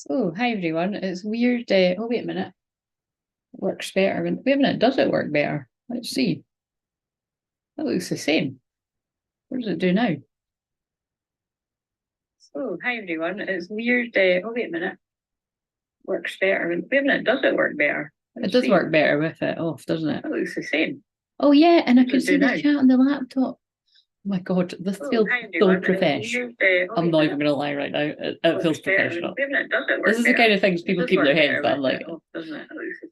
So, hi everyone. It's weird. Oh, wait a minute. It works better. Wait a minute. Does it work better? Let's see. That looks the same. What does it do now? So, hi everyone. It's weird. Oh, wait a minute. Works better. Wait a minute. Does it work better? It does work better with it off, doesn't it? That looks the same. Oh, yeah. And I can see the chat on the laptop. Oh my God, this feels so professional. I'm not even going to lie right now. It feels professional. This is the kind of things people keep in their heads that I'm like,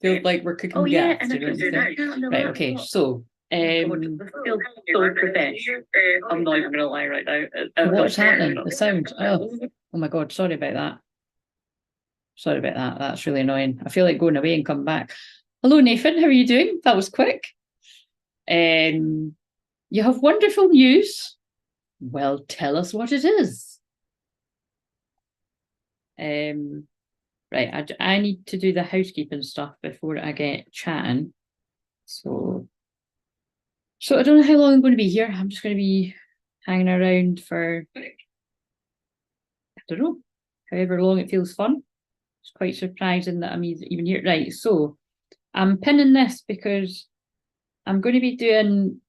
feels like we're cooking gas. Do you know what I'm saying? Right, okay, so feels so professional. I'm not even going to lie right now. What's happening? The sound. Oh my God, sorry about that. Sorry about that. That's really annoying. I feel like going away and come back. Hello, Nathan. How are you doing? That was quick. You have wonderful news. Well, tell us what it is. Right, I need to do the housekeeping stuff before I get chatting. So I don't know how long I'm going to be here. I'm just going to be hanging around for, I don't know, however long it feels fun. It's quite surprising that I'm even here. Right, so I'm pinning this because I'm going to be doing,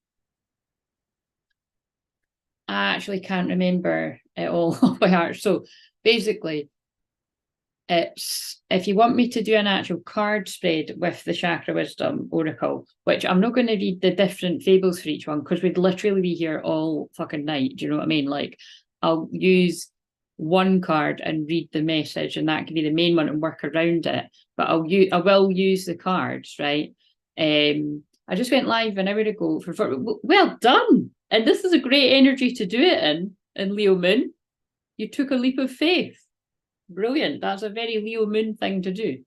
I actually can't remember it all off by heart. So basically, it's if you want me to do an actual card spread with the Chakra Wisdom Oracle, which I'm not going to read the different fables for each one because we'd literally be here all fucking night. Do you know what I mean? Like, I'll use one card and read the message, and that can be the main one and work around it. But I will use the cards, right? I just went live an hour ago for well done, and this is a great energy to do it in Leo Moon. You took a leap of faith. Brilliant. That's a very Leo Moon thing to do.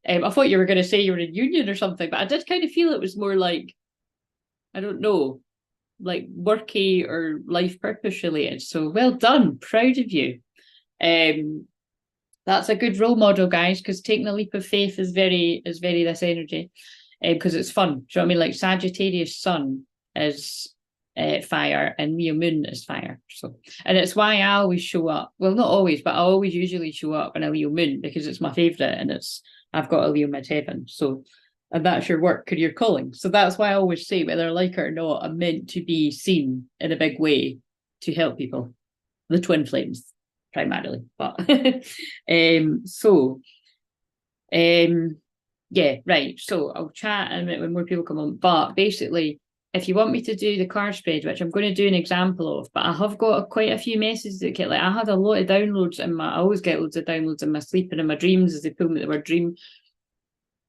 I thought you were going to say you were in union or something, but I did kind of feel it was more like, I don't know, like worky or life purpose related. So well done. Proud of you. That's a good role model, guys, because taking a leap of faith is very this energy. Because it's fun. Do you know what I mean? Like Sagittarius Sun is fire and Leo Moon is fire. So, and it's why I always show up. Well, not always, but I always usually show up in a Leo Moon because it's my favorite and I've got a Leo midheaven. So, and that's your work career calling. So that's why I always say, whether I like it or not, I'm meant to be seen in a big way to help people. The twin flames, primarily, but yeah, right. So I'll chat in a minute when more people come on. But basically, if you want me to do the card spread, which I'm going to do an example of, but I have got quite a few messages that get, like, I had a lot of downloads I always get loads of downloads in my sleep and in my dreams as they pull me the word dream.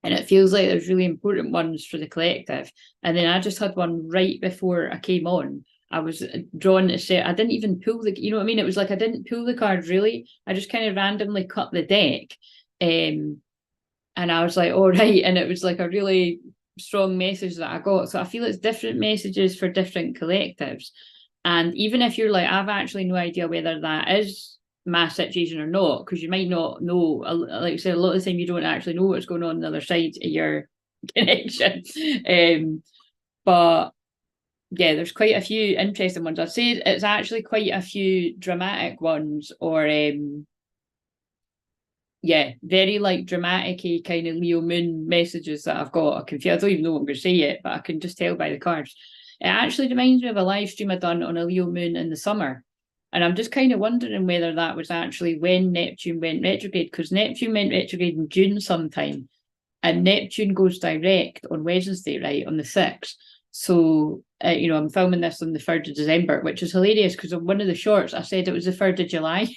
And it feels like there's really important ones for the collective. And then I just had one right before I came on. I was drawn to say, I didn't even pull you know what I mean? It was like I didn't pull the card really. I just kind of randomly cut the deck. And I was like, all right. And it was like a really strong message that I got. So I feel it's different messages for different collectives. And even if you're like, I've actually no idea whether that is my situation or not, because you might not know, like I said, a lot of the time you don't actually know what's going on the other side of your connection. But yeah, there's quite a few interesting ones. I'd say it's actually quite a few dramatic ones or yeah, very like dramatic-y kind of Leo Moon messages that I've got. I don't even know what I'm going to say yet, but I can just tell by the cards. It actually reminds me of a live stream I'd done on a Leo Moon in the summer. And I'm just kind of wondering whether that was actually when Neptune went retrograde, because Neptune went retrograde in June sometime, and Neptune goes direct on Wednesday, right, on the 6th. So, I'm filming this on the 3rd of December, which is hilarious because on one of the shorts, I said it was the 3rd of July.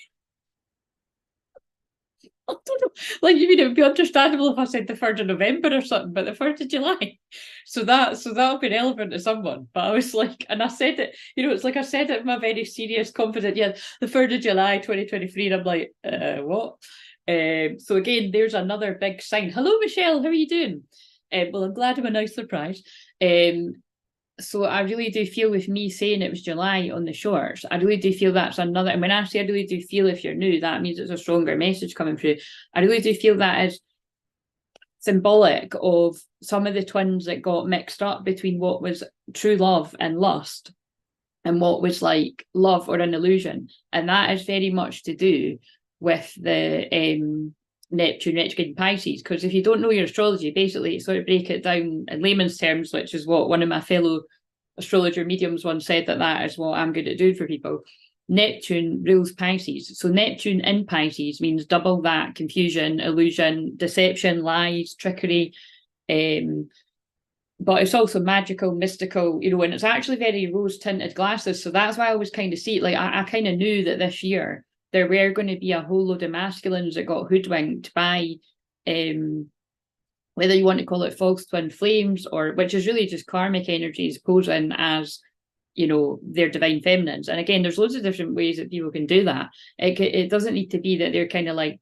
I don't know. Like, you mean it would be understandable if I said the 3rd of November or something, but the 3rd of July. So that'll be relevant to someone. But I was like, and I said it, it's like I said it in my very serious, confident, yeah, the 3rd of July, 2023. And I'm like, what? So again, there's another big sign. Hello, Michelle, how are you doing? Well, I'm glad I'm a nice surprise. So I really do feel with me saying it was July on the shorts, I really do feel that's another, and when I say I really do feel if you're new, that means it's a stronger message coming through. I really do feel that is symbolic of some of the twins that got mixed up between what was true love and lust and what was like love or an illusion. And that is very much to do with the Neptune retrograde in Pisces, because if you don't know your astrology, basically sort of break it down in layman's terms, which is what one of my fellow astrologer mediums once said, that is what I'm good at doing for people. Neptune rules Pisces. So Neptune in Pisces means double that: confusion, illusion, deception, lies, trickery. But it's also magical, mystical, and it's actually very rose-tinted glasses. So that's why I always kind of see it. Like I kind of knew that this year there were going to be a whole load of masculines that got hoodwinked by, whether you want to call it false twin flames, or which is really just karmic energies posing as, their divine feminines. And again, there's loads of different ways that people can do that. It doesn't need to be that they're kind of like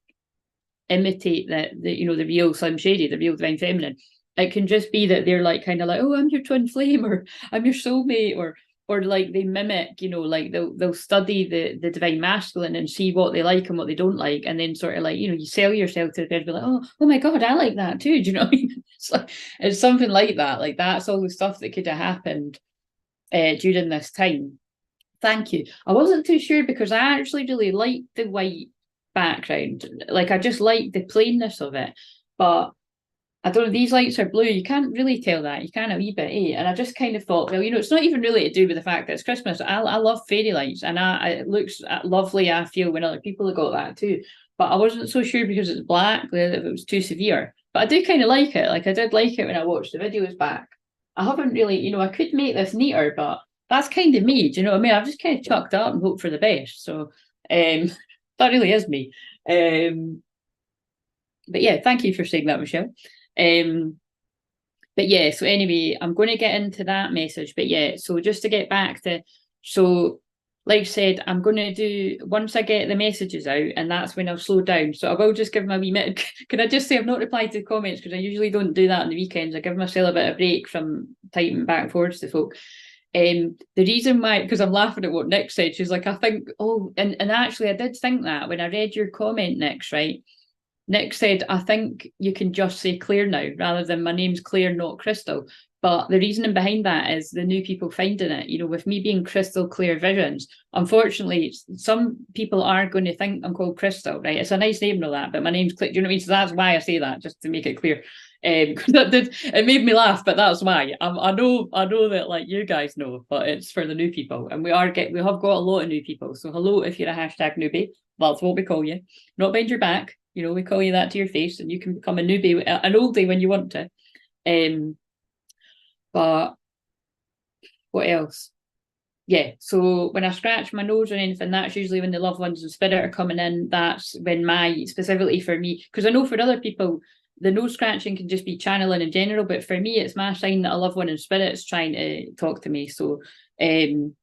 imitate the real Slim Shady, the real divine feminine. It can just be that they're like kind of like, oh, I'm your twin flame, or I'm your soulmate, or like they mimic, like they'll study the divine masculine and see what they like and what they don't like, and then sort of like, you sell yourself to the bed, be like, oh my God, I like that too. Do you know what I mean? It's something like that. Like that's all the stuff that could have happened during this time. Thank you. I wasn't too sure because I actually really liked the white background. Like I just liked the plainness of it, but I don't know, these lights are blue. You can't really tell that. You can a wee bit, eh? And I just kind of thought, well, it's not even really to do with the fact that it's Christmas. I love fairy lights, and it looks lovely, I feel, when other people have got that too. But I wasn't so sure because it's black, if it was too severe. But I do kind of like it. Like I did like it when I watched the videos back. I haven't really, I could make this neater, but that's kind of me. Do you know what I mean? I've just kind of chucked it up and hoped for the best. So that really is me. But yeah, thank you for saying that, Michelle. But yeah, so anyway, I'm going to get into that message. But yeah, so just to get back to, so like I said, I'm going to do, once I get the messages out, and that's when I'll slow down. So I will just give my wee minute. Can I just say I've not replied to the comments because I usually don't do that on the weekends. I give myself a bit of break from typing back and forwards to folk. The reason why, because I'm laughing at what Nick said, she's like, I think, and actually I did think that when I read your comment, Nick's, right? Nick said, I think you can just say Claire now, rather than my name's Claire, not Crystal. But the reasoning behind that is the new people finding it. With me being Crystal Claire Visions, unfortunately, some people are going to think I'm called Crystal, right? It's a nice name and all that, but my name's Claire. Do you know what I mean? So that's why I say that, just to make it clear. It made me laugh, but that's why. I know that like you guys know, but it's for the new people, and we have got a lot of new people. So hello, if you're a hashtag newbie, that's what we call you. Not behind your back. We call you that to your face, and you can become a newbie, an oldie when you want to. But what else? Yeah, so when I scratch my nose or anything, that's usually when the loved ones and spirit are coming in. That's when specifically for me, because I know for other people, the nose scratching can just be channeling in general, but for me, it's my sign that a loved one in spirit's trying to talk to me. So, and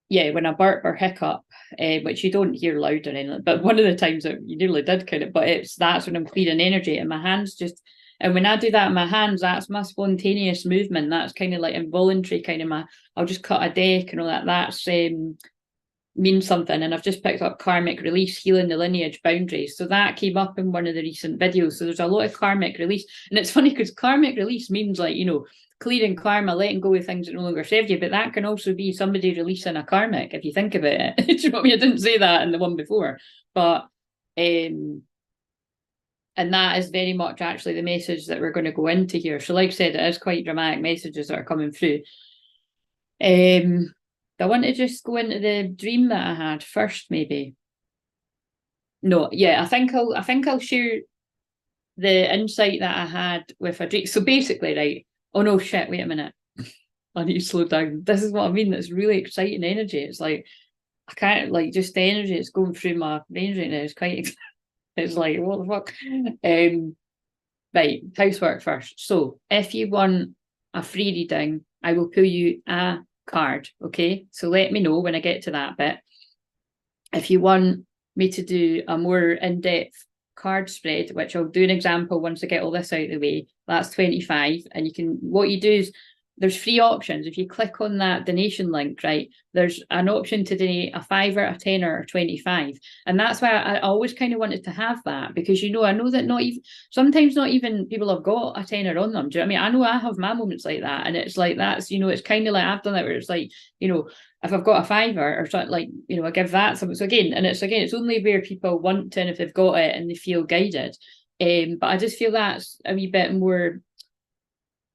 yeah, when I burp or hiccup, which you don't hear loud or anything, but one of the times that you nearly did kind of, but that's when I'm clearing energy, and my hands just, and when I do that in my hands, that's my spontaneous movement. That's kind of like involuntary, kind of I'll just cut a deck and all that. That's means something. And I've just picked up karmic release, healing the lineage boundaries. So that came up in one of the recent videos. So there's a lot of karmic release, and it's funny because karmic release means like, clearing karma, letting go of things that no longer serve you, but that can also be somebody releasing a karmic, if you think about it. Do you know what I mean? I didn't say that in the one before, but and that is very much actually the message that we're going to go into here. So like I said, it is quite dramatic messages that are coming through. I want to just go into the dream that I had first, maybe. No, yeah, I think I'll share the insight that I had with a dream. So basically, right, oh no, shit, wait a minute. I need to slow down. This is what I mean. It's really exciting energy. It's like, I can't, like, just the energy that's going through my brain right now is quite, it's like, what the fuck? Right, housework first. So if you want a free reading, I will pull you a card, okay? So let me know when I get to that bit. If you want me to do a more in-depth card spread, which I'll do an example once I get all this out of the way, that's 25. And what you do is there's free options. If you click on that donation link, right, there's an option to donate a £5, a tenner, or 25. And that's why I always kind of wanted to have that, because, you know, I know that sometimes not even people have got a tenner on them. Do you know what I mean? I know I have my moments like that. And it's like, that's, you know, it's kind of like, I've done that where it's like, you know, if I've got a £5 or something, like, you know, I give that something. So again, it's only where people want to, and if they've got it and they feel guided. But I just feel that's a wee bit more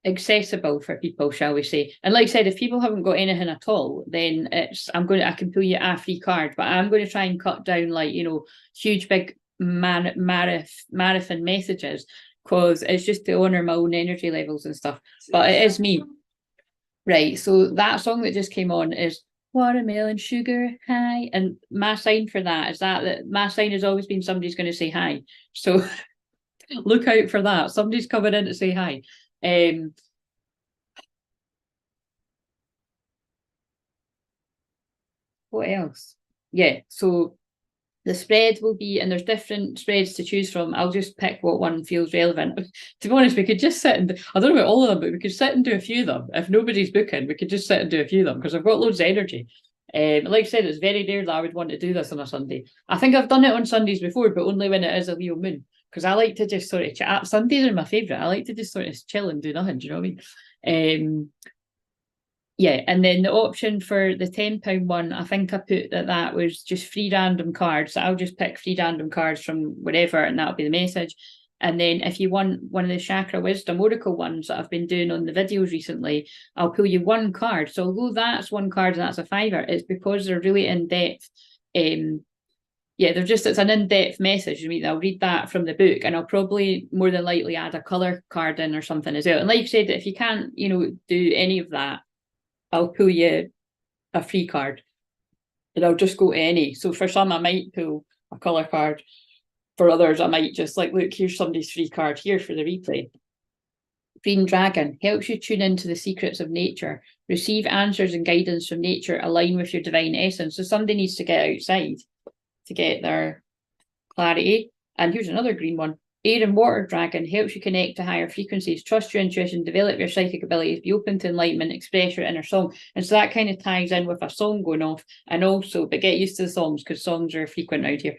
accessible for people, shall we say. And like I said, if people haven't got anything at all, then I can pull you a free card, but I'm going to try and cut down, like, you know, huge big marathon messages, because it's just to honor my own energy levels and stuff. But it is me. Right, so that song that just came on is Watermelon Sugar High, and my sign for that is that my sign has always been somebody's going to say hi. So look out for that. Somebody's coming in to say hi. What else? Yeah, so the spread will be, and there's different spreads to choose from. I'll just pick what one feels relevant. To be honest, we could just sit and, I don't know about all of them, but we could sit and do a few of them. If nobody's booking, we could just sit and do a few of them, because I've got loads of energy. Like I said, it's very rare that I would want to do this on a Sunday. I think I've done it on Sundays before, but only when it is a Leo moon, because I like to just sort of chat. Sundays are my favourite. I like to just sort of chill and do nothing. Do you know what I mean? Yeah, and then the option for the £10 one, I think I put that was just free random cards. So I'll just pick free random cards from wherever, and that'll be the message. And then if you want one of the Chakra Wisdom Oracle ones that I've been doing on the videos recently, I'll pull you one card. So although that's one card and that's a £5, it's because they're really in-depth. Yeah, it's an in-depth message. I mean, I'll read that from the book, and I'll probably more than likely add a colour card in or something as well. And like you said, if you can't, you know, do any of that, I'll pull you a free card, and I'll just go to any. So for some, I might pull a colour card. For others, I might just like, look, here's somebody's free card here for the replay. Green Dragon helps you tune into the secrets of nature, receive answers and guidance from nature, align with your divine essence. So somebody needs to get outside to get their clarity. And here's another green one. Air and Water Dragon helps you connect to higher frequencies, trust your intuition, develop your psychic abilities, be open to enlightenment, express your inner song. And so that kind of ties in with a song going off. And also, but get used to the songs, because songs are frequent out here.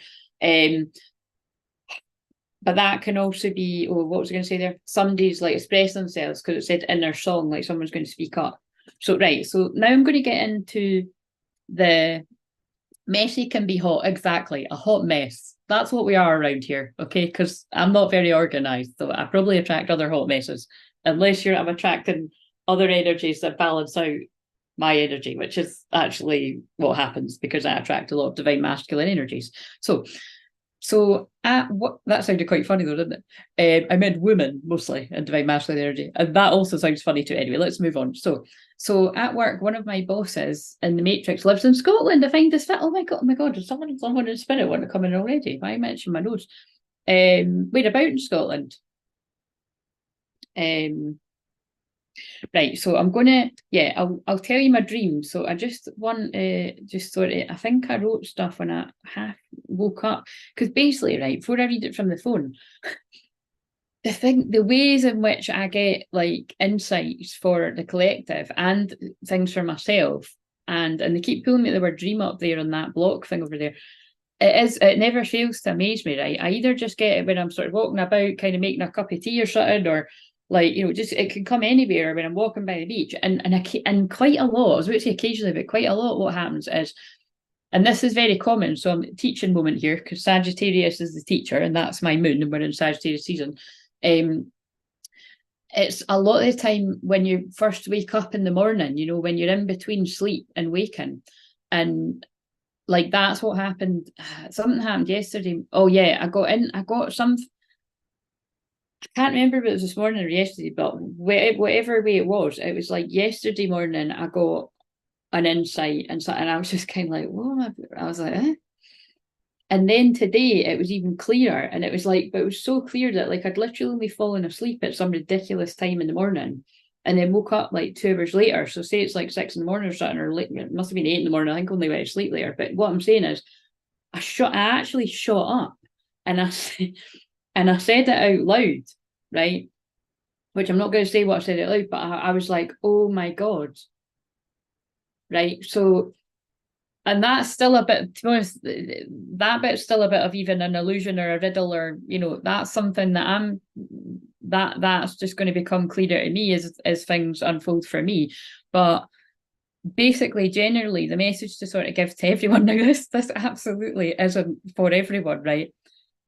But that can also be, what was I going to say there? Somebody's like express themselves, because it said inner song, like someone's going to speak up. So, right, so now I'm going to get into the messy can be hot. Exactly, a hot mess. That's what we are around here, okay? Because I'm not very organised, so I probably attract other hot messes, unless I'm attracting other energies that balance out my energy, which is actually what happens, because I attract a lot of divine masculine energies. So that sounded quite funny though, didn't it? I meant women mostly and divine masculine energy, and that also sounds funny too. Anyway, let's move on. So at work, one of my bosses in the Matrix lives in Scotland. I find this fit. Oh my god! Does someone in spirit want to come in already? Why mention my nose? Where about in Scotland? Right, so I'm gonna, I'll tell you my dream. So I just want just sort of, I think I wrote stuff when I half woke up, because basically, right, before I read it from the phone, the ways in which I get like insights for the collective and things for myself, and they keep pulling me the word dream up there on that block thing over there. It never fails to amaze me, right? I either just get it when I'm sort of walking about, kind of making a cup of tea or something, or like, you know, just it can come anywhere when I'm walking by the beach, and quite a lot. I was about to say occasionally, but quite a lot. What happens is, and this is very common. So I'm teaching moment here, because Sagittarius is the teacher, and that's my moon, and we're in Sagittarius season. It's a lot of the time when you first wake up in the morning, you know, when you're in between sleep and waking, and like that's what happened. Something happened yesterday. Oh yeah, I got some. I can't remember if it was this morning or yesterday, but whatever way it was like yesterday morning I got an insight, and I was just kind of like, whoa, I was like, eh? And then today it was even clearer, and it was like, but it was so clear that like I'd literally only fallen asleep at some ridiculous time in the morning, and then woke up like 2 hours later. So say it's like 6 in the morning or something, or like it must have been 8 in the morning. I think only went to sleep later. But what I'm saying is, I actually shot up, and I said it out loud, right? which I'm not going to say what I said out loud, but I was like, oh my God. Right. So, and that's still a bit, to be honest, that bit's still a bit of even an illusion or a riddle, or, you know, that's something that that's just going to become clearer to me as things unfold for me. But basically, generally, the message to sort of give to everyone, now this absolutely isn't for everyone, right?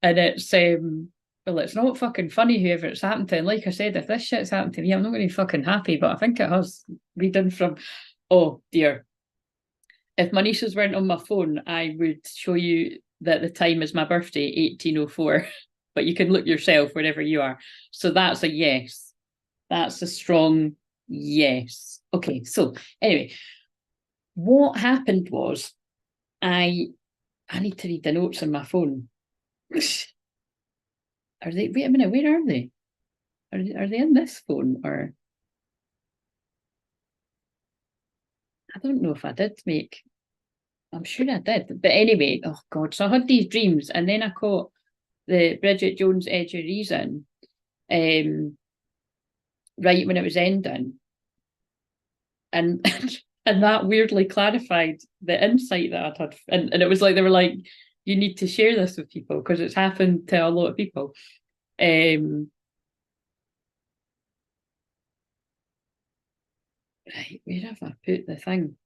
And it's well, it's not fucking funny whoever it's happened to. And like I said, if this shit's happened to me, I'm not going to be fucking happy. But I think it has. Reading from, oh dear, if my nieces weren't on my phone, I would show you that the time is my birthday, 1804. But you can look yourself wherever you are. So that's a yes. That's a strong yes. Okay, so anyway, what happened was I need to read the notes on my phone. Are they? Wait a minute. Where are they? Are they in this phone, or I don't know if I did make. I'm sure I did, but anyway. Oh God! So I had these dreams, and then I caught the Bridget Jones' Edge of Reason, right when it was ending, and and that weirdly clarified the insight that I'd had, and it was like they were like, you need to share this with people because it's happened to a lot of people. Right, where have I put the thing?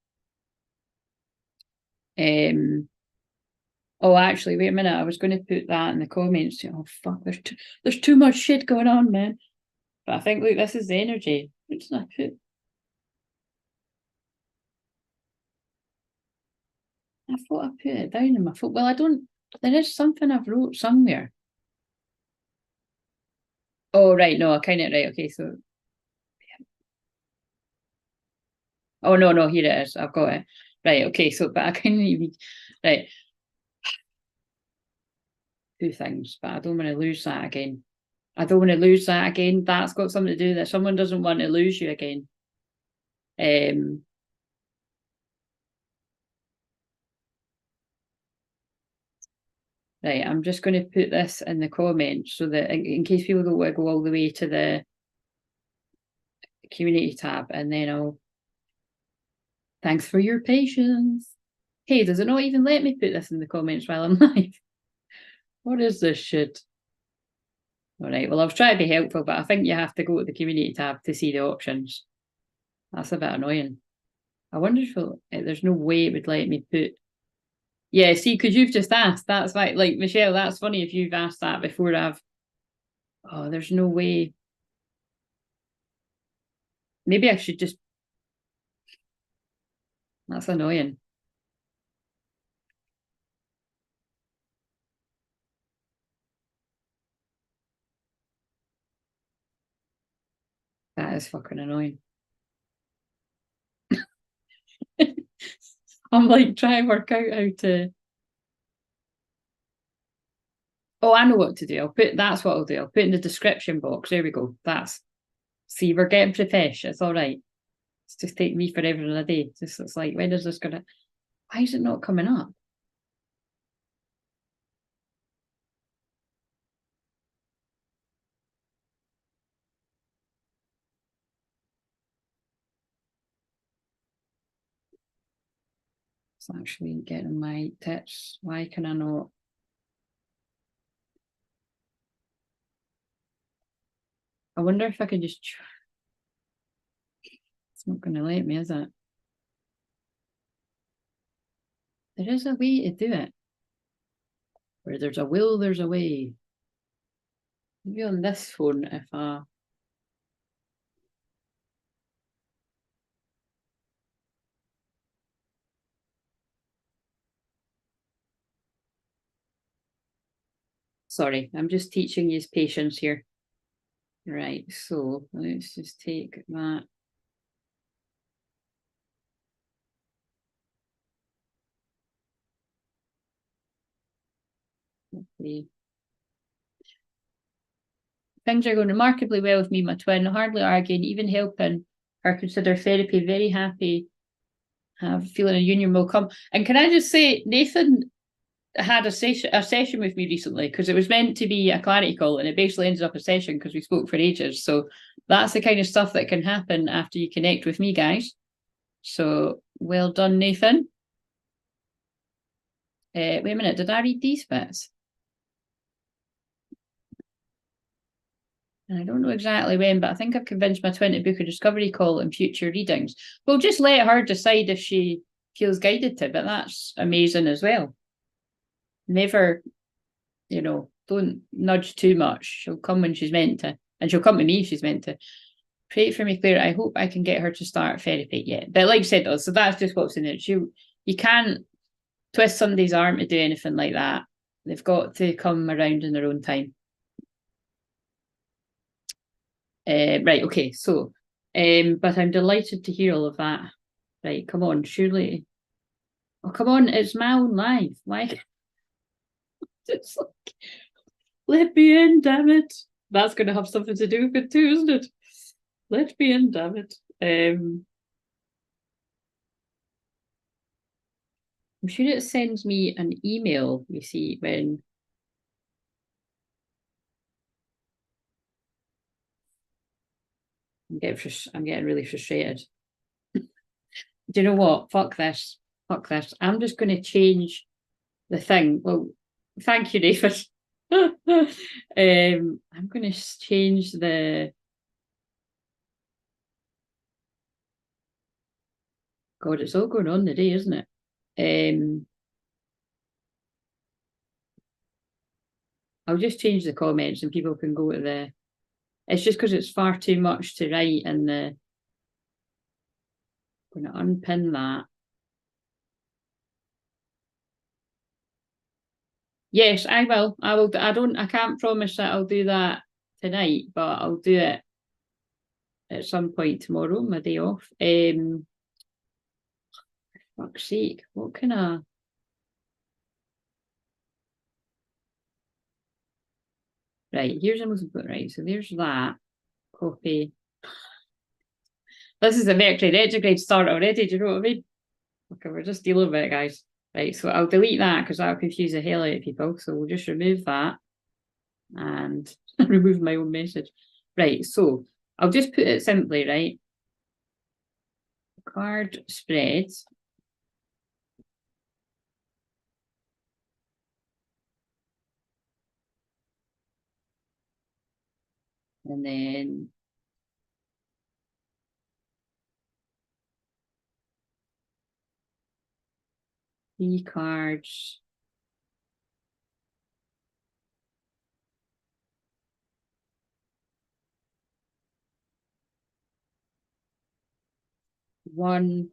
Oh, actually, wait a minute. I was going to put that in the comments. Oh fuck, there's too much shit going on, man. But I think, look, this is the energy. What did I put? I thought I put it down in my phone. Well, I don't. There is something I've wrote somewhere. Oh right, no, I kind of right. Okay, so. Oh no, here it is. I've got it. Right, okay, so but I kind of need right. Two things, but I don't want to lose that again. I don't want to lose that again. That's got something to do with that. Someone doesn't want to lose you again. Right, I'm just going to put this in the comments so that in case people don't want to go all the way to the community tab, and then I'll. Thanks for your patience. Hey, does it not even let me put this in the comments while I'm live? What is this shit? All right, well, I've tried to be helpful, but I think you have to go to the community tab to see the options. That's a bit annoying. I wonder if there's no way it would let me put. Yeah, see, because you've just asked. That's like Michelle, that's funny if you've asked that before I've. Oh, there's no way. Maybe I should just. That's annoying. That is fucking annoying. I'm like trying to work out how to. Oh, I know what to do. That's what I'll do. I'll put in the description box. There we go. See, we're getting professional. It's all right. It's just take me forever and a day. It's like, when is this gonna, why is it not coming up? It's actually getting my tits. Why can I not? I wonder if I could just. It's not going to let me, is it? There is a way to do it. Where there's a will, there's a way. Maybe on this phone, if I. Sorry, I'm just teaching you patience here. Right, so let's just take that. Okay. Things are going remarkably well with me, my twin, hardly arguing, even helping her consider therapy. Very happy, have feeling a union will come. And can I just say, Nathan had a session with me recently because it was meant to be a clarity call, and it basically ended up a session because we spoke for ages. So that's the kind of stuff that can happen after you connect with me, guys. So well done, Nathan. Wait a minute, did I read these bits? I don't know exactly when, but I think I've convinced my twin to book a discovery call in future readings. We'll just let her decide if she feels guided to, but that's amazing as well. Never, you know, don't nudge too much. She'll come when she's meant to, and she'll come to me if she's meant to. Pray for me, Claire. I hope I can get her to start therapy. Yeah, but like I said, so that's just what's in it. You can't twist somebody's arm to do anything like that. They've got to come around in their own time. Right, okay, so, but I'm delighted to hear all of that. Right, come on, surely. Oh, come on, it's my own life. Why? It's like, let me in, damn it. That's going to have something to do with it too, isn't it? Let me in, damn it. I'm sure it sends me an email, you see, when I'm getting really frustrated. Do you know what? Fuck this. Fuck this. I'm just going to change the thing. Well, thank you, David. I'm going to change the. God, it's all going on today, isn't it? I'll just change the comments and people can go to the. It's just because it's far too much to write in the. I'm going to unpin that. Yes, I will. I will. I can't promise that I'll do that tonight, but I'll do it at some point tomorrow, my day off. Fuck's sake, what can I? Right, here's another book, right? So there's that. Copy. This is a Mercury retrograde start already, do you know what I mean? Okay, we're just dealing with it, guys. Right, so I'll delete that because that'll confuse the hell out of people. So we'll just remove that and remove my own message. Right, so I'll just put it simply, right? Card spreads. And then three cards. One.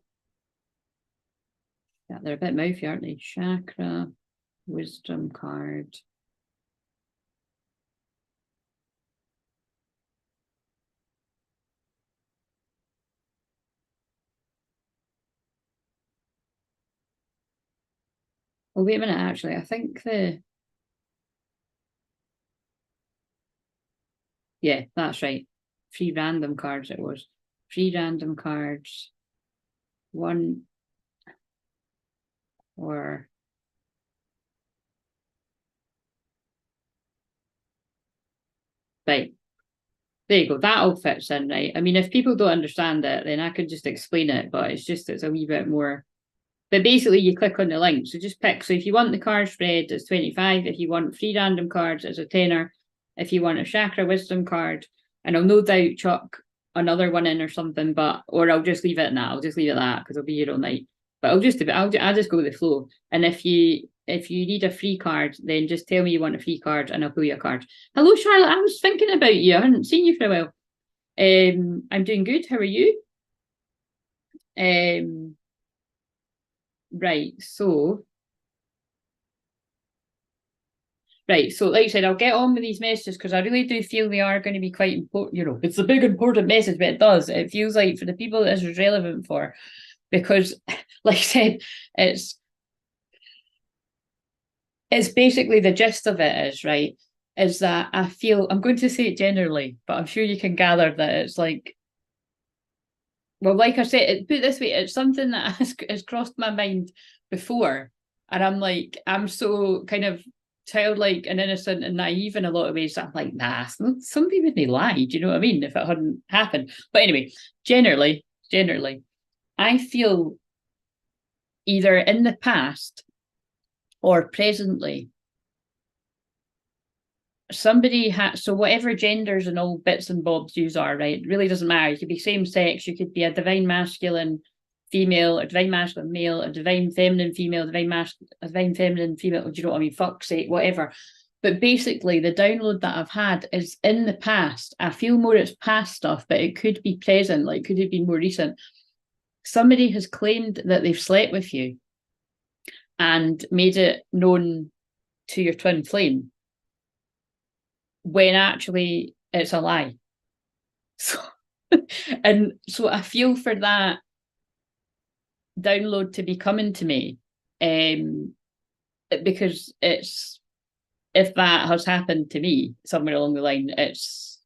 Yeah, they're a bit mouthy, aren't they? Chakra, wisdom card. Oh, wait a minute, actually. I think yeah, that's right. 3 random cards it was. 3 random cards. 1 or right. There you go. That all fits in, right? I mean, if people don't understand it, then I could just explain it, but it's a wee bit more. But basically, you click on the link. So just pick. So if you want the card spread, it's 25. If you want 3 random cards, it's a tenner. If you want a chakra wisdom card, and I'll no doubt chuck another one in or something, or I'll just leave it now. I'll just leave it that because I'll be here all night. But I'll just go with the flow. And if you need a free card, then just tell me you want a free card and I'll pull you a card. Hello, Charlotte. I was thinking about you. I hadn't seen you for a while. I'm doing good. How are you? Right. So like I said, I'll get on with these messages because I really do feel they are going to be quite important. You know, it's a big important message, but it feels like for the people that this is relevant for, because like I said, it's basically the gist of it is, right, is that I feel, I'm going to say it generally, but I'm sure you can gather that it's like, well, like I said, put it this way, it's something that has crossed my mind before. And I'm like, I'm so kind of childlike and innocent and naive in a lot of ways. I'm like, nah, somebody wouldn't lie. Do you know what I mean? If it hadn't happened. But anyway, generally, I feel either in the past or presently, somebody has, so whatever genders and all bits and bobs you are, right? It really doesn't matter. You could be same sex, you could be a divine masculine female, a divine masculine male, a divine feminine female, a divine feminine female. Do you know what I mean? Fuck's sake, whatever. But basically, the download that I've had is in the past. I feel more it's past stuff, but it could be present, like could it be more recent? Somebody has claimed that they've slept with you and made it known to your twin flame, when actually it's a lie. So, and so I feel for that download to be coming to me, because it's, if that has happened to me somewhere along the line, it's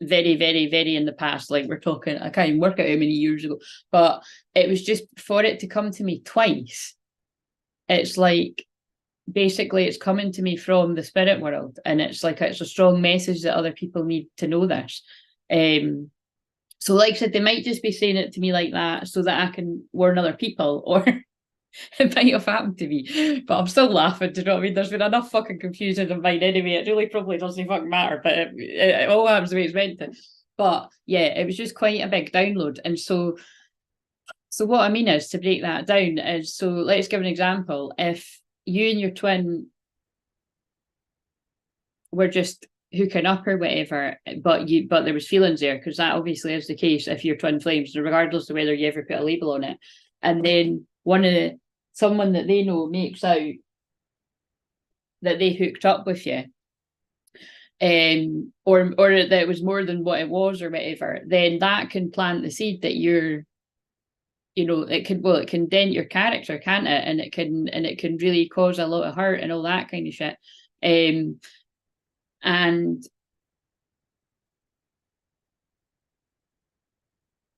very, very, very in the past. Like we're talking, I can't even work out how many years ago, but it was just for it to come to me twice. It's like, basically it's coming to me from the spirit world, and it's like, it's a strong message that other people need to know this. So like I said, they might just be saying it to me like that so that I can warn other people, or it might have happened to me, but I'm still laughing. Do you know what I mean? There's been enough fucking confusion in mine anyway. It really probably doesn't fucking matter, but it all happens the way it's meant to. But yeah, it was just quite a big download. And so what I mean is, to break that down is, so let's give an example. If you and your twin were just hooking up or whatever, but there was feelings there, because that obviously is the case if you're twin flames, regardless of whether you ever put a label on it. And then someone that they know makes out that they hooked up with you, or that it was more than what it was or whatever, then that can plant the seed that you're, you know, it can dent your character, can't it? And it can really cause a lot of hurt and all that kind of shit. And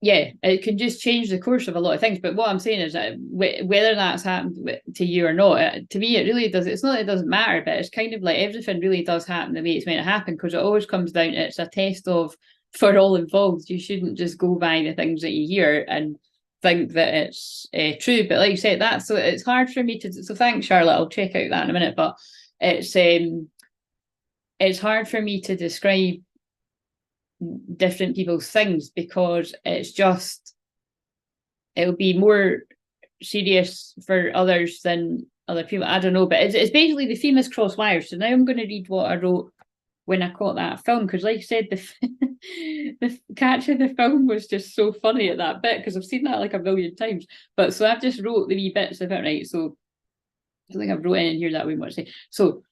yeah, it can just change the course of a lot of things. But what I'm saying is that whether that's happened to you or not, to me, it really does. It's not that it doesn't matter, but it's kind of like everything really does happen the way it's meant to happen, because it always comes down to, it's a test of, for all involved. You shouldn't just go by the things that you hear and think that it's true. But like you said, so it's hard for me to, so thanks, Charlotte, I'll check out that in a minute. But it's hard for me to describe different people's things, because it's just, it'll be more serious for others than other people. I don't know, but it's basically the theme is cross wires. So now I'm going to read what I wrote when I caught that film, because like I said, the catching the film was just so funny at that bit, because I've seen that like a million times. But so I've just wrote the wee bits of it, right? So I think I've wrote in here that we want to say. So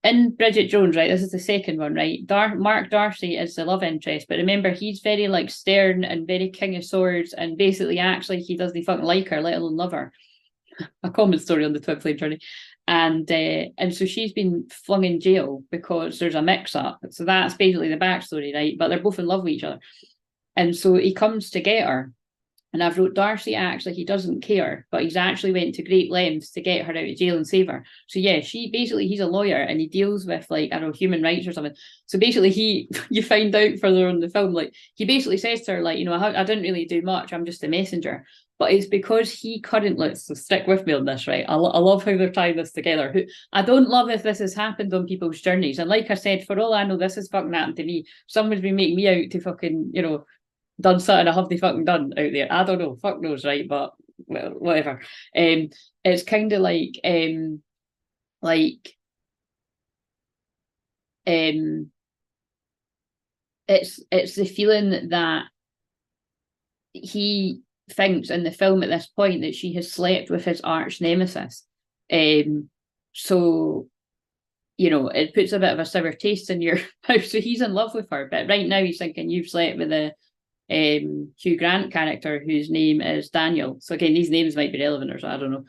in Bridget Jones, right, this is the second one, right? Mark Darcy is the love interest, but remember, he's very like stern and very King of Swords, and basically acts like he doesn't fucking like her, let alone love her. A common story on the twin flame journey. And so she's been flung in jail because there's a mix-up. So that's basically the backstory, right? But they're both in love with each other. And so he comes to get her. And I've wrote, Darcy acts like he doesn't care, but he's actually went to great lengths to get her out of jail and save her. So yeah, he's a lawyer, and he deals with, like, I don't know, human rights or something. So basically you find out further on the film, like, he basically says to her, like, you know, I didn't really do much, I'm just a messenger. But it's because he currently, so stick with me on this, right? I love how they're tying this together. I don't love if this has happened on people's journeys. And like I said, for all I know, this has fucking happened to me. Someone's been making me out to fucking, you know, done something I haven't fucking done out there. I don't know, fuck knows, right? But well, whatever. It's kind of like it's the feeling that he thinks in the film at this point that she has slept with his arch nemesis. So, you know, it puts a bit of a sour taste in your mouth. So he's in love with her, but right now he's thinking you've slept with the Hugh Grant character, whose name is Daniel. So again, these names might be relevant, or so, I don't know.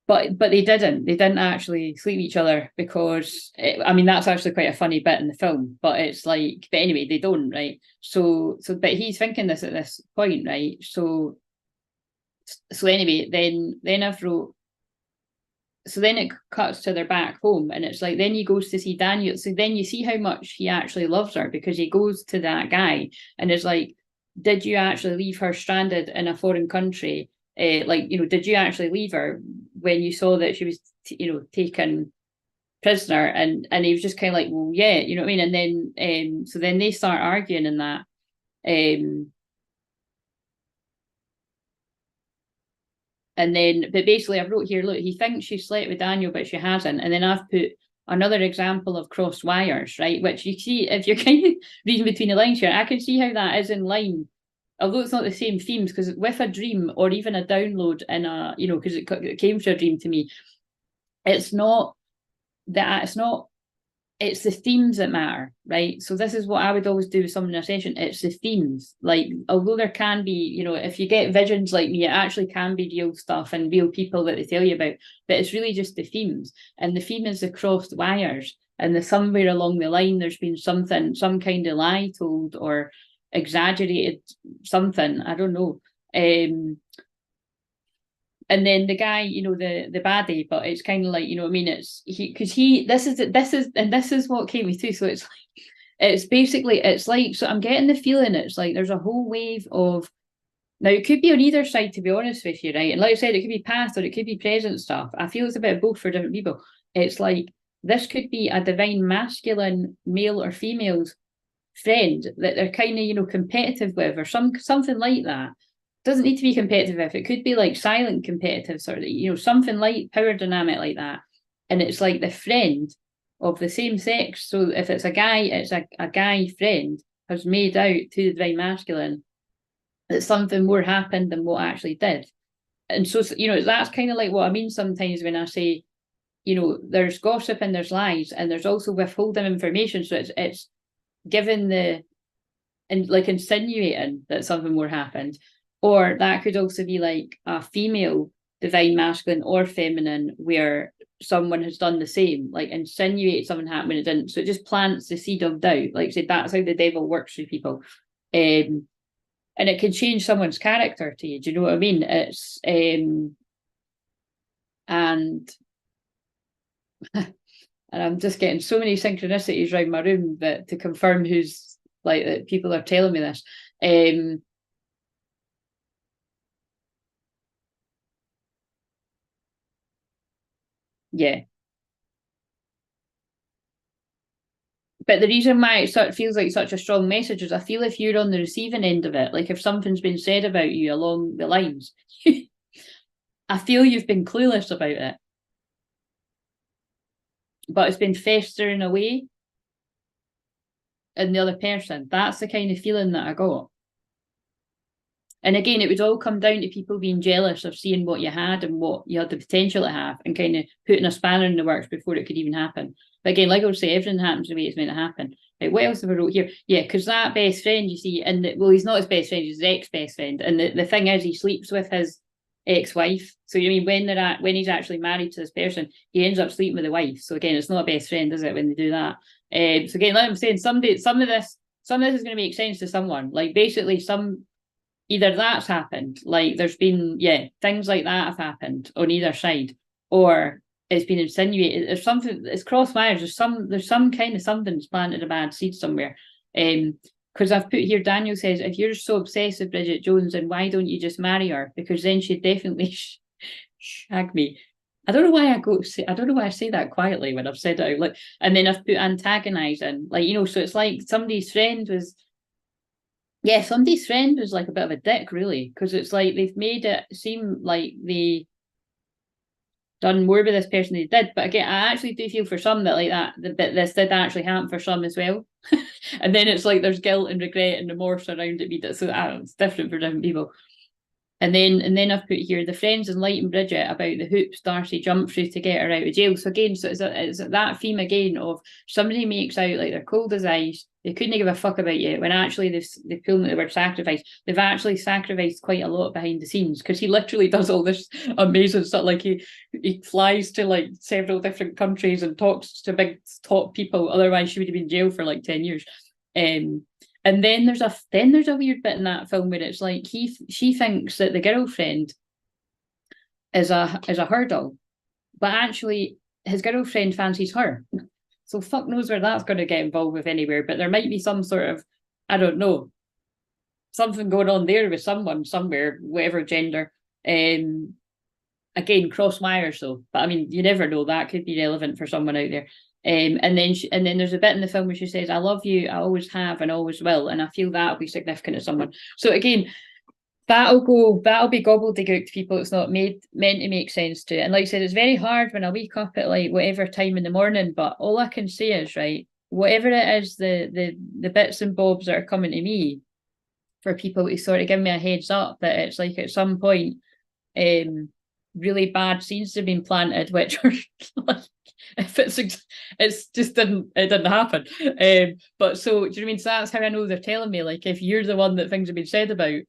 But they didn't actually sleep with each other, because I mean, that's actually quite a funny bit in the film. But it's like, but anyway, they don't, right? So but he's thinking this at this point, right? So anyway, then I've wrote, so then it cuts to their back home, and it's like, then he goes to see Daniel. So then you see how much he actually loves her, because he goes to that guy and is like, did you actually leave her stranded in a foreign country? Like, you know, did you actually leave her when you saw that she was, you know, taken prisoner? And he was just kind of like, well, yeah, you know what I mean? And then, so then they start arguing in that. And then, but basically, I wrote here, look, he thinks she slept with Daniel, but she hasn't. And then I've put another example of crossed wires, right? Which you see, if you're kind of reading between the lines here, I can see how that is in line, although it's not the same themes, because with a dream or even a download in a, you know, because it came to a dream to me, it's not that, it's the themes that matter, right? So this is what I would always do with someone in a session. It's the themes. Like, although there can be, you know, if you get visions like me, it actually can be real stuff and real people that they tell you about, but it's really just the themes. And the theme is the crossed wires. And somewhere along the line, there's been something, some kind of lie told or exaggerated something. I don't know. And then the guy, you know, the baddie, but it's kind of like, you know what I mean? It's this is what came me too. So it's like, it's basically, it's like, so I'm getting the feeling it's like there's a whole wave of, now it could be on either side, to be honest with you, right? And like I said, it could be past or it could be present stuff. I feel it's a bit of both for different people. It's like, this could be a divine masculine male or female's friend that they're kind of, you know, competitive with, or something like that. Doesn't need to be competitive. If it could be like silent competitive, sort of, you know, something like power dynamic like that. And it's like the friend of the same sex. So if it's a guy, it's a guy friend has made out to the divine masculine that something more happened than what actually did. And so, you know, that's kind of like what I mean sometimes when I say, you know, there's gossip and there's lies, and there's also withholding information. So it's given the, and like insinuating that something more happened. Or that could also be like a female divine masculine or feminine where someone has done the same, like insinuate something happened when it didn't. So it just plants the seed of doubt. Like I said, that's how the devil works with people. And it can change someone's character to you. Do you know what I mean? It's and and I'm just getting so many synchronicities around my room that to confirm who's like that people are telling me this. Yeah. But the reason why it feels like such a strong message is I feel if you're on the receiving end of it, like if something's been said about you along the lines, I feel you've been clueless about it. But it's been festering away in the other person. That's the kind of feeling that I got. And again, it would all come down to people being jealous of seeing what you had and what you had the potential to have, and kind of putting a spanner in the works before it could even happen. But again, like I would say, everything happens the way it's meant to happen. Like, what else have I wrote here? Yeah, because that best friend, you see, and well, he's not his best friend, he's his ex-best friend. And the thing is, he sleeps with his ex-wife. So you mean when he's actually married to this person, he ends up sleeping with the wife. So again, it's not a best friend, is it, when they do that? So again, like I'm saying, some of this is going to make sense to someone. Like basically, either that's happened, like there's been, things like that have happened on either side, or it's been insinuated. If something, it's cross wires, there's some kind of something's planted a bad seed somewhere. Because I've put here, Daniel says, if you're so obsessed with Bridget Jones, then why don't you just marry her? Because then she'd definitely shag me. I don't know why I say that quietly when I've said it out. Like, and then I've put antagonizing, like, you know, so it's like somebody's friend was like a bit of a dick, really, because it's like they've made it seem like they done more with this person than they did. But again, I actually do feel for some that like that this did actually happen for some as well. And then it's like there's guilt and regret and remorse around it. So it's different for different people. And then I've put here the friends enlighten Bridget about the hoops Darcy jumped through to get her out of jail. So again, so it's that theme again of somebody makes out like they're cold as ice, they couldn't give a fuck about you, when actually they've pulled the word sacrifice. They've actually sacrificed quite a lot behind the scenes, because he literally does all this amazing stuff. Like he flies to like several different countries and talks to big top people. Otherwise, she would have been in jail for like 10 years. And then there's a weird bit in that film where it's like she thinks that the girlfriend is a hurdle, but actually his girlfriend fancies her. So fuck knows where that's going to get involved with anywhere, but there might be some sort of, I don't know, something going on there with someone somewhere, whatever gender. Again, cross wires though, but I mean, you never know. That could be relevant for someone out there. And then there's a bit in the film where she says, "I love you, I always have, and always will," and I feel that'll be significant to someone. So again, that'll be gobbledygook to people. It's not meant to make sense to. And like I said, it's very hard when I wake up at like whatever time in the morning. But all I can say is, right, whatever it is, the bits and bobs that are coming to me, for people to sort of give me a heads up that it's like at some point, really bad seeds have been planted, which are like, if it's just it didn't happen. But so do you know what I mean? So that's how I know they're telling me, like, if you're the one that things have been said about,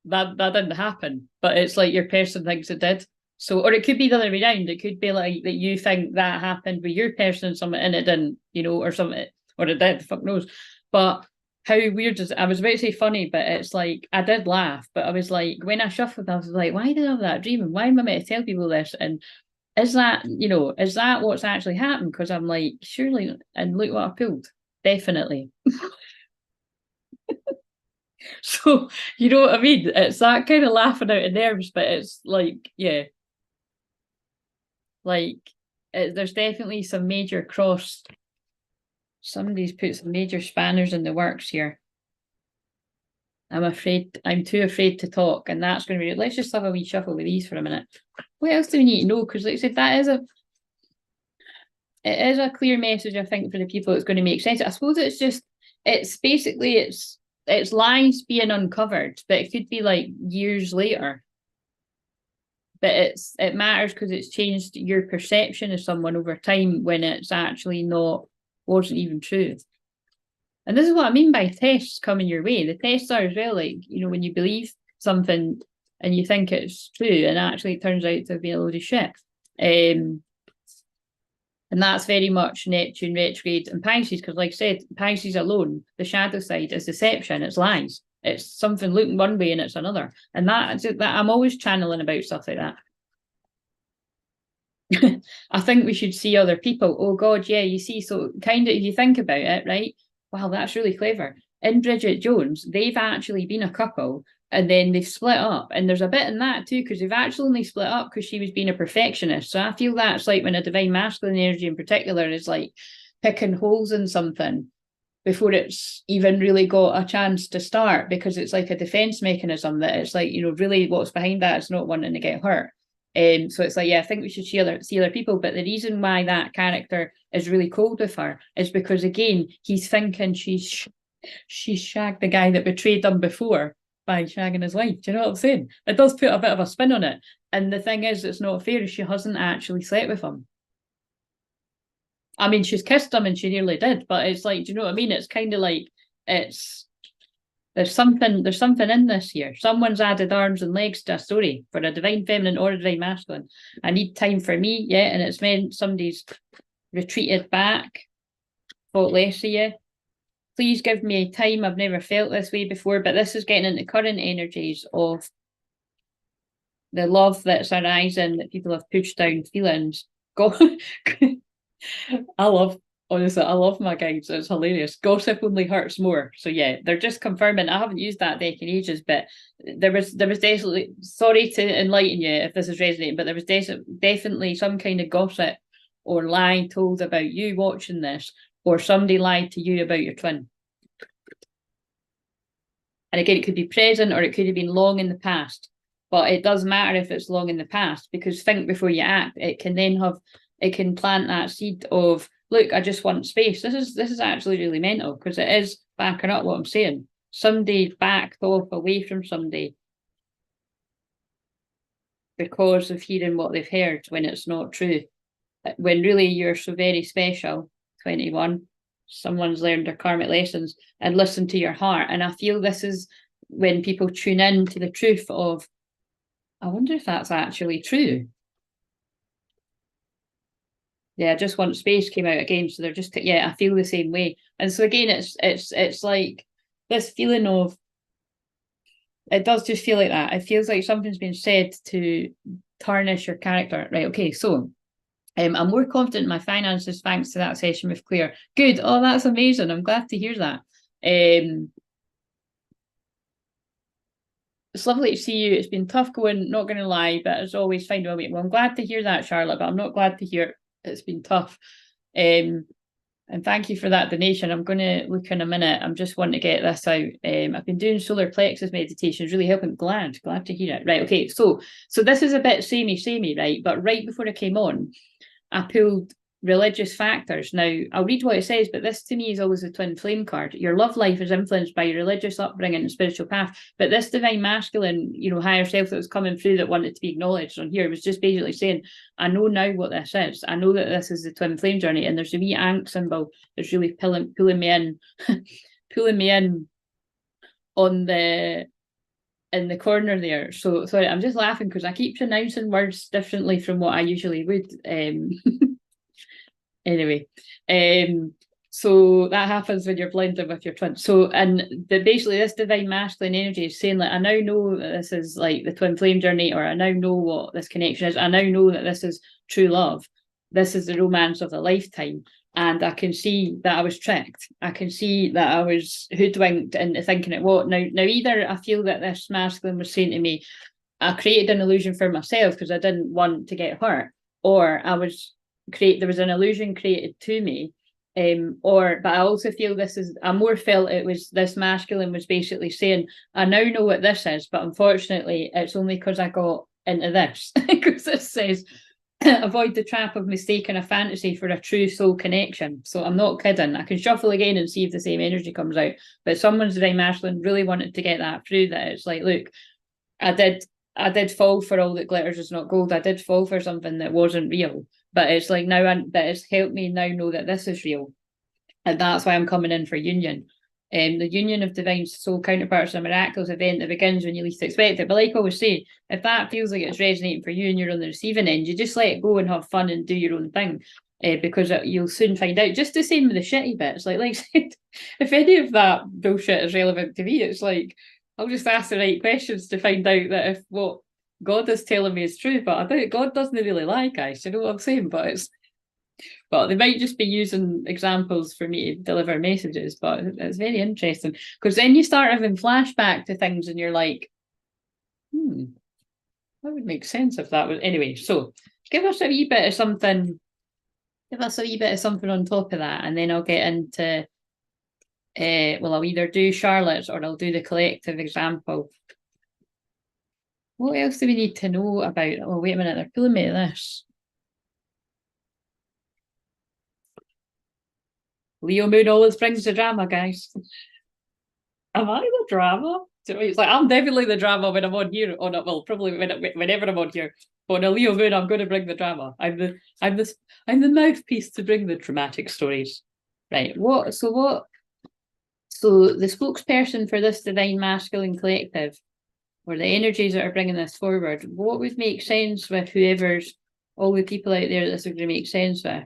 that didn't happen, but it's like your person thinks it did. So, or it could be the other way around. It could be like that you think that happened with your person and something, and it didn't, you know, or something, or it did, fuck knows. But how weird is it? I was about to say funny, but it's like I did laugh, but I was like, when I shuffled, I was like, why did I have that dream? And why am I meant to tell people this? And is that, you know, is that what's actually happened? Because I'm like, surely, and look what I pulled. Definitely. So, you know what I mean? It's that kind of laughing out of nerves, but it's like, yeah. Like, there's definitely some major cross. Somebody's put some major spanners in the works here. I'm too afraid to talk, and that's going to be, let's just have a wee shuffle with these for a minute. What else do we need to know? Because like I said, it is a clear message, I think, for the people. It's going to make sense. I suppose it's basically, it's lies being uncovered, but it could be like years later. But it matters because it's changed your perception of someone over time when it's actually wasn't even true. And this is what I mean by tests coming your way. The tests are as well, like, you know, when you believe something and you think it's true, and actually it turns out to be a load of shit. And that's very much Neptune retrograde and Pisces, because like I said, Pisces alone, the shadow side is deception, it's lies. It's something looking one way and it's another. And that I'm always channeling about stuff like that. I think we should see other people. Oh God, yeah, you see, so kind of if you think about it, right? Wow, that's really clever. In Bridget Jones, they've actually been a couple and then they've split up. And there's a bit in that too, because they've actually only split up because she was being a perfectionist. So I feel that's like when a divine masculine energy in particular is like picking holes in something before it's even really got a chance to start, because it's like a defense mechanism that it's like, you know, really what's behind that is not wanting to get hurt. So it's like, yeah, I think we should see other people. But the reason why that character is really cold with her is because, again, he's thinking she's shagged the guy that betrayed them before by shagging his wife. Do you know what I'm saying? It does put a bit of a spin on it. And the thing is, it's not fair. She hasn't actually slept with him. I mean, she's kissed him and she nearly did, but it's like, do you know what I mean? It's kind of like, there's something in this here. Someone's added arms and legs to a story for a divine feminine or a divine masculine. I need time for me, yeah, and it's meant somebody's retreated back, thought less of you. Please give me time. I've never felt this way before, but this is getting into current energies of the love that's arising, that people have pushed down feelings. God, honestly, I love my guides. It's hilarious. Gossip only hurts more. So yeah, they're just confirming. I haven't used that deck in ages, but there was definitely, sorry to enlighten you if this is resonating, but there was definitely some kind of gossip or lie told about you watching this, or somebody lied to you about your twin. And again, it could be present or it could have been long in the past, but it does matter if it's long in the past, because think before you act. It can plant that seed of, look, I just want space. This is actually really mental, because it is backing up what I'm saying. Somebody backed off away from somebody because of hearing what they've heard when it's not true. When really you're so very special, 21, someone's learned their karmic lessons and listen to your heart. And I feel this is when people tune in to the truth of, I wonder if that's actually true. Yeah, I just want space came out again. So they're just, yeah, I feel the same way. And so again, it's like this feeling of, it does just feel like that. It feels like something's been said to tarnish your character. Right, okay, so I'm more confident in my finances thanks to that session with Claire. Good. Oh, that's amazing. I'm glad to hear that. It's lovely to see you. It's been tough going, not going to lie, but as always, find a way. Well, I'm glad to hear that, Charlotte, but I'm not glad to hear it's been tough. And thank you for that donation. I'm going to look in a minute. I'm just wanting to get this out. I've been doing solar plexus meditations, really helping. Glad to hear it. Right, okay. So this is a bit samey, right? But right before I came on, I pulled religious factors. Now, I'll read what it says, but this to me is always a twin flame card. Your love life is influenced by your religious upbringing and spiritual path, but this divine masculine, higher self that was coming through that wanted to be acknowledged on here was just basically saying, I know now what this is. I know that this is the twin flame journey, and there's a wee ankh symbol that's really pulling me in, pulling me in on in the corner there. So sorry, I'm just laughing because I keep pronouncing words differently from what I usually would. Anyway, so that happens when you're blended with your twin. So, and basically this divine masculine energy is saying, like, I now know that this is like the twin flame journey, or I now know what this connection is. I now know that this is true love. This is the romance of a lifetime. And I can see that I was tricked. I can see that I was hoodwinked into thinking it what. Now either I feel that this masculine was saying to me, I created an illusion for myself because I didn't want to get hurt, or there was an illusion created to me. But I also feel I more felt it was this masculine was basically saying, I now know what this is, but unfortunately it's only because I got into this. Because it says, avoid the trap of mistaking a fantasy for a true soul connection. So I'm not kidding. I can shuffle again and see if the same energy comes out. But someone's divine masculine really wanted to get that through, that it's like, look, I did fall for all that glitters is not gold. I did fall for something that wasn't real. But it's like now that it's helped me now know that this is real. And that's why I'm coming in for union. The union of divine soul counterparts is a miraculous event that begins when you least expect it. But like I always say, if that feels like it's resonating for you and you're on the receiving end, you just let it go and have fun and do your own thing. Because you'll soon find out. Just the same with the shitty bits. Like I said, if any of that bullshit is relevant to me, it's like, I'll just ask the right questions to find out that if what God is telling me is true. But I think God doesn't really lie, guys. You know what I'm saying? But they might just be using examples for me to deliver messages. But it's very interesting because then you start having flashback to things, and you're like, that would make sense if that was anyway. So give us a wee bit of something. Give us a wee bit of something on top of that, and then I'll get into. I'll either do Charlotte's or I'll do the collective example. What else do we need to know about? Oh, wait a minute, they're pulling me to this. Leo Moon always brings the drama, guys. Am I the drama? It's like, I'm definitely the drama when I'm on here. Oh, no, well, probably whenever I'm on here. But on a Leo Moon, I'm going to bring the drama. I'm the mouthpiece to bring the dramatic stories. Right. So the spokesperson for this divine masculine collective, or the energies that are bringing this forward, what would make sense with all the people out there that this is going to make sense with?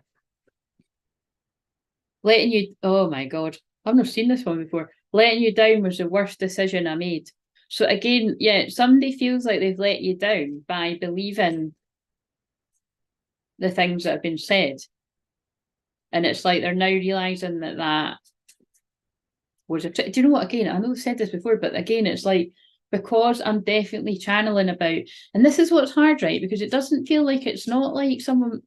Oh my God, I've not seen this one before. Letting you down was the worst decision I made. So again, yeah, somebody feels like they've let you down by believing the things that have been said. And it's like they're now realising that was do you know what, again, I know I've said this before, but again, it's like, because I'm definitely channeling about, and this is what's hard, right? Because it doesn't feel like, it's not like someone,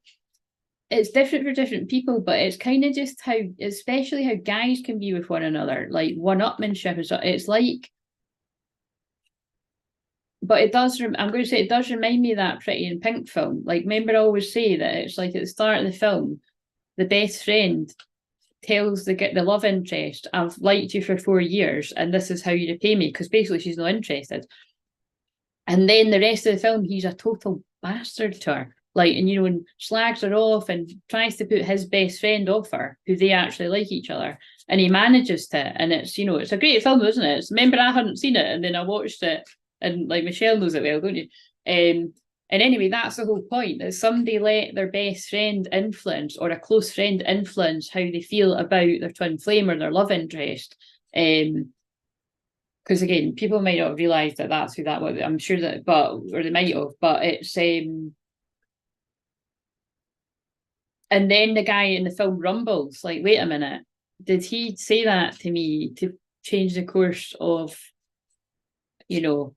it's different for different people, but it's kind of just how, especially how guys can be with one another, like one-upmanship. It's like, but it does, I'm going to say, it does remind me of that Pretty in Pink film. Like, remember I always say that it's like at the start of the film, the best friend tells the love interest, I've liked you for 4 years and this is how you repay me, because basically she's not interested. And then the rest of the film, he's a total bastard to her. Like, and slags her off and tries to put his best friend off her, who they actually like each other. And he manages to, and it's, it's a great film, isn't it? Remember, I hadn't seen it, and then I watched it, and like Michelle knows it well, don't you? And anyway, that's the whole point, that somebody let their best friend influence, or a close friend influence, how they feel about their twin flame or their love interest. Because again, people might not realise that that's who that was. I'm sure that, or they might have, but it's And then the guy in the film rumbles, like, wait a minute, did he say that to me to change the course of, you know,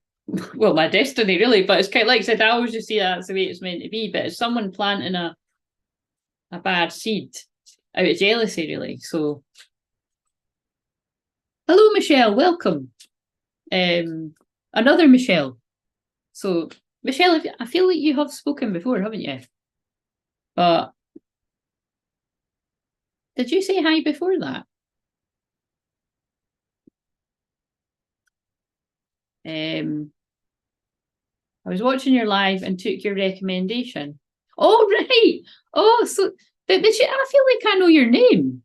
well, my destiny, really? But it's kind of like I said, I always just see that's the way it's meant to be. But it's someone planting a bad seed out of jealousy, really. So, hello, Michelle, welcome. Another Michelle. So, Michelle, I feel like you have spoken before, haven't you? But did you say hi before that? I was watching your live and took your recommendation. Oh, right. Oh, so I feel like I know your name.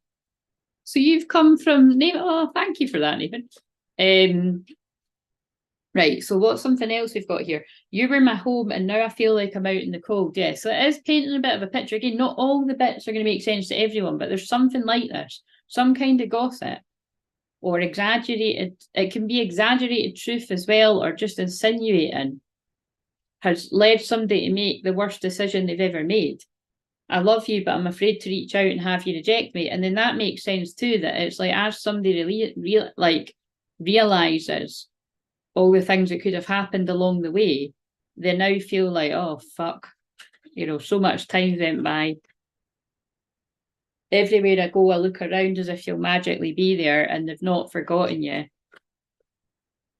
So you've come from name. Oh, thank you for that, Nathan. Right. So what's something else we've got here? You were my home, and now I feel like I'm out in the cold. Yeah. So it is painting a bit of a picture. Again, not all the bits are going to make sense to everyone, but there's something like this, some kind of gossip. Or exaggerated, it can be exaggerated truth as well, or just insinuating, has led somebody to make the worst decision they've ever made. I love you, but I'm afraid to reach out and have you reject me. And then that makes sense too, that it's like, as somebody realizes all the things that could have happened along the way, they now feel like, oh, fuck, so much time went by. Everywhere I go, I look around as if you'll magically be there, and they've not forgotten you.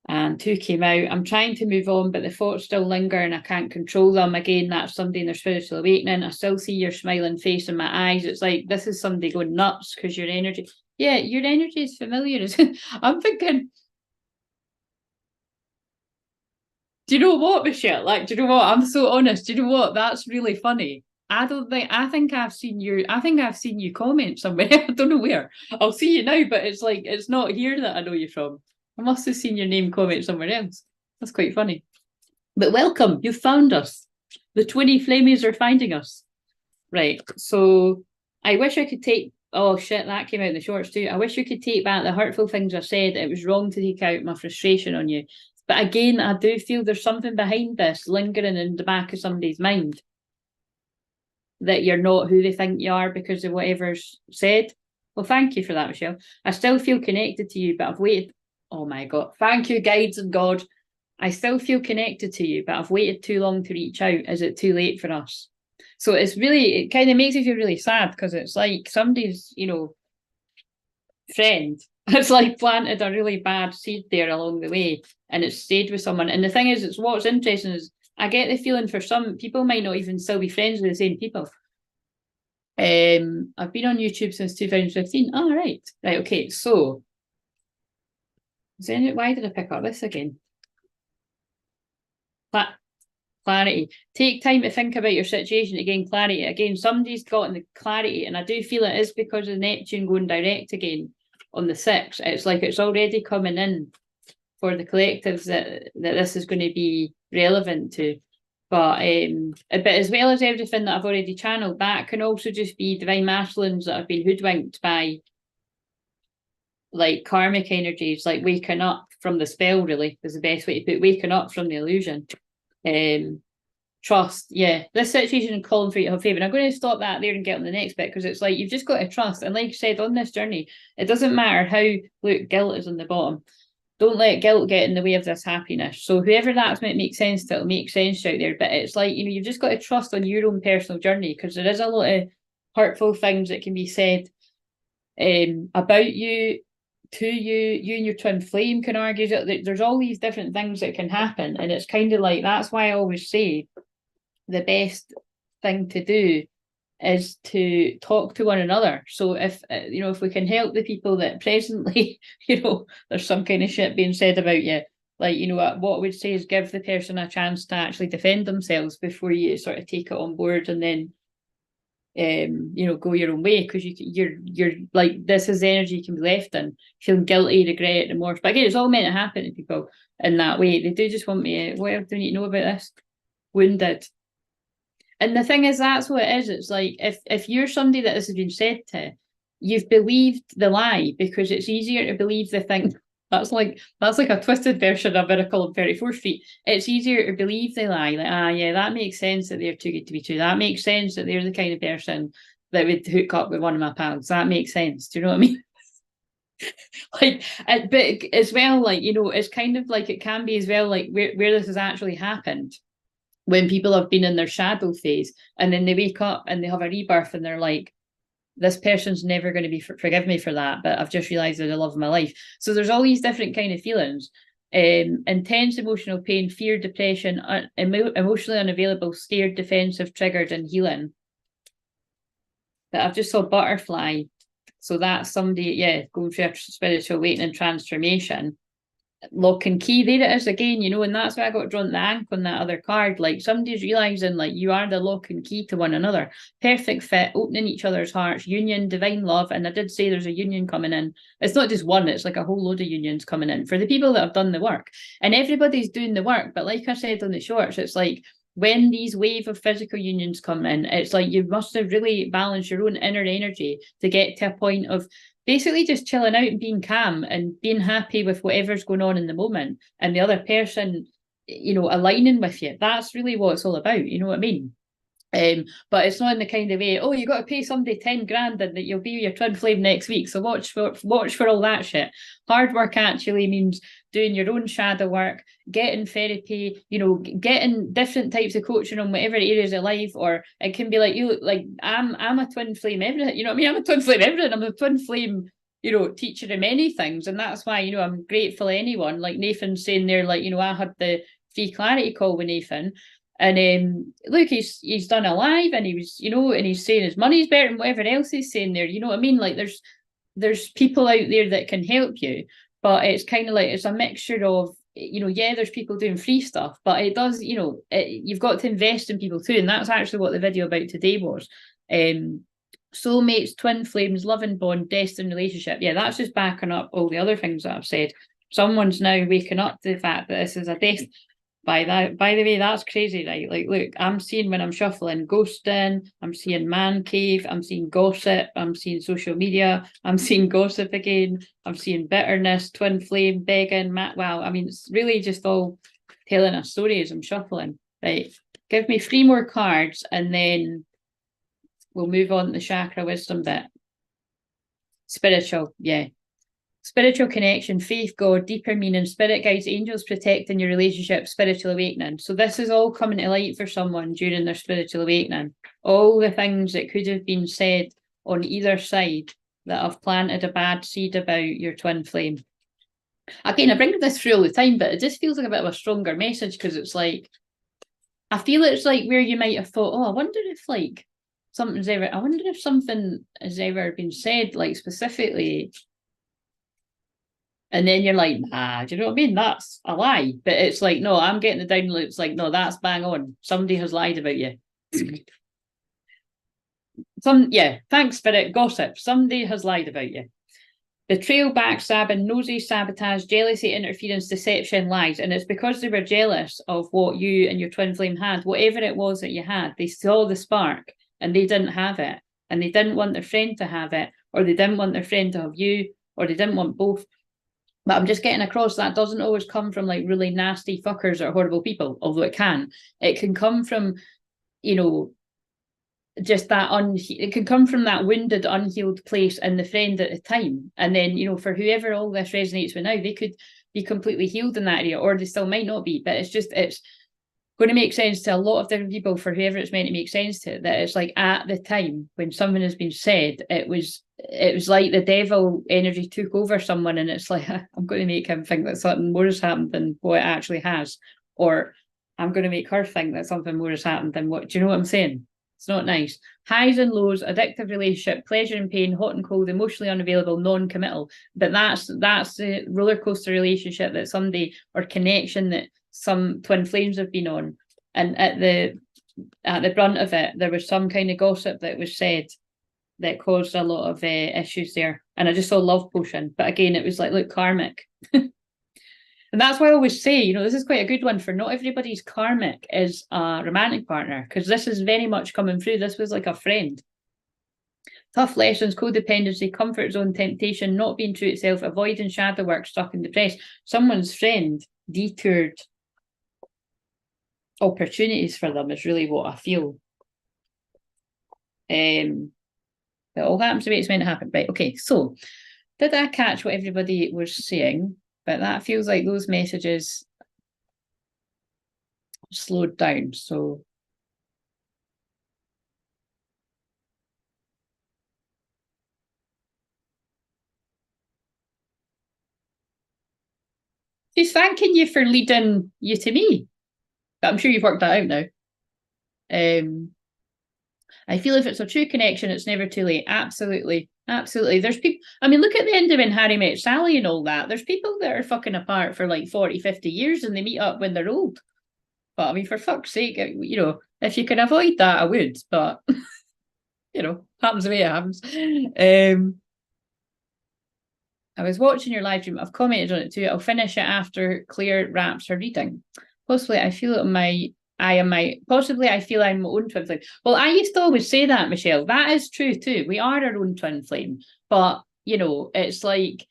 And 2 came out. I'm trying to move on, but the thoughts still linger and I can't control them. Again, that's somebody in their spiritual awakening. I still see your smiling face in my eyes. It's like, this is somebody going nuts because your energy. Yeah, your energy is familiar. I'm thinking, do you know what, Michelle? Like, do you know what? I'm so honest. Do you know what? That's really funny. I think I've seen you comment somewhere. I don't know where. I'll see you now, but it's like, it's not here that I know you from. I must have seen your name comment somewhere else. That's quite funny. But welcome, you found us. The Twinflames are finding us. Right, so I wish I could take, oh shit, that came out in the shorts too. I wish you could take back the hurtful things I said. It was wrong to take out my frustration on you. But again, I do feel there's something behind this lingering in the back of somebody's mind, that you're not who they think you are because of whatever's said. Well, thank you for that, Michelle. I still feel connected to you, but I've waited. Oh my God. Thank you, guides and God. I still feel connected to you, but I've waited too long to reach out. Is it too late for us? So it's really, it kind of makes me feel really sad, because it's like somebody's, friend has like planted a really bad seed there along the way, and it's stayed with someone. And the thing is, it's what's interesting is I get the feeling for some people might not even still be friends with the same people. I've been on YouTube since 2015. Oh, right. Right, okay. So why did I pick up this again? Clarity. Take time to think about your situation to gain clarity. Again, somebody's gotten the clarity, and I do feel it is because of Neptune going direct again on the 6th. It's like it's already coming in for the collectives that this is going to be relevant to. But as well as everything that I've already channeled, that can also just be divine masculines that have been hoodwinked by like karmic energies, like waking up from the spell, really, is the best way to put it. Waking up from the illusion. Trust. Yeah, this situation calling for you to have faith. And I'm going to stop that there and get on the next bit, because it's like you've just got to trust. And like I said, on this journey, it doesn't matter how, look, guilt is on the bottom. Don't let guilt get in the way of this happiness. So whoever that's meant to make sense to, it'll make sense out there. But it's like, you've just got to trust on your own personal journey, because there is a lot of hurtful things that can be said about you, to you and your twin flame can argue that there's all these different things that can happen. And it's kind of like, that's why I always say the best thing to do is to talk to one another. So if we can help the people that presently there's some kind of shit being said about you, like, what I would say is give the person a chance to actually defend themselves before you sort of take it on board and then go your own way, because you're like, this is the energy you can be left in, feeling guilty, regret, remorse. But again, it's all meant to happen to people in that way. They do just want me, what else do you need to know about this? Wounded. And the thing is, that's what it is. It's like, if you're somebody that this has been said to, you've believed the lie, because it's easier to believe the thing. That's like a twisted version of Miracle on 34th Street. It's easier to believe the lie. Like, yeah, that makes sense that they're too good to be true. That makes sense that they're the kind of person that would hook up with one of my pals. That makes sense. Do you know what I mean? Like, but as well, like, you know, it's kind of like, it can be as well, like where this has actually happened, when people have been in their shadow phase and then they wake up and they have a rebirth and they're like, this person's never going to be forgive me for that, but I've just realized they're the love of my life. So there's all these different kind of feelings. Intense emotional pain, fear, depression, emotionally unavailable, scared, defensive, triggered, and healing. But I've just saw butterfly. So that's somebody, yeah, going through a spiritual awakening transformation. Lock and key, there it is again, you know, and that's why I got drawn to the ankh on that other card. Like, somebody's realizing, like, you are the lock and key to one another. Perfect fit, opening each other's hearts, union, divine love. And I did say there's a union coming in. It's not just one, it's like a whole load of unions coming in for the people that have done the work. And everybody's doing the work. But like I said on the shorts, it's like, when these wave of physical unions come in, it's like you must have really balanced your own inner energy to get to a point of basically just chilling out and being calm and being happy with whatever's going on in the moment, and the other person, you know, aligning with you. That's really what it's all about, you know what I mean? But it's not in the kind of way, oh, you got to pay somebody 10 grand and that you'll be your twin flame next week. So watch for all that shit. Hard work actually means doing your own shadow work, getting therapy, you know, getting different types of coaching on whatever areas of life. Or it can be like, you, like, I'm a twin flame everything, you know what I mean? I'm a twin flame everything. I'm a twin flame, you know, teacher of many things. And that's why, you know, I'm grateful to anyone. Like Nathan's saying there, like, you know, I had the free clarity call with Nathan. And look, he's done a live, and he was, you know, and he's saying his money's better than whatever else he's saying there. You know what I mean? Like, there's people out there that can help you, but it's kind of like, it's a mixture of, you know, yeah, there's people doing free stuff, but it does, you know, you've got to invest in people too. And that's actually what the video about today was. Soulmates, twin flames, love and bond, destined relationship. Yeah, that's just backing up all the other things that I've said. Someone's now waking up to the fact that this is a destiny. By the way, that's crazy, right? Like, look, I'm seeing, when I'm shuffling, ghosting, I'm seeing man cave, I'm seeing gossip, I'm seeing social media, I'm seeing gossip again, I'm seeing bitterness, twin flame, begging, wow. I mean, it's really just all telling a story as I'm shuffling. Right, give me 3 more cards and then we'll move on to the chakra wisdom bit. Spiritual, yeah. Spiritual connection, faith, God, deeper meaning, spirit guides, angels protecting your relationship, spiritual awakening. So this is all coming to light for someone during their spiritual awakening. All the things that could have been said on either side that have planted a bad seed about your twin flame. Again, I bring this through all the time, but it just feels like a bit of a stronger message, because it's like, I feel it's like where you might have thought, oh, I wonder if like something's ever, I wonder if something has ever been said, like specifically. And then you're like, nah, do you know what I mean? That's a lie. But it's like, no, I'm getting the download. It's like, no, that's bang on. Somebody has lied about you. Thanks, Spirit. Gossip. Somebody has lied about you. Betrayal, backstabbing, nosy, sabotage, jealousy, interference, deception, lies. And it's because they were jealous of what you and your twin flame had, whatever it was that you had. They saw the spark and they didn't have it. And they didn't want their friend to have it, or they didn't want their friend to have you, or they didn't want both. But I'm just getting across that doesn't always come from like really nasty fuckers or horrible people, although it can. It can come from, you know, just that it can come from that wounded, unhealed place in the friend at the time. And then, you know, for whoever all this resonates with now, they could be completely healed in that area, or they still might not be. But it's going to make sense to a lot of different people, for whoever it's meant to make sense to, that it's like at the time when something has been said, it was like the devil energy took over someone, and it's like, I'm going to make him think that something more has happened than what it actually has, or I'm going to make her think that something more has happened than what. Do you know what I'm saying? It's not nice. Highs and lows, addictive relationship, pleasure and pain, hot and cold, emotionally unavailable, non-committal. But that's the roller coaster relationship that somebody, or connection that some twin flames have been on. And at the brunt of it, there was some kind of gossip that was said that caused a lot of issues there. And I just saw love potion. But again, it was like, look, karmic. And that's why I always say, you know, this is quite a good one, for not everybody's karmic is a romantic partner, because this is very much coming through. This was like a friend. Tough lessons, codependency, comfort zone, temptation, not being true to itself, avoiding shadow work, stuck and depressed. Someone's friend detoured opportunities for them is really what I feel. It all happens the way it's meant to happen. Right, okay, so did I catch what everybody was saying? But that feels like those messages slowed down, so... She's thanking you for leading you to me. But I'm sure you've worked that out now. I feel if it's a true connection, it's never too late. Absolutely. Absolutely. There's people, I mean, look at the end of When Harry Met Sally and all that. There's people that are fucking apart for like 40, 50 years and they meet up when they're old. But I mean, for fuck's sake, you know, if you can avoid that, I would. But, you know, happens the way it happens. I was watching your live stream. I've commented on it too. I'll finish it after Claire wraps her reading. Possibly, I feel possibly I feel I'm my own twin flame. Well, I used to always say that, Michelle. That is true too. We are our own twin flame. But, you know, it's like,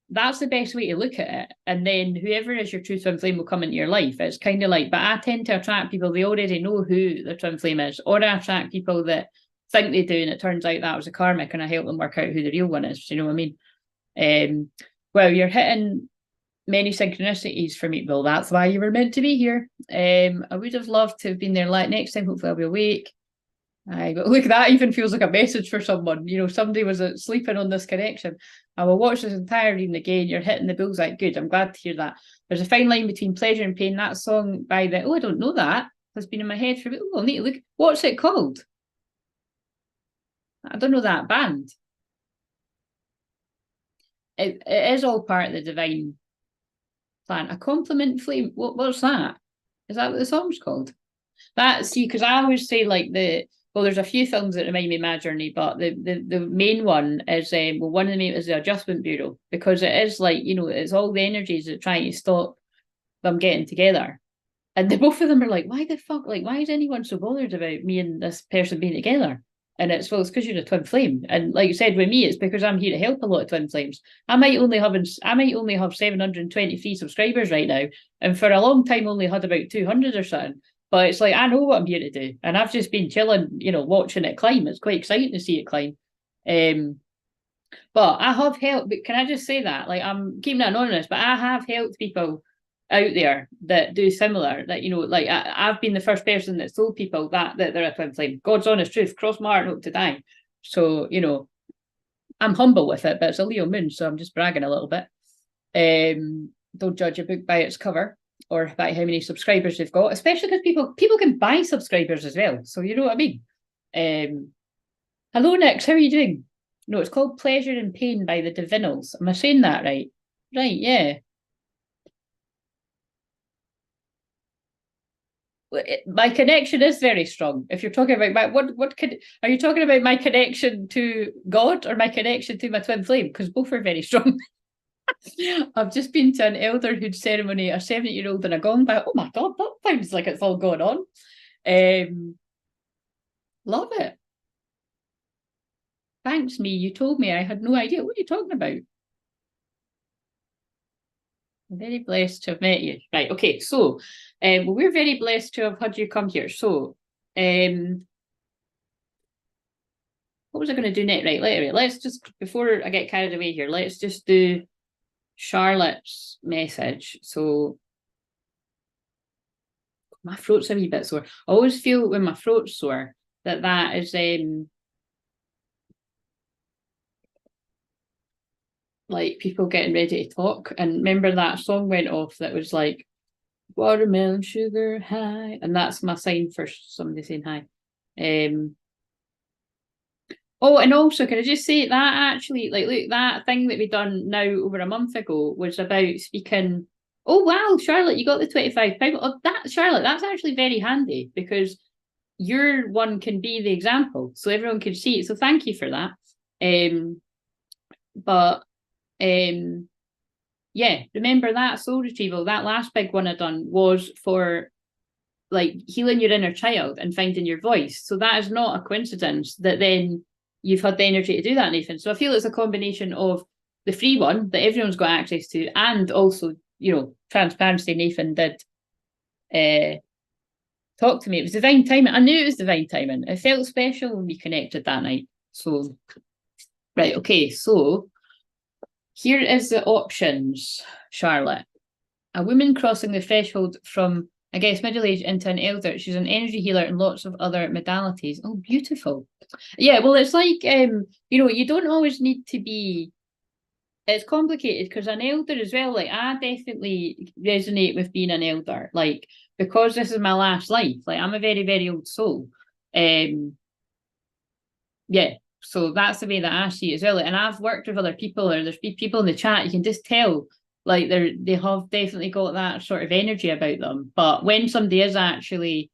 that's the best way to look at it. And then whoever is your true twin flame will come into your life. It's kind of like, but I tend to attract people, they already know who their twin flame is. Or I attract people that think they do, and it turns out that was a karmic, and I help them work out who the real one is. Do you know what I mean? Well, you're hitting many synchronicities for me, Bill. That's why you were meant to be here. I would have loved to have been there next time. Hopefully I'll be awake. But look, that even feels like a message for someone. You know, somebody was sleeping on this connection. I will watch this entire reading again. You're hitting the bullseye. Good. I'm glad to hear that. There's a fine line between pleasure and pain. That song by the, I don't know that. Has been in my head for a bit. Oh, I'll need to look. What's it called? I don't know that band. It is all part of the divine plan. A compliment flame. What's that? Is that what the song's called? See, because I always say like there's a few films that remind me of my journey, but the main one is one of the main is the Adjustment Bureau, because it is like, you know, it's all the energies that trying to stop them getting together. And both of them are like, why the fuck? Like, why is anyone so bothered about me and this person being together? And it's because you're a twin flame. And like you said, with me, it's because I'm here to help a lot of twin flames. I might only have 723 subscribers right now, and for a long time only had about 200 or something. But it's like, I know what I'm here to do. And I've just been chilling, you know, watching it climb. It's quite exciting to see it climb. But I have helped, but can I just say that? Like, I'm keeping it anonymous, but I have helped people out there that do similar, that, you know, like I've been the first person that told people that they're a twin flame. God's honest truth, cross my heart, hope to die. So, you know, I'm humble with it, but it's a Leo moon, so I'm just bragging a little bit. Don't judge a book by its cover or by how many subscribers they've got, especially because people can buy subscribers as well. So you know what I mean? Hello, Nix, how are you doing? No, it's called Pleasure and Pain by the Divinals. Am I saying that right? Right, yeah. My connection is very strong. If you're talking about are you talking about my connection to God or my connection to my twin flame? Because both are very strong. I've just been to an elderhood ceremony, a 70-year-old and a gong by. Oh my God, that sounds like it's all going on. Love it. Thanks, me. You told me. I had no idea. What are you talking about? I'm very blessed to have met you. Right, okay, so well, we're very blessed to have had you come here. So what was I going to do next? Right, let's just, before I get carried away here, let's just do Charlotte's message. So my throat's a wee bit sore. I always feel when my throat's sore that is like people getting ready to talk. And remember that song went off that was like watermelon sugar high, and that's my sign for somebody saying hi. Oh, and also, can I just say that actually, like, look, that thing that we done now over a month ago was about speaking. Oh wow, Charlotte, you got the £25. Oh, Charlotte, that's actually very handy, because your one can be the example, so everyone can see it. So thank you for that. Yeah, remember that soul retrieval, that last big one I done was for like healing your inner child and finding your voice. So that is not a coincidence that then you've had the energy to do that, Nathan. So I feel it's a combination of the free one that everyone's got access to, and also, you know, transparency. Nathan did talk to me. It was divine timing. I knew it was divine timing. It felt special when we connected that night. So, right, okay, so here is the options, Charlotte. A woman crossing the threshold from, I guess, middle age into an elder. She's an energy healer and lots of other modalities. Oh, beautiful. Yeah, well, it's like, you know, you don't always need to be, it's complicated because an elder as well, like, I definitely resonate with being an elder, like, because this is my last life, like, I'm a very, very old soul. Yeah, so that's the way that I see it as well. And I've worked with other people, or there's people in the chat, you can just tell, like, they have definitely got that sort of energy about them. But when somebody is actually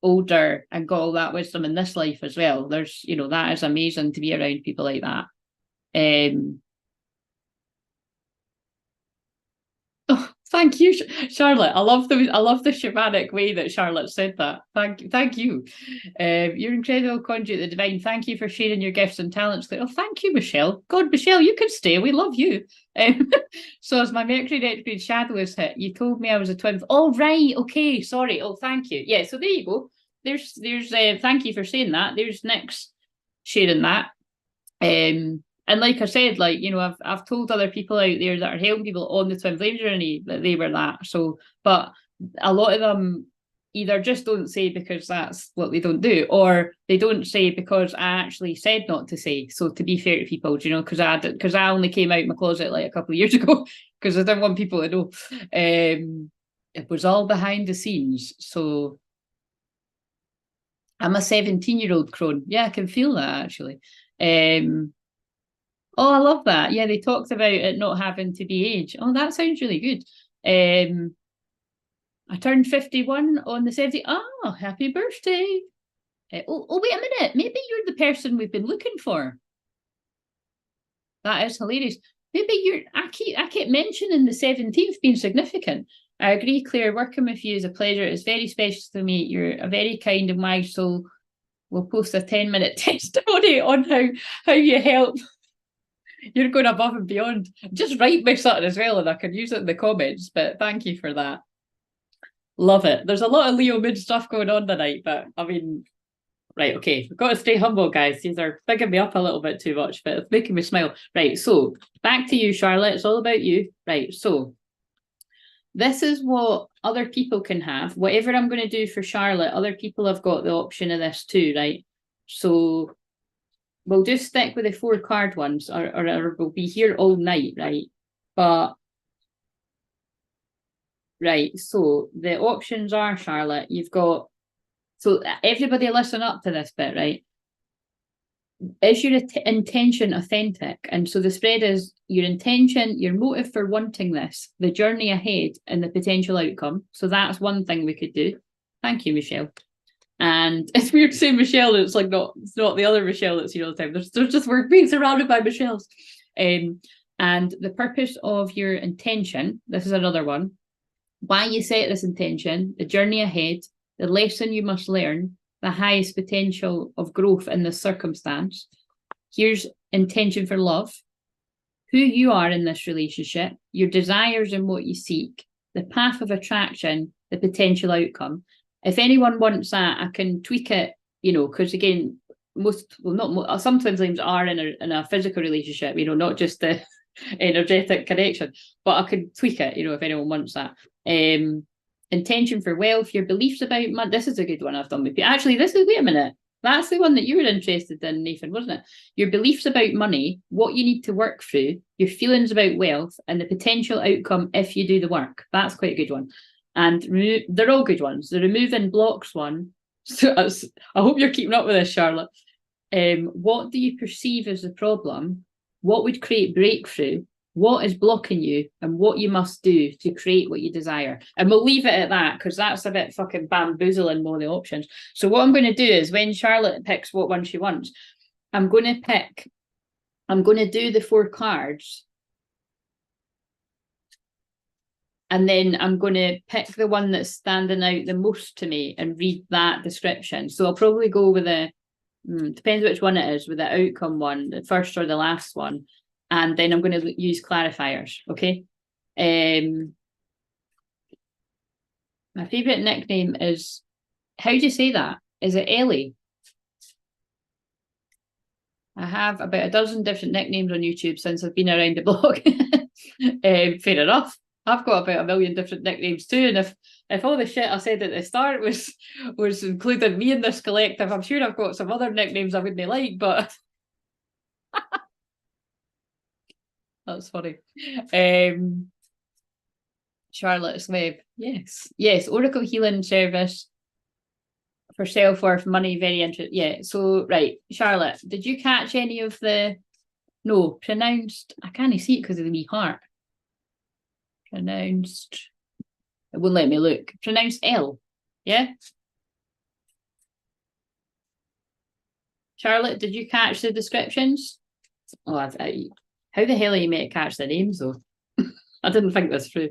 older and got all that wisdom in this life as well, there's, you know, that is amazing to be around people like that. Oh, thank you, Charlotte. I love the shamanic way that Charlotte said that. Thank you. You're incredible conduit of the divine. Thank you for sharing your gifts and talents. Oh, thank you, Michelle. God, Michelle, you can stay. We love you. So as my Mercury retrograde shadow is hit, you told me I was a twin. Oh, right. Okay. Sorry. Oh, thank you. Yeah. So there you go. There's thank you for saying that. There's Nick's sharing that. And like I said, like, you know, I've told other people out there that are helping people on the twin flame journey that they were that. So, but a lot of them either just don't say because that's what they don't do, or they don't say because I actually said not to say. So to be fair to people, you know, because I only came out of my closet like a couple of years ago because I didn't want people to know. It was all behind the scenes. So I'm a 17-year-old crone. Yeah, I can feel that actually. Oh, I love that. Yeah, they talked about it not having to be age. Oh, that sounds really good. I turned 51 on the 17th. Oh, happy birthday. Wait a minute. Maybe you're the person we've been looking for. That is hilarious. Maybe I keep mentioning the 17th being significant. I agree, Claire. Working with you is a pleasure. It's very special to me. You're a very kind and wise soul. We'll post a 10-minute testimony on how you help. You're going above and beyond. Just write me something as well, and I can use it in the comments. But thank you for that. Love it. There's a lot of Leo Moon stuff going on tonight, but I mean, right, okay. We've got to stay humble, guys. These are bigging me up a little bit too much, but it's making me smile. Right, so back to you, Charlotte. It's all about you. Right, so this is what other people can have. Whatever I'm going to do for Charlotte, other people have got the option of this too, right? So we'll just stick with the 4 card ones, or we'll be here all night, right? But right, so the options are, Charlotte, you've got, so everybody listen up to this bit, right? Is your intention authentic? And so the spread is your intention, your motive for wanting this, the journey ahead, and the potential outcome. So that's one thing we could do. Thank you, Michelle. And it's weird to say Michelle, it's like it's not the other Michelle that's here all the time. There's just, we're being surrounded by Michelles. And the purpose of your intention, this is another one. Why you set this intention, the journey ahead, the lesson you must learn, the highest potential of growth in this circumstance. Here's intention for love, who you are in this relationship, your desires and what you seek, the path of attraction, the potential outcome. If anyone wants that, I can tweak it, you know, because again, some twin flames are in a physical relationship, you know, not just the energetic connection, but I could tweak it, you know, if anyone wants that. Intention for wealth, your beliefs about money. This is a good one I've done with you. Actually, wait a minute. That's the one that you were interested in, Nathan, wasn't it? Your beliefs about money, what you need to work through, your feelings about wealth, and the potential outcome if you do the work. That's quite a good one. And they're all good ones. The removing blocks one. So I hope you're keeping up with this, Charlotte. What do you perceive as the problem? What would create breakthrough? What is blocking you, and what you must do to create what you desire? And we'll leave it at that because that's a bit fucking bamboozling more of the options. So what I'm going to do is when Charlotte picks what one she wants, I'm going to do the 4 cards. And then I'm going to pick the one that's standing out the most to me and read that description. So I'll probably go with depends which one it is, with the outcome one, the first or the last one. And then I'm going to use clarifiers, okay? My favourite nickname is, how do you say that? Is it Ellie? I have about a dozen different nicknames on YouTube since I've been around the blog. Fair enough. I've got about a million different nicknames too, and if all the shit I said at the start was including me in this collective, I'm sure I've got some other nicknames I wouldn't like, but that's funny. Charlotte's Web. Yes. Oracle healing service for self-worth, money, very interesting. Yeah. So right, Charlotte, did you catch any of the pronounced? I can't see it because of the wee heart. Pronounced. It won't let me look. Pronounced L. Yeah. Charlotte, did you catch the descriptions? Oh, how the hell are you meant to catch the names though? I didn't think this through.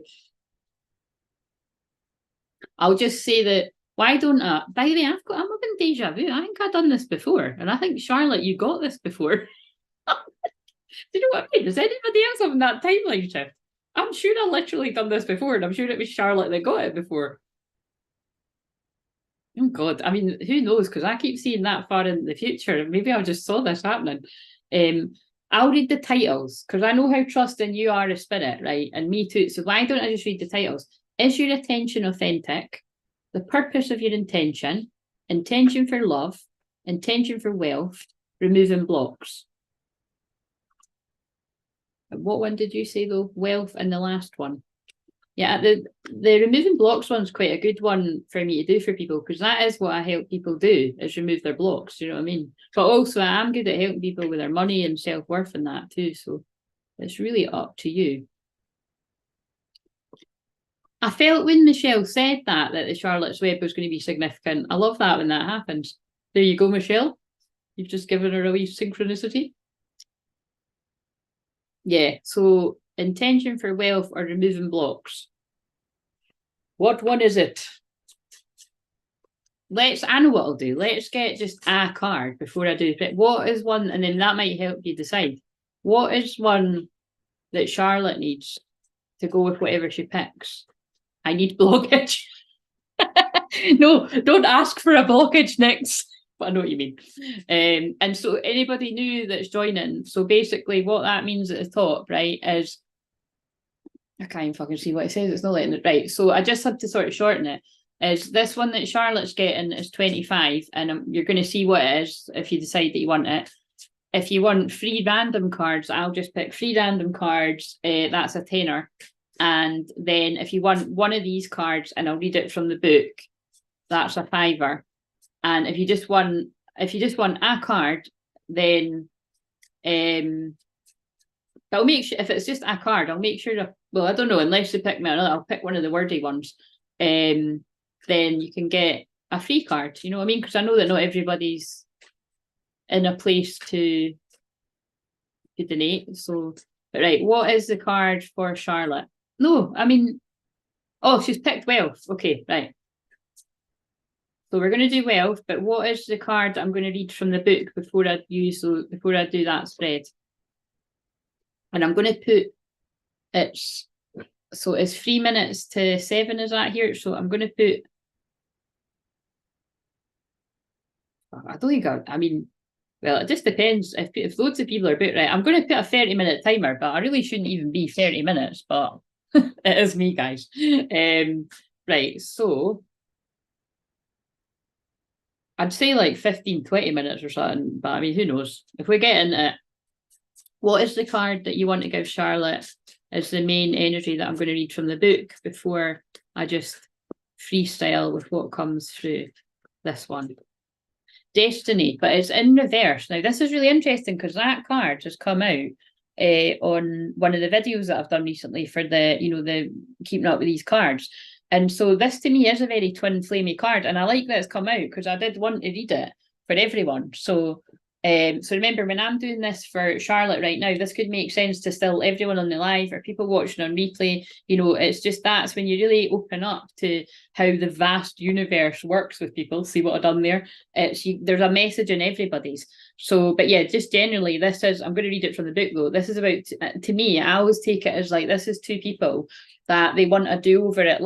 I'll just say that. Why don't I? By the way, I'm having deja vu. I think I've done this before, and I think Charlotte, you got this before. Do you know what I mean? Does anybody else have that timeline shift? I'm sure I literally done this before, and I'm sure it was Charlotte that got it before. Oh God, I mean, who knows? Because I keep seeing that far in the future, and maybe I just saw this happening. I'll read the titles because I know how trusting you are of spirit, right? And me too. So why don't I just read the titles? Is your attention authentic? The purpose of your intention for love, intention for wealth, removing blocks. What one did you say though? Wealth and the last one. Yeah, the removing blocks one's quite a good one for me to do for people because that is what I help people do, is remove their blocks, you know what I mean? But also I am good at helping people with their money and self-worth and that too, so it's really up to you. I felt when Michelle said that the Charlotte's Web was going to be significant. I love that when that happens. There you go, Michelle. You've just given her a wee synchronicity. Yeah, so intention for wealth or removing blocks. What one is it? I know what I'll do. Let's get just a card before I do it. What is one, and then that might help you decide. What is one that Charlotte needs to go with whatever she picks? I need blockage. No, don't ask for a blockage next. But I know what you mean. And so anybody new that's joining, so basically what that means at the top, right, is I can't even fucking see what it says. It's not letting it. Right. So I just had to sort of shorten it. Is this one that Charlotte's getting is 25, and you're going to see what it is if you decide that you want it. If you want free random cards, I'll just pick free random cards. That's a tenner. And then if you want one of these cards, and I'll read it from the book, that's a $5. And if you just want a card, then I'll make sure if it's just a card, I'll make sure I don't know, unless you pick me another, I'll pick one of the wordy ones. Then you can get a free card, you know what I mean? Because I know that not everybody's in a place to donate. So, but right, what is the card for Charlotte? No, I mean, oh, she's picked wealth. Okay, right. So we're going to do wealth, but what is the card I'm going to read from the book before I do that spread? And I'm going to put it's 3 minutes to 7, is that here? So I'm going to put, I don't think I mean, well, it just depends if loads of people are about, right? I'm going to put a 30-minute timer, but I really shouldn't even be 30 minutes, but it is me, guys. Right, so I'd say like 15, 20 minutes or something, but I mean, who knows? If we get into it, what is the card that you want to give Charlotte is the main energy that I'm going to read from the book before I just freestyle with what comes through this one. Destiny, but it's in reverse. Now, this is really interesting because that card has come out on one of the videos that I've done recently for the keeping up with these cards. And so this to me is a very twin flamey card, and I like that it's come out because I did want to read it for everyone. So remember, when I'm doing this for Charlotte right now, this could make sense to still everyone on the live or people watching on replay. You know, it's just that's when you really open up to how the vast universe works with people. See what I've done there? There's a message in everybody's. So, but yeah, just generally, I'm going to read it from the book though. This is about, to me, I always take it as like, this is two people that they want a do-over it.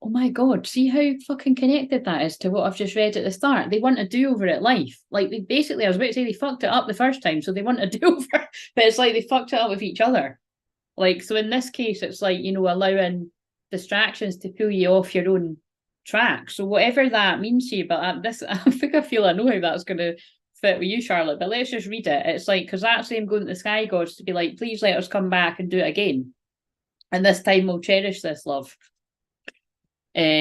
oh my God, see how fucking connected that is to what I've just read at the start. They want a do-over at life. Like, they basically, I was about to say they fucked it up the first time, so they want a do-over, but it's like they fucked it up with each other. Like, so in this case, it's like, you know, allowing distractions to pull you off your own track. So whatever that means to you, but this, I think I feel I know how that's going to fit with you, Charlotte, but let's just read it. It's like, because that's them going to the sky gods to be like, please let us come back and do it again. And this time we'll cherish this love. So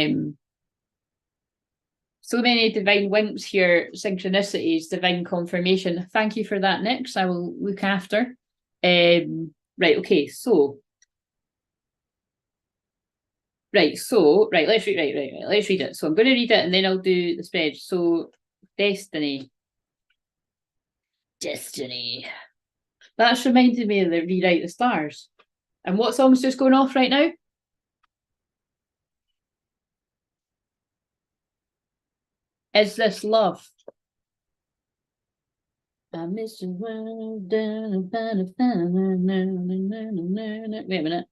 many divine winks here, synchronicities, divine confirmation. Thank you for that, Nix. I will look after. Right, okay, so. Let's read it. So I'm going to read it and then I'll do the spread. So, Destiny. That's reminded me of the Rewrite the Stars. And what song's just going off right now? Is This Love? I miss the world. Wait a minute.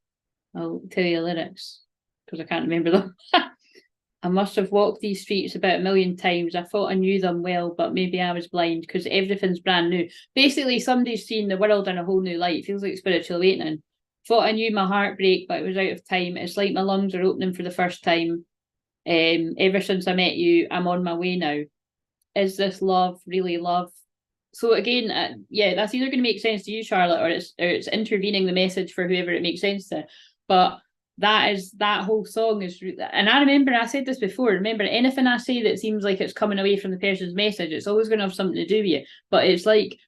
I'll tell you the lyrics because I can't remember them. I must have walked these streets about 1 million times. I thought I knew them well, but maybe I was blind because everything's brand new. Basically, somebody's seen the world in a whole new light. It feels like spiritual awakening. Thought I knew my heart break, but it was out of time. It's like my lungs are opening for the first time. Ever since I met you, I'm on my way now. Is this love really love? So again, yeah, that's either going to make sense to you, Charlotte, or it's intervening the message for whoever it makes sense to. But that whole song is, and I remember I said this before. Remember, anything I say that seems like it's coming away from the person's message, it's always going to have something to do with you. But it's like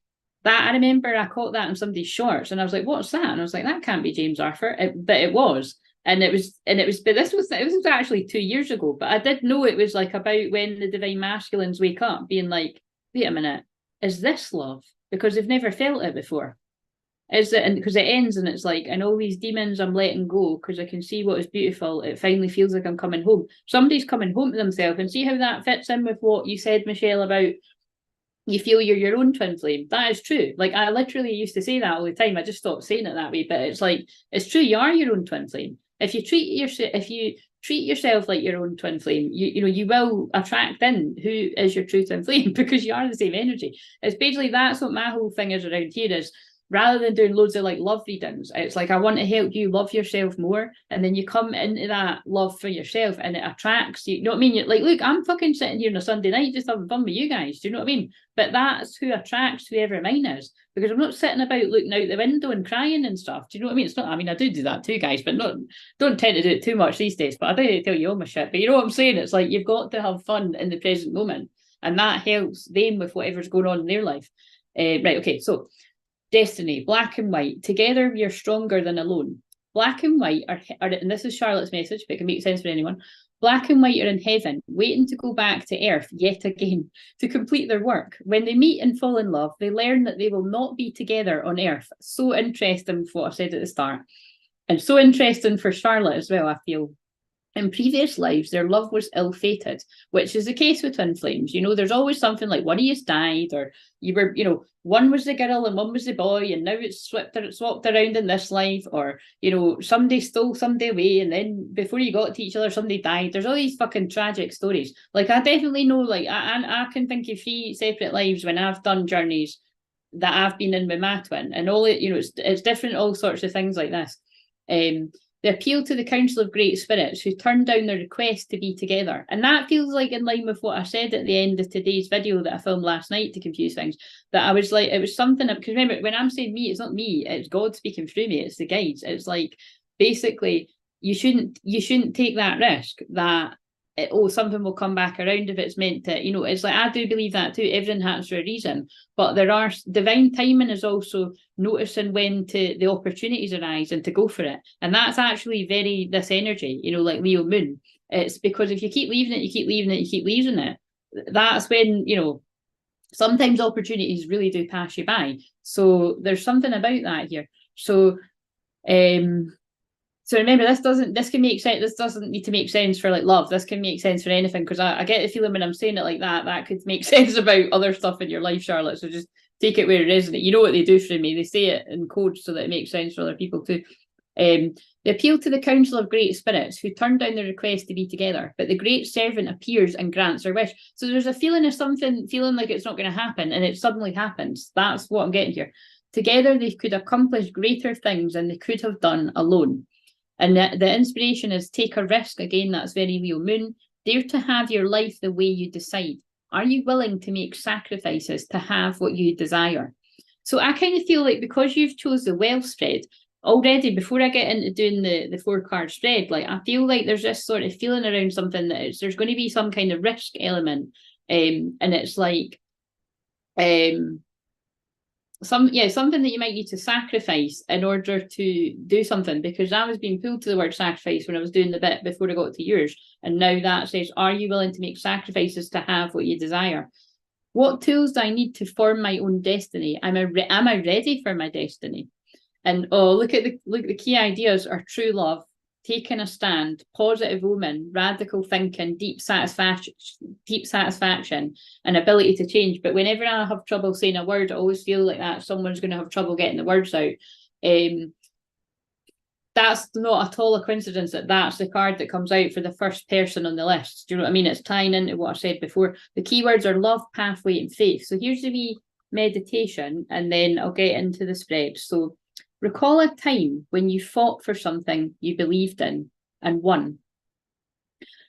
that. I remember I caught that in somebody's shorts, and I was like, "What's that?" And I was like, "That can't be James Arthur," but it was. And it was. But this was actually 2 years ago. But I did know it was like about when the divine masculines wake up, being like, "Wait a minute, is this love?" Because they've never felt it before. Is it? And because it ends and it's like, and all these demons I'm letting go because I can see what is beautiful. It finally feels like I'm coming home. Somebody's coming home to themselves, and see how that fits in with what you said, Michelle, about you feel you're your own twin flame. That is true. Like, I literally used to say that all the time. I just stopped saying it that way, but it's like, it's true. You are your own twin flame. If you treat yourself like your own twin flame, you will attract in who is your true twin flame because you are the same energy. It's basically, that's what my whole thing is around here is, rather than doing loads of like love readings, it's like I want to help you love yourself more, and then you come into that love for yourself and it attracts you. You know what I mean? You're like, look, I'm fucking sitting here on a Sunday night just having fun with you guys. Do you know what I mean? But that's who attracts whoever mine is, because I'm not sitting about looking out the window and crying and stuff. Do you know what I mean? It's not, I mean, I do that too, guys, but don't tend to do it too much these days. But I don't tell you all my shit. But you know what I'm saying? It's like, you've got to have fun in the present moment, and that helps them with whatever's going on in their life. Right, okay, so Destiny, black and white. Together, you're stronger than alone. Black and white are, and this is Charlotte's message, but it can make sense for anyone. Black and white are in heaven, waiting to go back to earth yet again to complete their work. When they meet and fall in love, they learn that they will not be together on earth. So interesting for what I said at the start. And so interesting for Charlotte as well, I feel. In previous lives, their love was ill-fated, which is the case with twin flames. You know, there's always something like one of you died, or you were, you know, one was the girl and one was the boy, and now it's swapped around in this life, or, you know, somebody stole somebody away, and then before you got to each other, somebody died. There's all these fucking tragic stories. Like, I definitely know, like, I can think of 3 separate lives when I've done journeys that I've been in with my twin, and all it, you know, it's different, all sorts of things like this. They appeal to the Council of Great Spirits who turned down their request to be together. And that feels like in line with what I said at the end of today's video that I filmed last night to confuse things. That I was like, it was something, because remember, when I'm saying me, it's not me, it's God speaking through me, it's the guides. It's like, basically, you shouldn't take that risk that something will come back around if it's meant to, you know. It's like, I do believe that too, everything happens for a reason, but there are divine timing is also noticing when the opportunities arise and to go for it. And that's actually very this energy, you know, like Leo moon. It's because if you keep leaving it, that's when, you know, sometimes opportunities really do pass you by. So there's something about that here. So so remember, this can make sense. This doesn't need to make sense for like love. This can make sense for anything, because I get the feeling when I'm saying it like that could make sense about other stuff in your life, Charlotte. So just take it where it resonates. You know what they do for me. They say it in code so that it makes sense for other people too. They appeal to the council of great spirits who turn down the request to be together, but the great servant appears and grants their wish. So there's a feeling of something, feeling like it's not going to happen, and it suddenly happens. That's what I'm getting here. Together, they could accomplish greater things than they could have done alone. And the inspiration is take a risk. Again, that's very Leo Moon. Dare to have your life the way you decide. Are you willing to make sacrifices to have what you desire? So I kind of feel like because you've chose the wealth spread, already before I get into doing the 4-card spread, like I feel like there's this sort of feeling around something that there's going to be some kind of risk element. And it's like something that you might need to sacrifice in order to do something, because I was being pulled to the word sacrifice when I was doing the bit before I got to yours, and now that says, are you willing to make sacrifices to have what you desire? What tools do I need to form my own destiny? Am I ready for my destiny? And look at the key ideas are true love, taking a stand, positive omen, radical thinking, deep satisfaction, and ability to change. But whenever I have trouble saying a word, I always feel like that someone's going to have trouble getting the words out. That's not at all a coincidence that that's the card that comes out for the first person on the list. Do you know what I mean? It's tying into what I said before. The keywords are love, pathway, and faith. So here's the wee meditation, and then I'll get into the spread. So recall a time when you fought for something you believed in and won.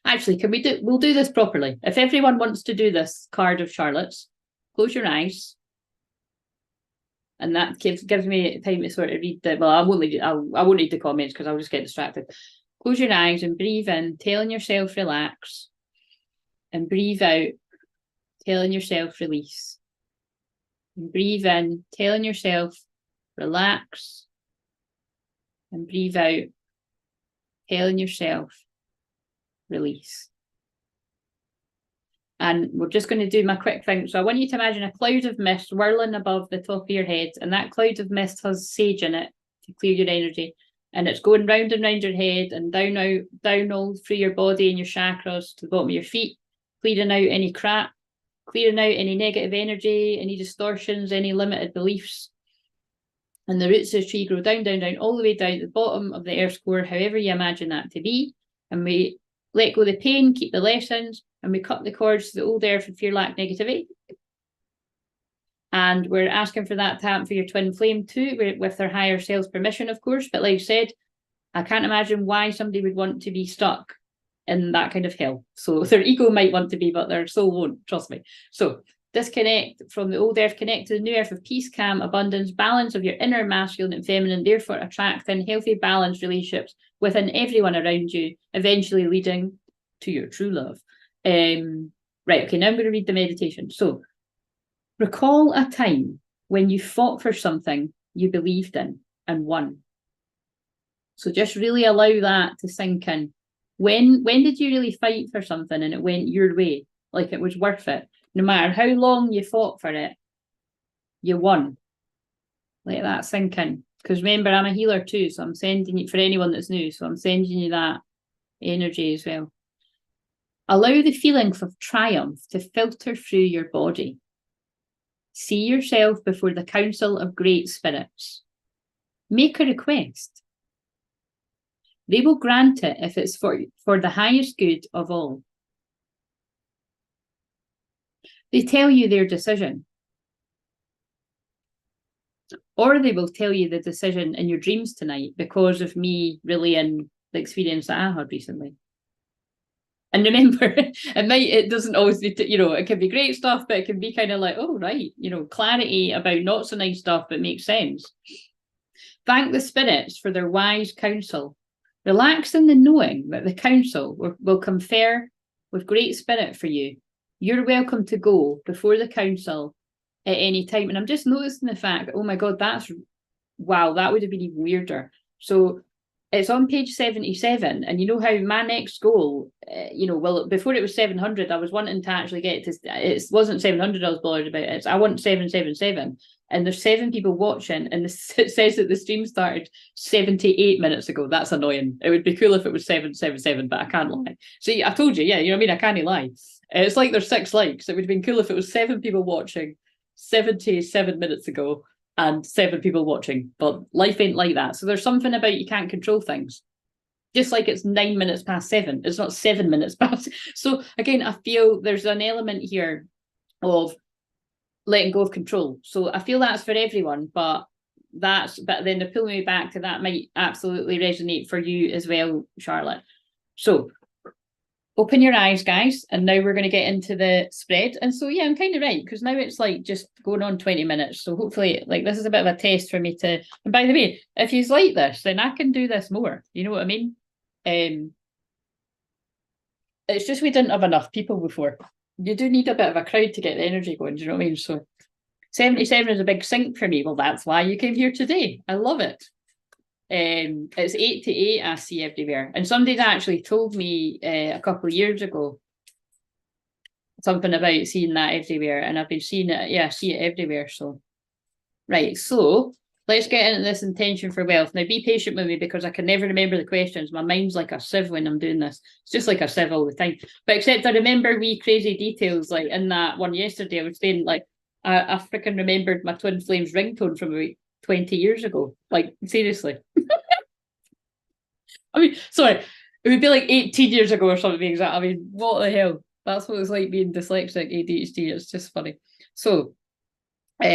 Actually, we'll do this properly. If everyone wants to do this card of Charlotte's, close your eyes. And that gives me time to sort of read the, well, I won't read the comments because I'll just get distracted. Close your eyes and breathe in, telling yourself relax. And breathe out, telling yourself release. And breathe in, telling yourself relax. And breathe out, telling yourself release. And we're just going to do my quick thing. So I want you to imagine a cloud of mist whirling above the top of your head, and that cloud of mist has sage in it to clear your energy, and it's going round and round your head and down all through your body and your chakras to the bottom of your feet, clearing out any crap, clearing out any negative energy, any distortions, any limited beliefs. And the roots of the tree grow down, down, down, all the way down to the bottom of the earth's core, however you imagine that to be. And we let go of the pain, keep the lessons, and we cut the cords to the old earth and fear, lack, negativity. And we're asking for that to happen for your twin flame too, with their higher self's permission, of course. But like I said, I can't imagine why somebody would want to be stuck in that kind of hell. So their ego might want to be, but their soul won't, trust me. So disconnect from the old earth, connect to the new earth of peace, calm, abundance, balance of your inner masculine and feminine, therefore attracting healthy, balanced relationships within everyone around you, eventually leading to your true love. Right, okay, now I'm going to read the meditation. So, recall a time when you fought for something you believed in and won. So just really allow that to sink in. When did you really fight for something and it went your way, like it was worth it? No matter how long you fought for it, you won. Let that sink in. Because remember, I'm a healer too, so I'm sending you, for anyone that's new, so I'm sending you that energy as well. Allow the feeling of triumph to filter through your body. See yourself before the council of great spirits. Make a request. They will grant it if it's for the highest good of all. They tell you their decision. Or they will tell you the decision in your dreams tonight because of me relaying the experience that I had recently. And remember, it doesn't always be, it can be great stuff, but it can be kind of like, oh, right, clarity about not so nice stuff, but makes sense. Thank the spirits for their wise counsel. Relax in the knowing that the counsel will confer with great spirit for you. You're welcome to go before the council at any time. And I'm just noticing the fact that, oh my God, wow, that would have been even weirder. So it's on page 77. And you know how my next goal, before it was 700, I was wanting to actually get to, it wasn't 700 I was bothered about, I want 777. And there's 7 people watching, and it says that the stream started 78 minutes ago. That's annoying. It would be cool if it was 777, but I can't lie. See, I told you, yeah, you know what I mean? I can't lie. It's like there's 6 likes. It would have been cool if it was 7 people watching 77 minutes ago, and 7 people watching, but life ain't like that. So there's something about you can't control things. Just like it's 9 minutes past 7, it's not 7 minutes past. So again, I feel there's an element here of letting go of control. So I feel that's for everyone, but then they're pulling me back to that might absolutely resonate for you as well, Charlotte. So open your eyes, guys, and now we're going to get into the spread. And so, yeah, I'm kind of right, because now it's like just going on 20 minutes. So hopefully, like, this is a bit of a test for me to, and by the way, if you like this, then I can do this more. You know what I mean? It's just we didn't have enough people before. You do need a bit of a crowd to get the energy going. Do you know what I mean? So 77 is a big sync for me. Well, that's why you came here today. I love it. It's 8 to 8 I see everywhere. And somebody's actually told me a couple of years ago something about seeing that everywhere. And I've been seeing it. Yeah, I see it everywhere. So, right. So let's get into this intention for wealth. Now, be patient with me because I can never remember the questions. My mind's like a sieve when I'm doing this. It's just like a sieve all the time. But except I remember wee crazy details. Like in that one yesterday, I was saying, like, I freaking remembered my Twinflames ringtone from about 20 years ago. Like, seriously. I mean, sorry, it would be like 18 years ago or something exact. I mean, what the hell? That's what it's like being dyslexic, ADHD. It's just funny. So, but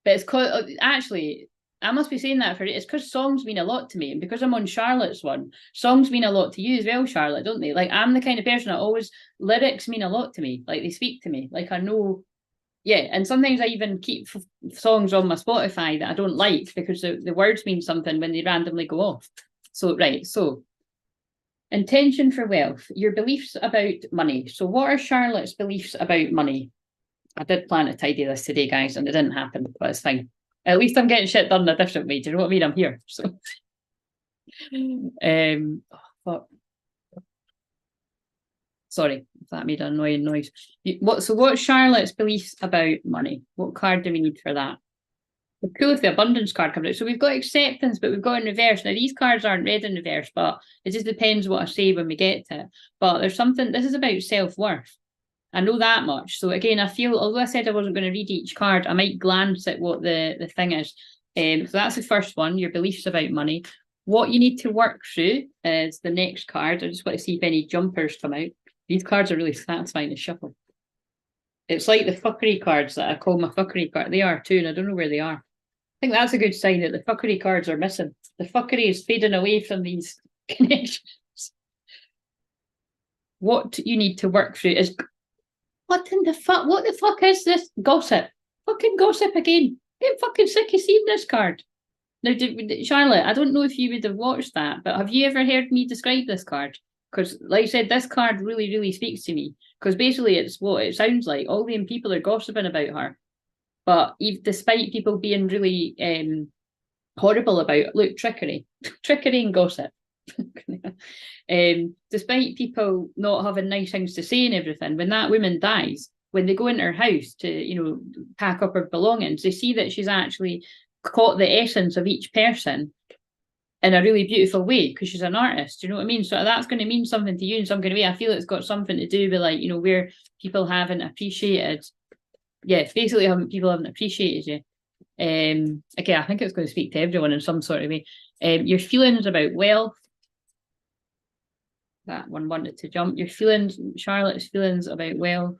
it's actually, I must be saying that it's because songs mean a lot to me, and because I'm on Charlotte's one, songs mean a lot to you as well, Charlotte, don't they? Like, I'm the kind of person that always, lyrics mean a lot to me. Like, they speak to me. Like, I know, yeah, and sometimes I even keep songs on my Spotify that I don't like because the words mean something when they randomly go off. So, right, so intention for wealth, your beliefs about money. So what are Charlotte's beliefs about money? I did plan to tidy this today, guys, and it didn't happen, but it's fine. At least I'm getting shit done in a different way. Do you know what I mean? I'm here. So, fuck. Sorry if that made an annoying noise. What's Charlotte's beliefs about money? What card do we need for that? The cool if the abundance card comes out. So we've got acceptance, but we've got in reverse. Now, these cards aren't read in reverse, but it just depends what I say when we get to it. But there's something, this is about self-worth. I know that much. So again, I feel, although I said I wasn't going to read each card, I might glance at what the thing is. So that's the first one, your beliefs about money. What you need to work through is the next card. I just want to see if any jumpers come out. These cards are really satisfying to shuffle. It's like the fuckery cards that I call my fuckery card. They are too, and I don't know where they are. I think that's a good sign that the fuckery cards are missing. The fuckery is fading away from these connections. What you need to work through is, what the fuck is this? Gossip. Fucking gossip again. I'm fucking sick of seeing this card. Now, Charlotte, I don't know if you would have watched that, but have you ever heard me describe this card? Because, like I said, this card really, really speaks to me. Because basically it's what it sounds like. All the people are gossiping about her. But despite people being really horrible about it, look, trickery and gossip. Despite people not having nice things to say and everything, when that woman dies, when they go into her house to, you know, pack up her belongings, they see that she's actually caught the essence of each person in a really beautiful way because she's an artist. You know what I mean? So that's going to mean something to you in some kind of way. I feel it's got something to do with, like, you know, where people haven't appreciated. Yeah, basically people haven't appreciated you. Okay, I think it's going to speak to everyone in some sort of way. Your feelings about wealth. That one wanted to jump. Your feelings, Charlotte's feelings about wealth.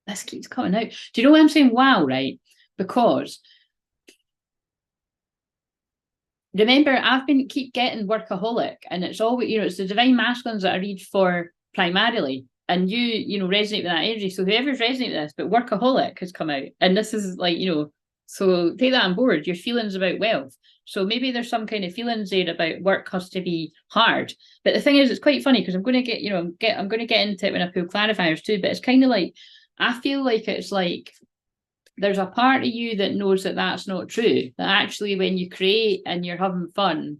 This keeps coming out. Do you know why I'm saying wow, right? Because remember, I've been keep getting workaholic, and it's always, you know, it's the divine masculines that I read for primarily, and you know, resonate with that energy. So whoever's resonating with this, but workaholic has come out, and this is like, you know, so take that on board. Your feelings about wealth. So maybe there's some kind of feelings there about work has to be hard. But the thing is, it's quite funny because I'm going to get, you know, I'm going to get into it when I pull clarifiers too. But it's kind of like, I feel like it's like there's a part of you that knows that that's not true. That actually, when you create and you're having fun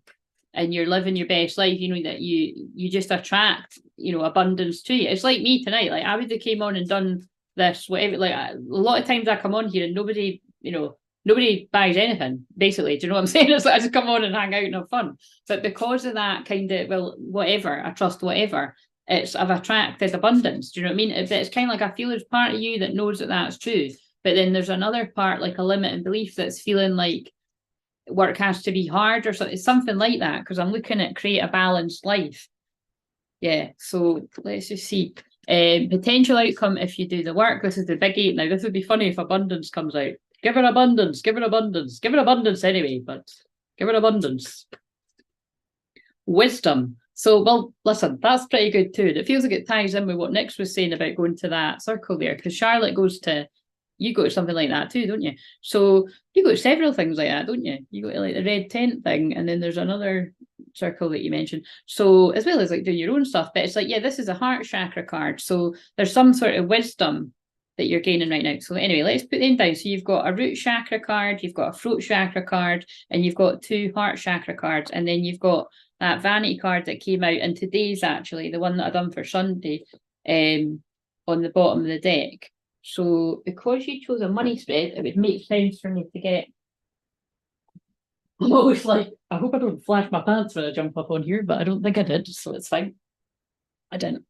and you're living your best life, you know, that you just attract, you know, abundance to you. It's like me tonight. Like, I would have came on and done this, whatever. Like, a lot of times I come on here and nobody, you know, nobody buys anything, basically. Do you know what I'm saying? It's like I just come on and hang out and have fun. But because of that kind of, well, whatever, I trust whatever, I've attracted abundance. Do you know what I mean? It's kind of like, I feel there's part of you that knows that that's true, but then there's another part, like a limiting belief, that's feeling like work has to be hard or something. It's something like that, because I'm looking at create a balanced life. Yeah, so let's just see. Potential outcome if you do the work. This is the biggie. Now, this would be funny if abundance comes out. Give it abundance, give it abundance, give it abundance anyway, but give it abundance. Wisdom. So, well, listen, that's pretty good too. It feels like it ties in with what Nick was saying about going to that circle there, because Charlotte goes to, you go to something like that too, don't you? So you go to several things like that, don't you? You go to like the red tent thing, and then there's another circle that you mentioned. So as well as like doing your own stuff, but it's like, yeah, this is a heart chakra card. So there's some sort of wisdom that you're gaining right now. So anyway, let's put them down. So you've got a root chakra card, you've got a throat chakra card, and you've got 2 heart chakra cards, and then you've got that vanity card that came out, and today's actually the one that I've done for Sunday, on the bottom of the deck. So because you chose a money spread, it would make sense for me to get. I'm always like, I hope I don't flash my pants when I jump up on here, but I don't think I did, so it's fine. I didn't.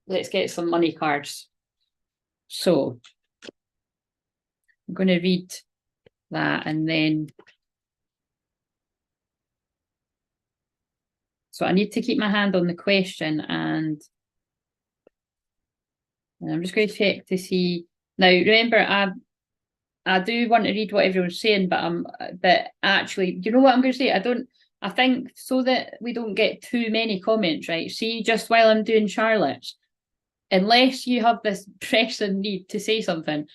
Let's get some money cards. So I'm going to read that, and then. So I need to keep my hand on the question, and I'm just going to check to see. Now, remember, I do want to read what everyone's saying, but actually, you know what I'm going to say? I think so that we don't get too many comments, right? See, just while I'm doing Charlotte's, unless you have this pressing need to say something,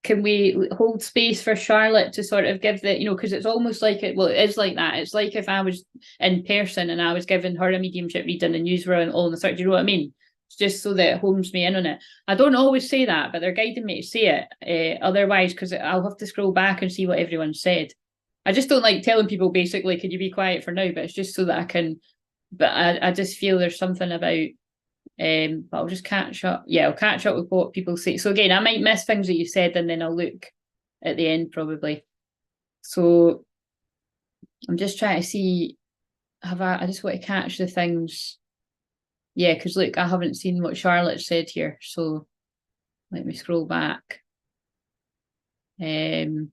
can we hold space for Charlotte to sort of give the, because it's almost like it is like that. It's like if I was in person and I was giving her a mediumship reading and you were all in the circle, do you know what I mean? It's just so that it homes me in on it. I don't always say that, but they're guiding me to say it. Otherwise, because I'll have to scroll back and see what everyone said. I just don't like telling people basically, could you be quiet for now? But it's just so that I can, but I just feel there's something about, but I'll just catch up. Yeah, I'll catch up with what people say. So again, I might miss things that you said, and then I'll look at the end probably. So I'm just trying to see, I just want to catch the things. Yeah, because look, I haven't seen what Charlotte said here. So let me scroll back. Right,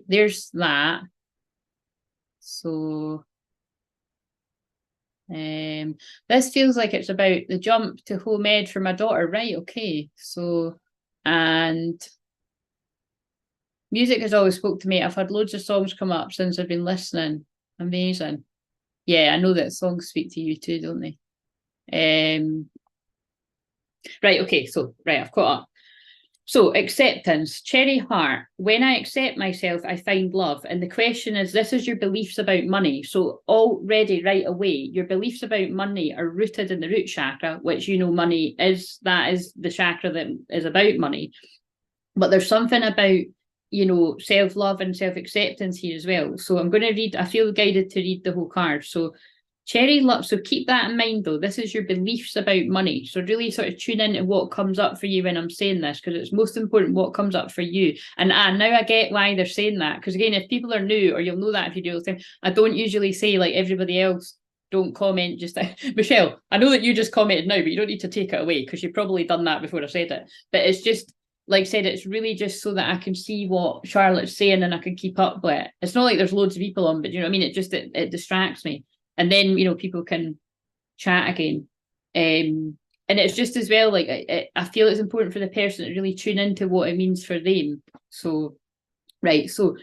there's that. So this feels like it's about the jump to home ed for my daughter. Right, okay. So, and music has always spoke to me. I've had loads of songs come up since I've been listening. Amazing. Yeah, I know that songs speak to you too, don't they? Right, okay, so I've caught up. So acceptance, cherry heart. When I accept myself, I find love. And the question is, this is your beliefs about money. So already right away, your beliefs about money are rooted in the root chakra, which money is, that is the chakra that is about money. But there's something about, self-love and self-acceptance here as well. So I'm going to read, I feel guided to read the whole card. So cherry love, so keep that in mind though. This is your beliefs about money. So really sort of tune into what comes up for you when I'm saying this, because it's most important what comes up for you. And now I get why they're saying that. Because again, if people are new, or you'll know that if you do the thing, I don't usually say like everybody else, don't comment just Michelle, I know that you just commented now, but you don't need to take it away because you've probably done that before I said it. But it's just, like I said, it's really just so that I can see what Charlotte's saying and I can keep up with it. It's not like there's loads of people on, but you know what I mean? It just, it distracts me. And then, people can chat again. And it's just as well, like, I feel it's important for the person to really tune into what it means for them. So, right. So,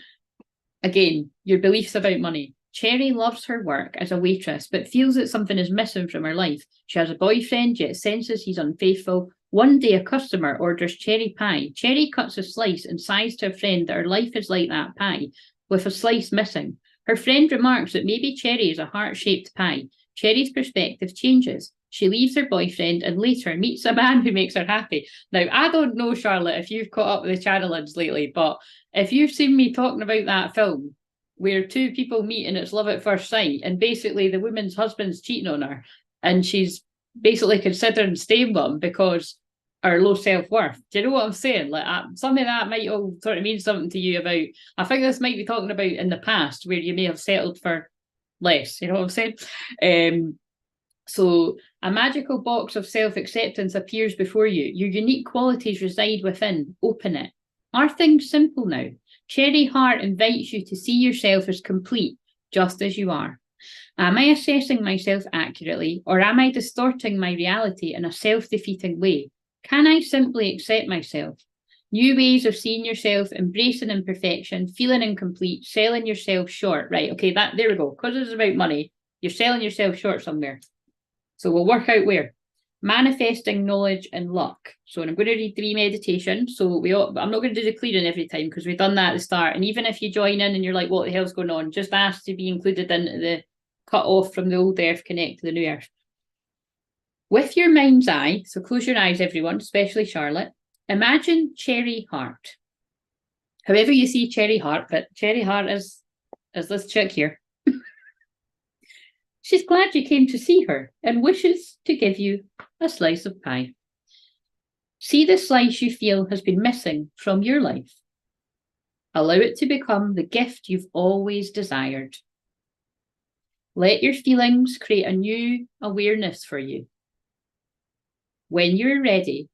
again, your beliefs about money. Cherry loves her work as a waitress, but feels that something is missing from her life. She has a boyfriend, yet senses he's unfaithful. One day, a customer orders cherry pie. Cherry cuts a slice and sighs to a friend that her life is like that pie, with a slice missing. Her friend remarks that maybe Cherry is a heart-shaped pie. Cherry's perspective changes. She leaves her boyfriend and later meets a man who makes her happy. Now, I don't know, Charlotte, if you've caught up with the channelings lately, but if you've seen me talking about that film where 2 people meet and it's love at first sight, and basically the woman's husband's cheating on her, and she's basically considering staying with him because her low self-worth. Do you know what I'm saying? Like, some of that might all sort of mean something to you about, I think this might be talking about in the past where you may have settled for less, you know what I'm saying? So a magical box of self-acceptance appears before you. Your unique qualities reside within. Open it. Are things simple now? Cherry Heart invites you to see yourself as complete, just as you are. Am I assessing myself accurately, or am I distorting my reality in a self-defeating way? Can I simply accept myself? New ways of seeing yourself, embracing imperfection, feeling incomplete, selling yourself short. Right, okay, there we go. Because it's about money, you're selling yourself short somewhere. So we'll work out where. Manifesting knowledge and luck. So I'm going to read 3 meditations. So I'm not going to do the clearing every time because we've done that at the start. And even if you join in and you're like, what the hell's going on? Just ask to be included into the cut off from the old earth, connect to the new earth. With your mind's eye, so close your eyes, everyone, especially Charlotte. Imagine Cherry Heart. However you see Cherry Heart, but Cherry Heart is this chick here. She's glad you came to see her and wishes to give you a slice of pie. See the slice you feel has been missing from your life. Allow it to become the gift you've always desired. Let your feelings create a new awareness for you. When you're ready,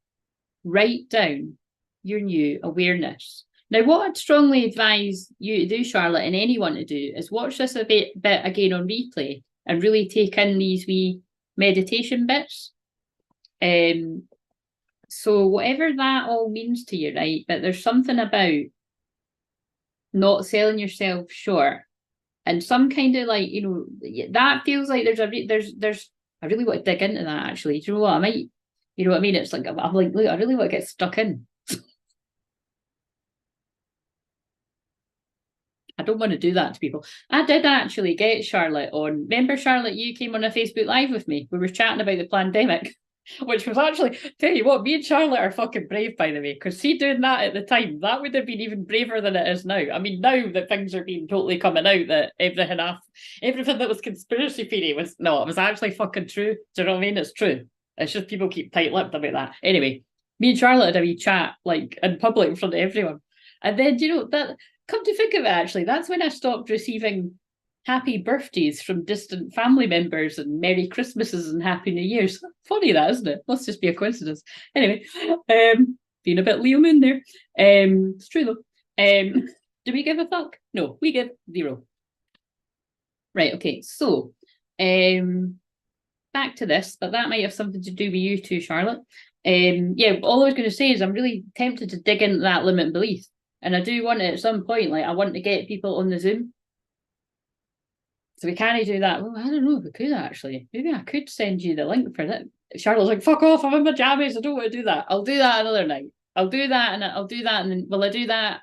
write down your new awareness. Now, what I'd strongly advise you to do, Charlotte, and anyone to do, is watch this a bit again on replay and really take in these wee meditation bits. So whatever that all means to you, right? But there's something about not selling yourself short and some kind of like, you know, that feels like there's I really want to dig into that actually. Do you know what? I might, you know what I mean? It's like, I'm like, look, I really want to get stuck in. I don't want to do that to people. I did actually get Charlotte on. Remember, Charlotte, you came on a Facebook Live with me. We were chatting about the pandemic, which was actually, tell you what, me and Charlotte are fucking brave, by the way, because see, doing that at the time, that would have been even braver than it is now. I mean, now that things are being totally coming out, that everything that was conspiracy theory was, no, it was actually fucking true. Do you know what I mean? It's true. It's just people keep tight-lipped about that. Anyway, me and Charlotte had a wee chat, like, in public in front of everyone. And then, you know, that... Come to think of it, actually, that's when I stopped receiving happy birthdays from distant family members and Merry Christmases and Happy New Years. Funny that, isn't it? Must just be a coincidence. Anyway, being a bit Leo Moon there. It's true though. Do we give a fuck? No, we give 0. Right, okay, so back to this, but that might have something to do with you too, Charlotte. Yeah, all I was going to say is I'm really tempted to dig into that limit and belief. And I do want it at some point, like I want to get people on the Zoom. So we can't do that. Well, I don't know if we could actually. Maybe I could send you the link for that. Charlotte's like, fuck off, I'm in my jammies, I don't want to do that. I'll do that another night. I'll do that and then will I do that?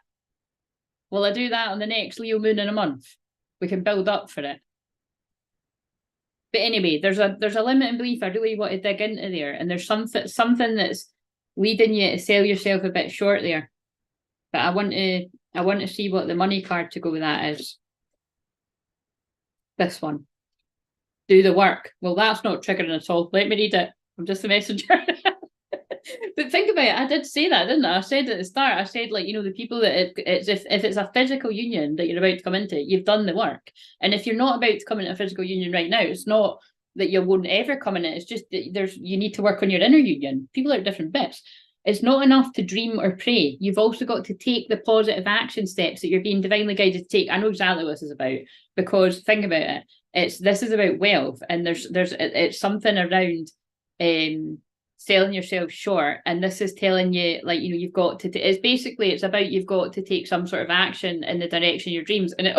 Will I do that on the next Leo moon in a month? We can build up for it. But anyway, there's a limit and belief I really want to dig into there. And there's something that's leading you to sell yourself a bit short there. But I want to see what the money card to go with that is. This one. Do the work. Well, that's not triggering at all. Let me read it. I'm just a messenger. But think about it. I did say that, didn't I? I said at the start, I said, like, you know, the people that if it's a physical union that you're about to come into, you've done the work. And if you're not about to come into a physical union right now, it's not that you won't ever come in it. It's just that you need to work on your inner union. People are at different bits. It's not enough to dream or pray. You've also got to take the positive action steps that you're being divinely guided to take. I know exactly what this is about, because think about it. This is about wealth, and it's something around selling yourself short, and this is telling you, like, you know, you've got to. It's about you've got to take some sort of action in the direction of your dreams. And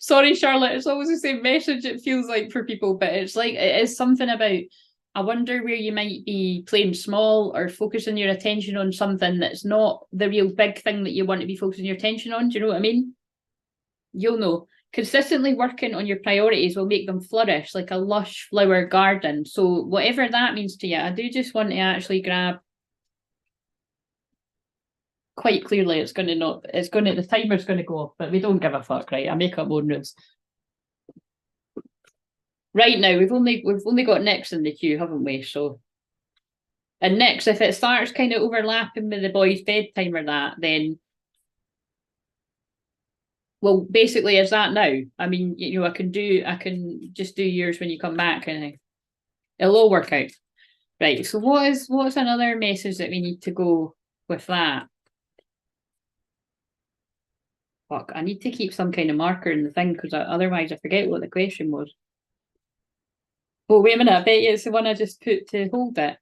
sorry, Charlotte, it's always the same message. It feels like for people, but it's like it is something about. I wonder where you might be playing small or focusing your attention on something that's not the real big thing that you want to be focusing your attention on. Do you know what I mean? You'll know. Consistently working on your priorities will make them flourish like a lush flower garden. So whatever that means to you, I do just want to actually grab. Quite clearly, the timer's going to go off, but we don't give a fuck, right? I make up my own rules. Right now, we've only got Nyx in the queue, haven't we? So, and Nyx, if it starts kind of overlapping with the boys' bedtime or that, then, well, basically, is that now? I mean, you know, I can just do yours when you come back, kind of thing. It'll all work out. Right, so what's another message that we need to go with that? Fuck, I need to keep some kind of marker in the thing, because otherwise I forget what the question was. Oh, wait a minute, I bet you it's the one I just put to hold it.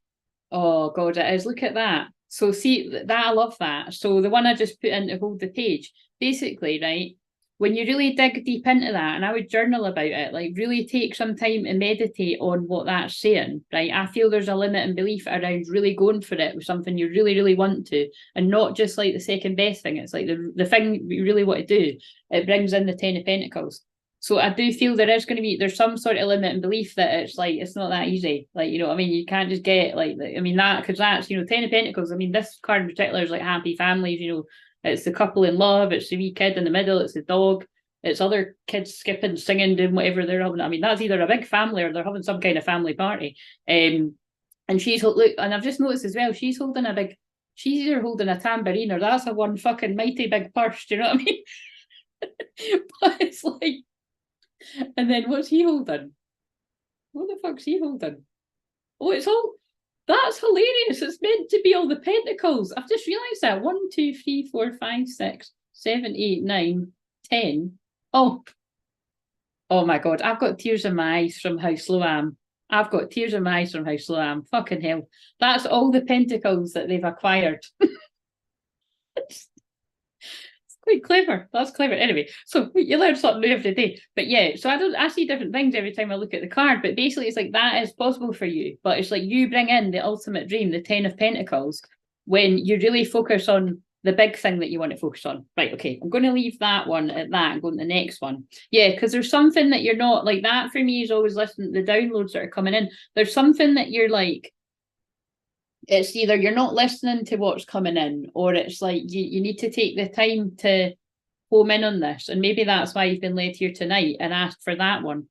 Oh God, it is. Look at that. So see, that I love that. So the one I just put in to hold the page, basically, right, when you really dig deep into that, and I would journal about it, like really take some time to meditate on what that's saying, right? I feel there's a limiting belief around really going for it with something you really, really want to, and not just like the second best thing. It's like the thing you really want to do. It brings in the 10 of Pentacles. So I do feel there is going to be, there's some sort of limiting belief that it's like, it's not that easy. Like, you know what I mean? You can't just get like, I mean, that, because that's, you know, 10 of Pentacles. I mean, this card in particular is like happy families, you know, it's the couple in love, it's the wee kid in the middle, it's the dog, it's other kids skipping, singing, doing whatever they're having. I mean, that's either a big family or they're having some kind of family party. And she's, look, and I've just noticed as well, she's either holding a tambourine or that's a one fucking mighty big purse, do you know what I mean? But it's like, and then what's he holding? What the fuck's he holding? Oh, it's all, that's hilarious. It's meant to be all the pentacles. I've just realised that. 1, 2, 3, 4, 5, 6, 7, 8, 9, 10. Oh my God. I've got tears in my eyes from how slow I am. I've got tears in my eyes from how slow I am. Fucking hell. That's all the pentacles that they've acquired. Quite clever. That's clever. Anyway, so you learn something new every day. But yeah, so I see different things every time I look at the card, but basically it's like that is possible for you. But it's like you bring in the ultimate dream, the 10 of Pentacles, when you really focus on the big thing that you want to focus on. Right, okay, I'm going to leave that one at that and go to the next one. Yeah, because there's something that you're not, like that for me is always listening to the downloads that are coming in. There's something that you're like, it's either you're not listening to what's coming in, or it's like you need to take the time to home in on this. And maybe that's why you've been led here tonight and asked for that one.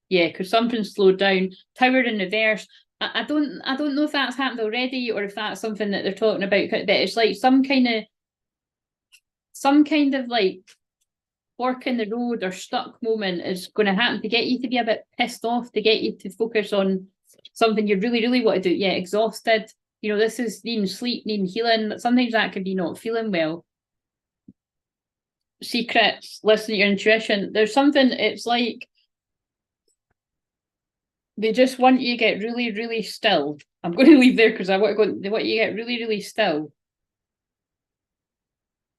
Yeah, because something's slowed down. Tower in reverse. I don't know if that's happened already or if that's something that they're talking about, but it's like some kind of like fork in the road or stuck moment is going to happen to get you to be a bit pissed off, to get you to focus on something you really, really want to do. Yeah, exhausted. You know, this is needing sleep, needing healing. Sometimes that could be not feeling well. Secrets, listen to your intuition. There's something, it's like they just want you to get really, really still. I'm going to leave there because I want to go. They want you to get really, really still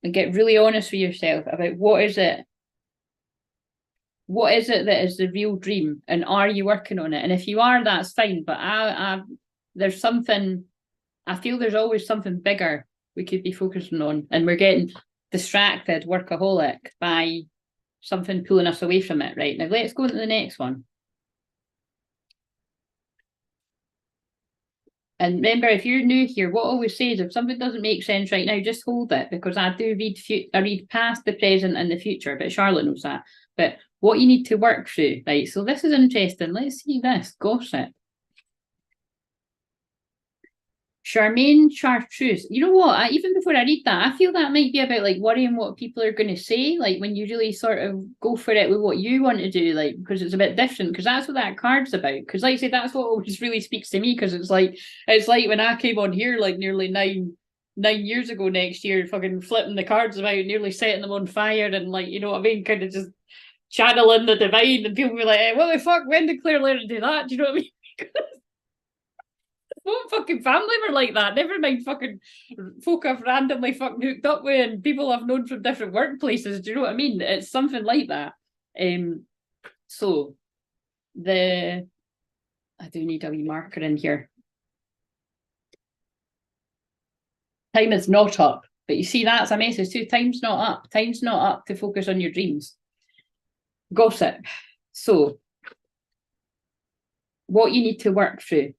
and get really honest with yourself about what is it that is the real dream, and are you working on it? And if you are, that's fine. But there's something. I feel there's always something bigger we could be focusing on, and we're getting distracted, workaholic, by something pulling us away from it. Right, now let's go to the next one. And remember, if you're new here, what I always say is if something doesn't make sense right now, just hold it, because I do read past the present and the future, but Charlotte knows that. But what you need to work through, right? So this is interesting. Let's see this. Gossip. Charmaine Chartreuse. You know what? Even before I read that, I feel that might be about like worrying what people are going to say. Like when you really sort of go for it with what you want to do, like because it's a bit different. Because that's what that card's about. Because like I say, that's what always really speaks to me. Because it's like when I came on here like nearly nine years ago next year, fucking flipping the cards about, nearly setting them on fire, and like, you know what I mean, kind of just channeling the divine, and people be like, hey, what the fuck? When did Claire learn to do that? Do you know what I mean? What fucking family were like that? Never mind fucking folk I've randomly fucking hooked up with and people I've known from different workplaces. Do you know what I mean? It's something like that. So I do need a wee marker in here. Time is not up. But you see, that's a message too. Time's not up. Time's not up to focus on your dreams. Gossip. So what you need to work through.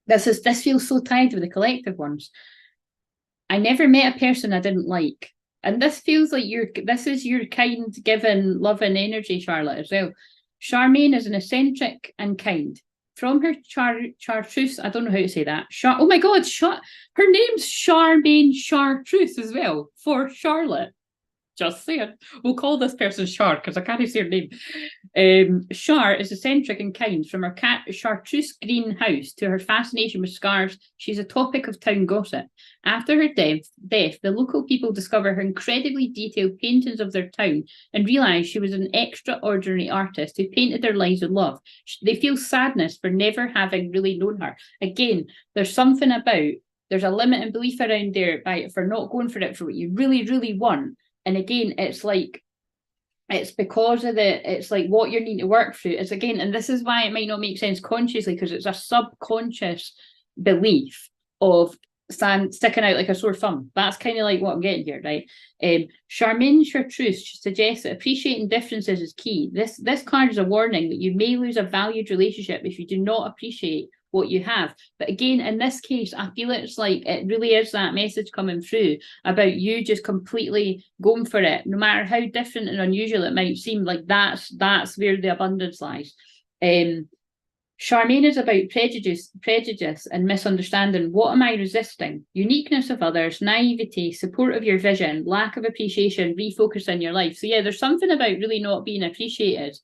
This feels so tied with the collective ones. I never met a person I didn't like. And this feels like this is your kind, giving, loving energy, Charlotte, as well. Charmaine is an eccentric and kind. From her chartreuse, I don't know how to say that. Oh my God, her name's Charmaine Chartreuse as well, for Charlotte. Just saying. We'll call this person Char because I can't say her name. Char is eccentric and kind. From her chartreuse green house to her fascination with scarves, she's a topic of town gossip. After her death, the local people discover her incredibly detailed paintings of their town and realise she was an extraordinary artist who painted their lives with love. They feel sadness for never having really known her. Again, there's something about, there's a limiting belief around there for not going for it for what you really, really want. And again, it's like, it's because of it's like what you're needing to work through is again, and this is why it might not make sense consciously, because it's a subconscious belief of sticking out like a sore thumb. That's kind of like what I'm getting here, right? Charmaine Chartreuse suggests that appreciating differences is key. This card is a warning that you may lose a valued relationship if you do not appreciate what you have. But again, in this case, I feel it's like it really is that message coming through about you just completely going for it, no matter how different and unusual it might seem. Like that's where the abundance lies. Charmaine is about prejudice and misunderstanding. What am I resisting? Uniqueness of others, naivety, support of your vision, lack of appreciation, refocus in your life. So yeah, there's something about really not being appreciated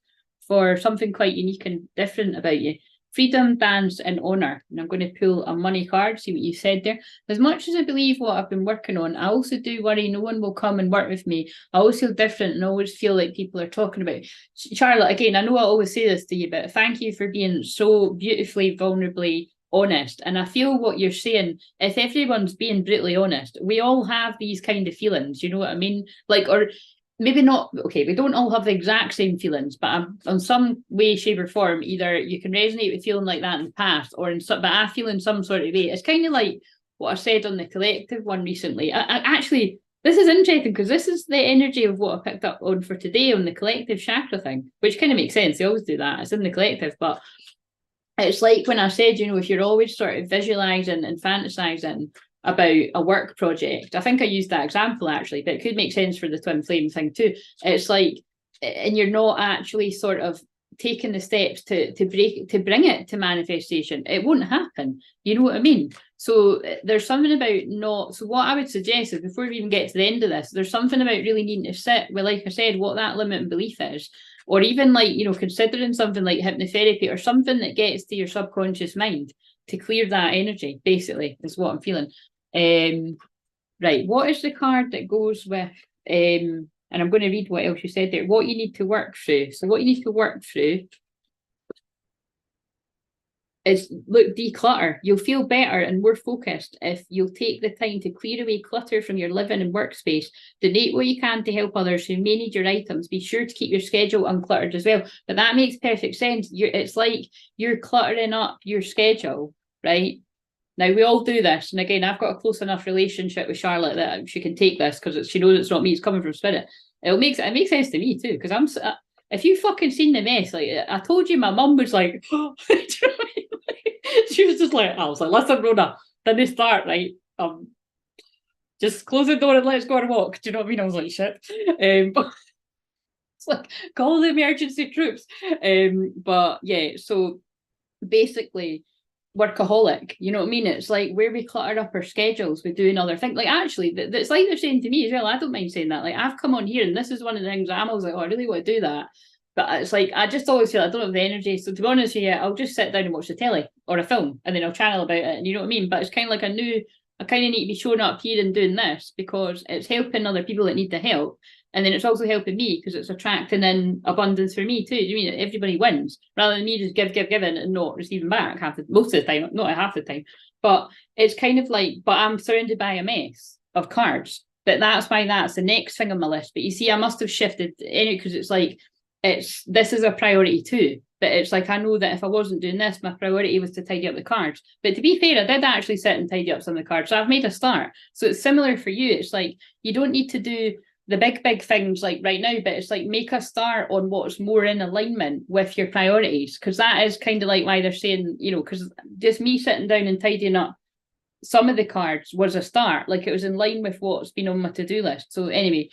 for something quite unique and different about you. Freedom, dance, and honour. And I'm going to pull a money card, see what you said there. As much as I believe what I've been working on, I also do worry no one will come and work with me. I always feel different and always feel like people are talking about. Charlotte, again, I know I always say this to you, but thank you for being so beautifully, vulnerably honest. And I feel what you're saying, if everyone's being brutally honest, we all have these kind of feelings, you know what I mean? Like, or maybe not, okay, we don't all have the exact same feelings, but in some way, shape or form, either you can resonate with feeling like that in the past or in some, but I feel in some sort of way. It's kind of like what I said on the collective one recently. I actually, this is interesting because this is the energy of what I picked up on for today on the collective chakra thing, which kind of makes sense. They always do that. It's in the collective, but it's like when I said, you know, if you're always sort of visualizing and fantasizing about a work project. I think I used that example actually, but it could make sense for the twin flame thing too. It's like, and you're not actually sort of taking the steps to bring it to manifestation. It won't happen. You know what I mean? So there's something about not. So what I would suggest is before we even get to the end of this, there's something about really needing to sit with, like I said, what that limiting belief is, or even like, you know, considering something like hypnotherapy or something that gets to your subconscious mind to clear that energy. Basically, is what I'm feeling. Right, what is the card that goes with and I'm going to read what else you said there, what you need to work through. So what you need to work through is, look, declutter. You'll feel better and more focused if you'll take the time to clear away clutter from your living and workspace. Donate what you can to help others who may need your items. Be sure to keep your schedule uncluttered as well. But that makes perfect sense. It's like you're cluttering up your schedule, right? Now, we all do this. And again, I've got a close enough relationship with Charlotte that she can take this because she knows it's not me, it's coming from spirit. It makes sense to me too, because if you fucking seen the mess, like I told you, my mum was like, oh, do you know what I mean? She was just like, I was like, listen, Rhoda, didn't start, right? Just close the door and let's go on a walk. Do you know what I mean? I was like, shit. But it's like, call the emergency troops. But yeah, so basically, workaholic, you know what I mean? It's like where we clutter up our schedules, we do another thing. Like actually, it's like they're saying to me as well. I don't mind saying that. Like I've come on here, and this is one of the things I'm always like, oh, I really want to do that, but it's like I just always feel I don't have the energy. So to be honest with you, I'll just sit down and watch the telly or a film, and then I'll channel about it. And you know what I mean? But it's kind of like I kind of need to be showing up here and doing this because it's helping other people that need the help. And then it's also helping me because it's attracting in abundance for me too. You mean everybody wins rather than me just giving and not receiving back most of the time, not half the time. But it's kind of like, but I'm surrounded by a mess of cards. But that's why that's the next thing on my list. But you see, I must have shifted anyway because it's like this is a priority too. But it's like I know that if I wasn't doing this, my priority was to tidy up the cards. But to be fair, I did actually sit and tidy up some of the cards. So I've made a start. So it's similar for you. It's like you don't need to do the big things like right now, but it's like make a start on what's more in alignment with your priorities, because that is kind of like why they're saying, you know, because just me sitting down and tidying up some of the cards was a start, like it was in line with what's been on my to-do list. So anyway,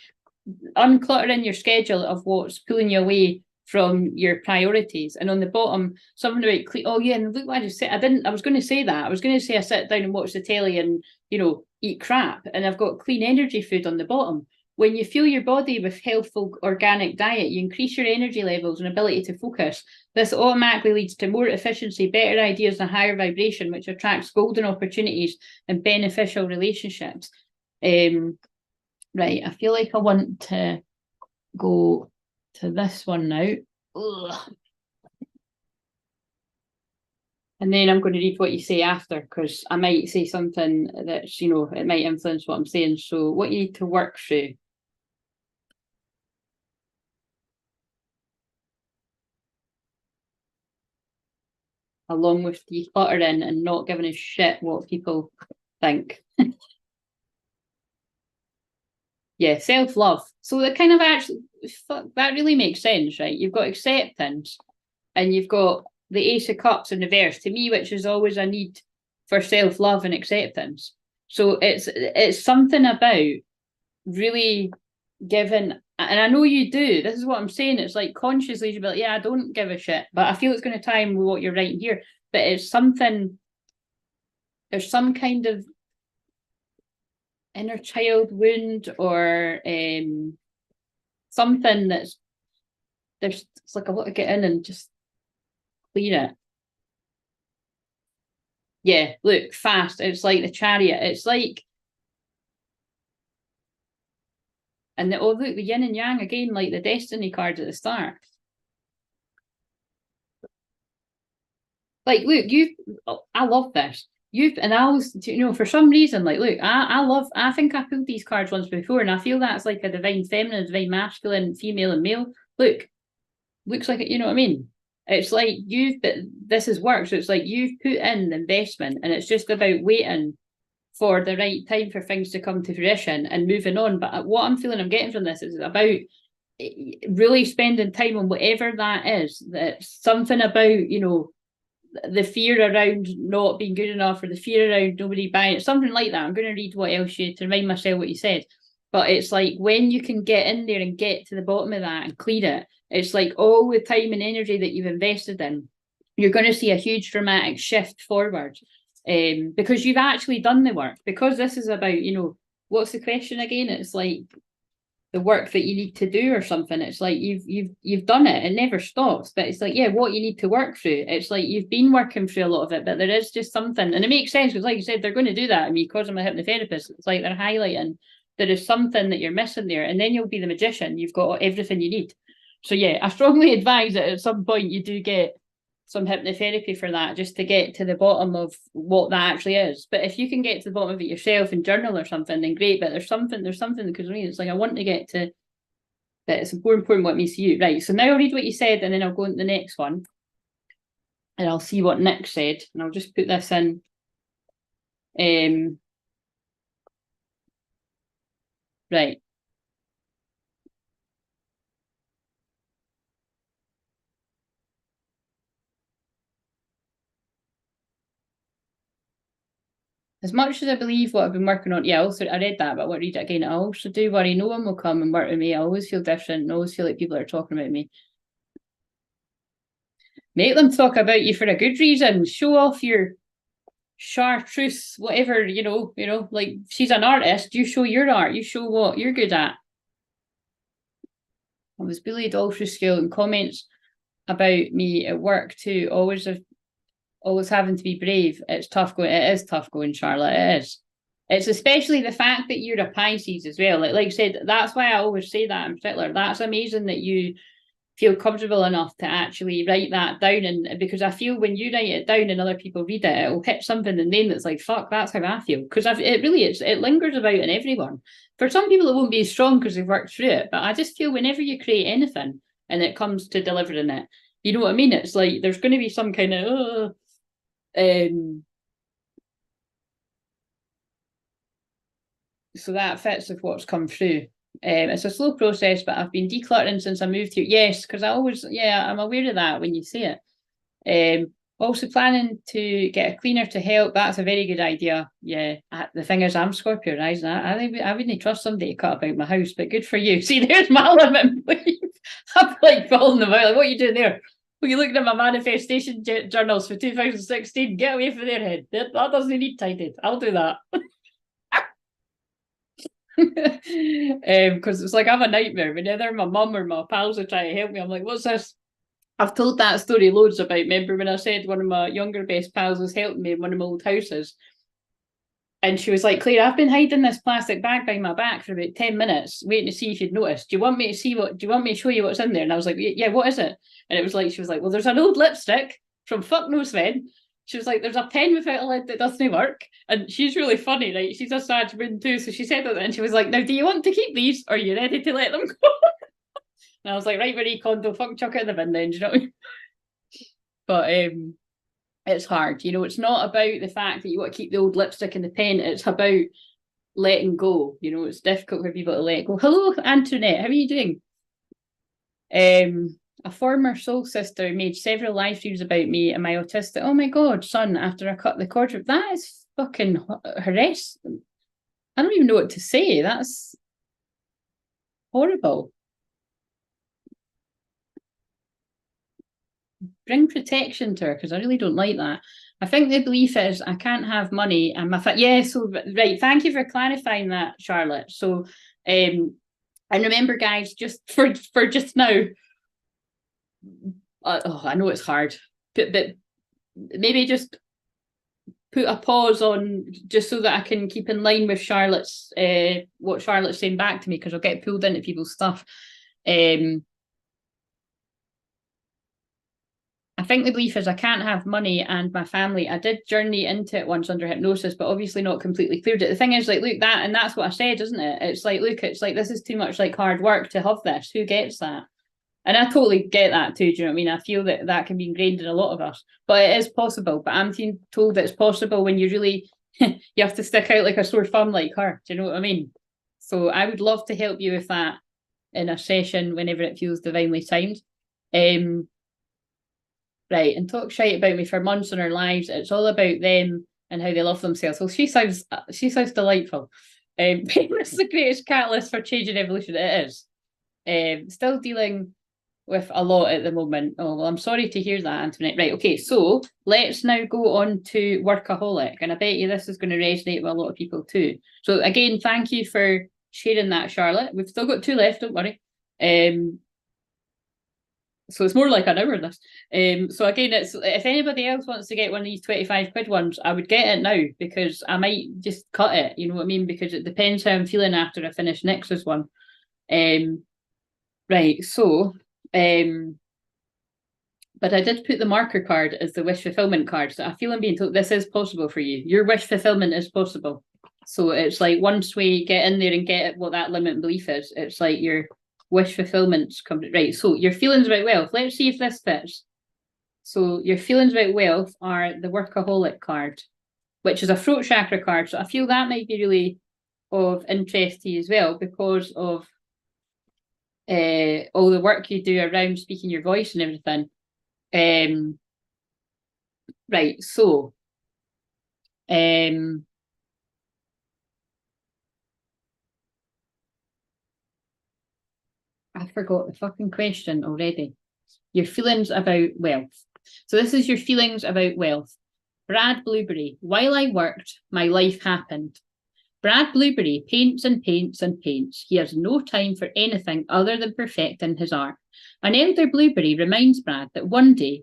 uncluttering your schedule of what's pulling you away from your priorities. And on the bottom, something about oh yeah, and look what I just said. I was going to say that. I was going to say I sit down and watch the telly and, you know, eat crap, and I've got clean energy food on the bottom. When you fuel your body with healthful organic diet, you increase your energy levels and ability to focus. This automatically leads to more efficiency, better ideas, and a higher vibration, which attracts golden opportunities and beneficial relationships. Right, I feel like I want to go to this one now. Ugh. And then I'm going to read what you say after, because I might say something that's, you know, it might influence what I'm saying. So what you need to work through. Along with decluttering and not giving a shit what people think. Yeah, self-love. So that kind of actually, that really makes sense, right? You've got acceptance and you've got the Ace of Cups in reverse, to me, which is always a need for self-love and acceptance. So it's something about really giving, and I know you do, this is what I'm saying, it's like consciously you'll be like, yeah, I don't give a shit, but I feel it's going to tie in with what you're writing here. But it's something, there's some kind of inner child wound or something that's, it's like I want to get in and just clear it. Yeah, look, fast. It's like the Chariot. It's like, and oh look, the yin and yang again, like the destiny cards at the start. Like, look, I love this. And I always, you know, for some reason, like, look, I think I pulled these cards once before, and I feel that's like a divine feminine, divine masculine, female and male. Look, looks like it, you know what I mean? It's like this has worked. So it's like you've put in the investment, and it's just about waiting for the right time for things to come to fruition and moving on. But what I'm feeling I'm getting from this is about really spending time on whatever that is. That's something about, you know, the fear around not being good enough or the fear around nobody buying it, something like that. I'm going to read what else you to remind myself what you said. But it's like when you can get in there and get to the bottom of that and clear it, it's like all the time and energy that you've invested in, you're going to see a huge dramatic shift forward, because you've actually done the work. Because this is about, you know, what's the question again? It's like the work that you need to do or something. It's like you've done it. It never stops. But it's like, yeah, what you need to work through. It's like you've been working through a lot of it, but there is just something, and it makes sense because, like you said, they're going to do that. I mean, because I'm a hypnotherapist, it's like they're highlighting there is something that you're missing there, and then you'll be the magician. You've got everything you need. So yeah, I strongly advise that at some point you do get some hypnotherapy for that, just to get to the bottom of what that actually is. But if you can get to the bottom of it yourself and journal or something, then great. But there's something, because I mean, it's like I want to get to that. It's important what it means to you. Right. So now I'll read what you said, and then I'll go into the next one. And I'll see what Nick said. And I'll just put this in. Right. As much as I believe what I've been working on, yeah, I read that, but I won't read it again. I also do worry no one will come and work with me. I always feel different. I always feel like people are talking about me. Make them talk about you for a good reason. Show off your chartreuse, whatever, you know, like she's an artist. You show your art. You show what you're good at. I was bullied all through school, and comments about me at work too. Always having to be brave. It's tough going. It is tough going, Charlotte. It is. It's especially the fact that you're a Pisces as well. Like I said, that's why I always say that in particular. That's amazing that you feel comfortable enough to actually write that down. And because I feel when you write it down and other people read it, it'll hit something in them that's like, fuck, that's how I feel. Because it lingers about in everyone. For some people, it won't be as strong because they've worked through it. But I just feel whenever you create anything and it comes to delivering it, you know what I mean? It's like there's going to be some kind of so that fits with what's come through. It's a slow process, but I've been decluttering since I moved here. Yes, because I'm aware of that when you say it. Also planning to get a cleaner to help. That's a very good idea. Yeah, the thing is, I'm Scorpio rising. I wouldn't trust somebody to cut about my house, but good for you. See, there's my limit. I'm like falling about. Like, what are you doing there? Well, you're looking at my manifestation journals for 2016. Get away from their head. That doesn't need tidied. I'll do that. Because it's like I have a nightmare whenever my mum or my pals are trying to help me. I'm like, what's this? I've told that story loads about. Remember when I said one of my younger best pals was helping me in one of my old houses? And she was like, Claire, I've been hiding this plastic bag behind my back for about 10 minutes, waiting to see if you'd noticed. Do you want me to show you what's in there? And I was like, yeah, what is it? And it was like, she was like, well, there's an old lipstick from fuck knows when. She was like, there's a pen without a lid that doesn't work. And she's really funny, right? She's a sad woman too. So she said that and she was like, now, do you want to keep these or are you ready to let them go? And I was like, right, Marie Kondo, fuck chuck it in the bin then, do you know what I mean? But it's hard, you know, it's not about the fact that you want to keep the old lipstick and the pen, it's about letting go, you know, it's difficult for people to let go. Hello, Antoinette, how are you doing? A former soul sister made several live streams about me and my autistic, oh my God, son, after I cut the cord, that is fucking horrendous. I don't even know what to say, that's horrible. Bring protection to her, because I really don't like that. I think the belief is I can't have money and my yeah, so right, thank you for clarifying that, Charlotte. So and remember guys, just for just now, I know it's hard, but maybe just put a pause on just so that I can keep in line with Charlotte's what Charlotte's saying back to me, because I'll get pulled into people's stuff. I think the belief is I can't have money and my family. I did journey into it once under hypnosis, but obviously not completely cleared it. The thing is, like, look, that's what I said, isn't it? It's like, look, it's like, this is too much like hard work to have this. Who gets that? And I totally get that too. Do you know what I mean? I feel that that can be ingrained in a lot of us, but it is possible. But I'm being told that it's possible when you really, you have to stick out like a sore thumb like her. Do you know what I mean? So I would love to help you with that in a session whenever it feels divinely timed. Right, and talk shite about me for months in our lives. It's all about them and how they love themselves. Well, she sounds delightful. Pain is the greatest catalyst for change and evolution. It is. Still dealing with a lot at the moment. Oh, well, I'm sorry to hear that, Antoinette. Right, okay, so let's now go on to workaholic. And I bet you this is going to resonate with a lot of people too. So again, thank you for sharing that, Charlotte. We've still got 2 left, don't worry. So it's more like an hour this. So again, it's if anybody else wants to get one of these 25 quid ones, I would get it now, because I might just cut it, you know what I mean? Because it depends how I'm feeling after I finish Nix's one. Right, so but I did put the marker card as the wish fulfillment card. So I feel I'm being told this is possible for you. Your wish fulfillment is possible. So it's like once we get in there and get what that limit belief is, it's like your wish fulfillment's come right. So your feelings about wealth. Let's see if this fits. So your feelings about wealth are the workaholic card, which is a throat chakra card. So I feel that might be really of interest to you as well, because of all the work you do around speaking your voice and everything. Right, so I forgot the fucking question already. Your feelings about wealth. So this is your feelings about wealth. Brad Blueberry. While I worked, my life happened. Brad Blueberry paints and paints and paints. He has no time for anything other than perfecting his art. An elder Blueberry reminds Brad that one day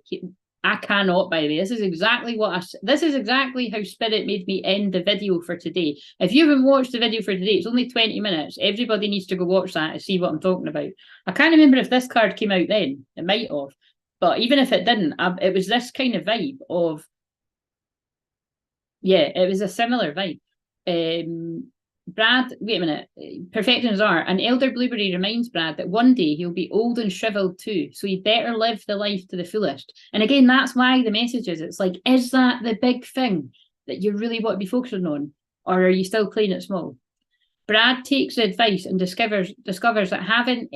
I cannot, by the way. This is exactly how Spirit made me end the video for today. If you haven't watched the video for today, it's only 20 minutes. Everybody needs to go watch that to see what I'm talking about. I can't remember if this card came out then. It might have. But even if it didn't, it was this kind of vibe of, yeah, it was a similar vibe. Brad, wait a minute, perfecting his art. An elder Blueberry reminds Brad that one day he'll be old and shriveled too, so he better live the life to the fullest. And again, that's why the message is, it's like, is that the big thing that you really want to be focusing on, or are you still playing it small? Brad takes advice and discovers that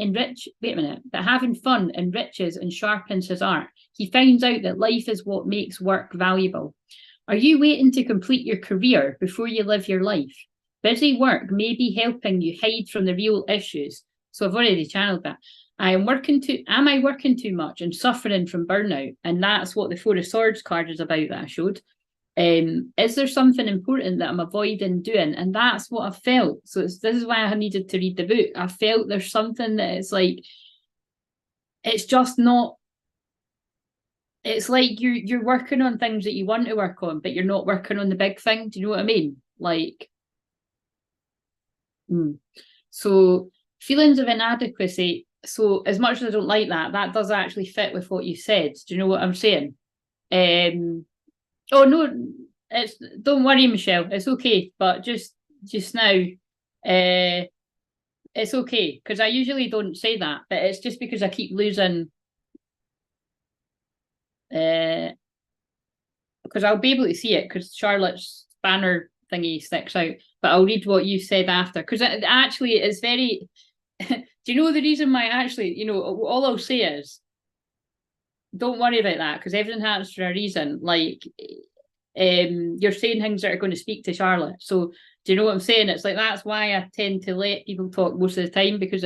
having fun enriches and sharpens his art. He finds out that life is what makes work valuable. Are you waiting to complete your career before you live your life? Busy work may be helping you hide from the real issues. So I've already channeled that. Am I working too much and suffering from burnout? And that's what the 4 of Swords card is about that I showed. Is there something important that I'm avoiding doing? And that's what I felt. So this is why I needed to read the book. I felt there's something that is like, it's just not, it's like you're working on things that you want to work on, but you're not working on the big thing. Do you know what I mean? Like, so feelings of inadequacy. So as much as I don't like that, that does actually fit with what you said. Do you know what I'm saying? Oh no, it's, don't worry, Michelle. It's okay. But just now, it's okay, because I usually don't say that, but it's just because I keep losing. Because I'll be able to see it because Charlotte's banner thingy sticks out. But I'll read what you said after, because it actually is very. Do you know the reason why? Actually, you know, all I'll say is, don't worry about that, because everything happens for a reason. Like, you're saying things that are going to speak to Charlotte. So do you know what I'm saying? It's like, that's why I tend to let people talk most of the time, because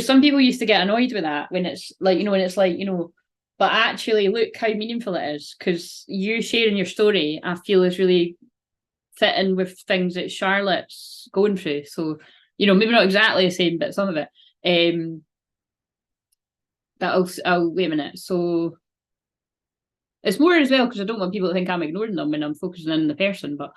some people used to get annoyed with that when it's like, you know, when it's like, you know, but actually look how meaningful it is, because you sharing your story, I feel, is really fitting with things that Charlotte's going through. So, you know, maybe not exactly the same, but some of it. But I'll wait a minute. So it's more as well because I don't want people to think I'm ignoring them when I'm focusing on the person. But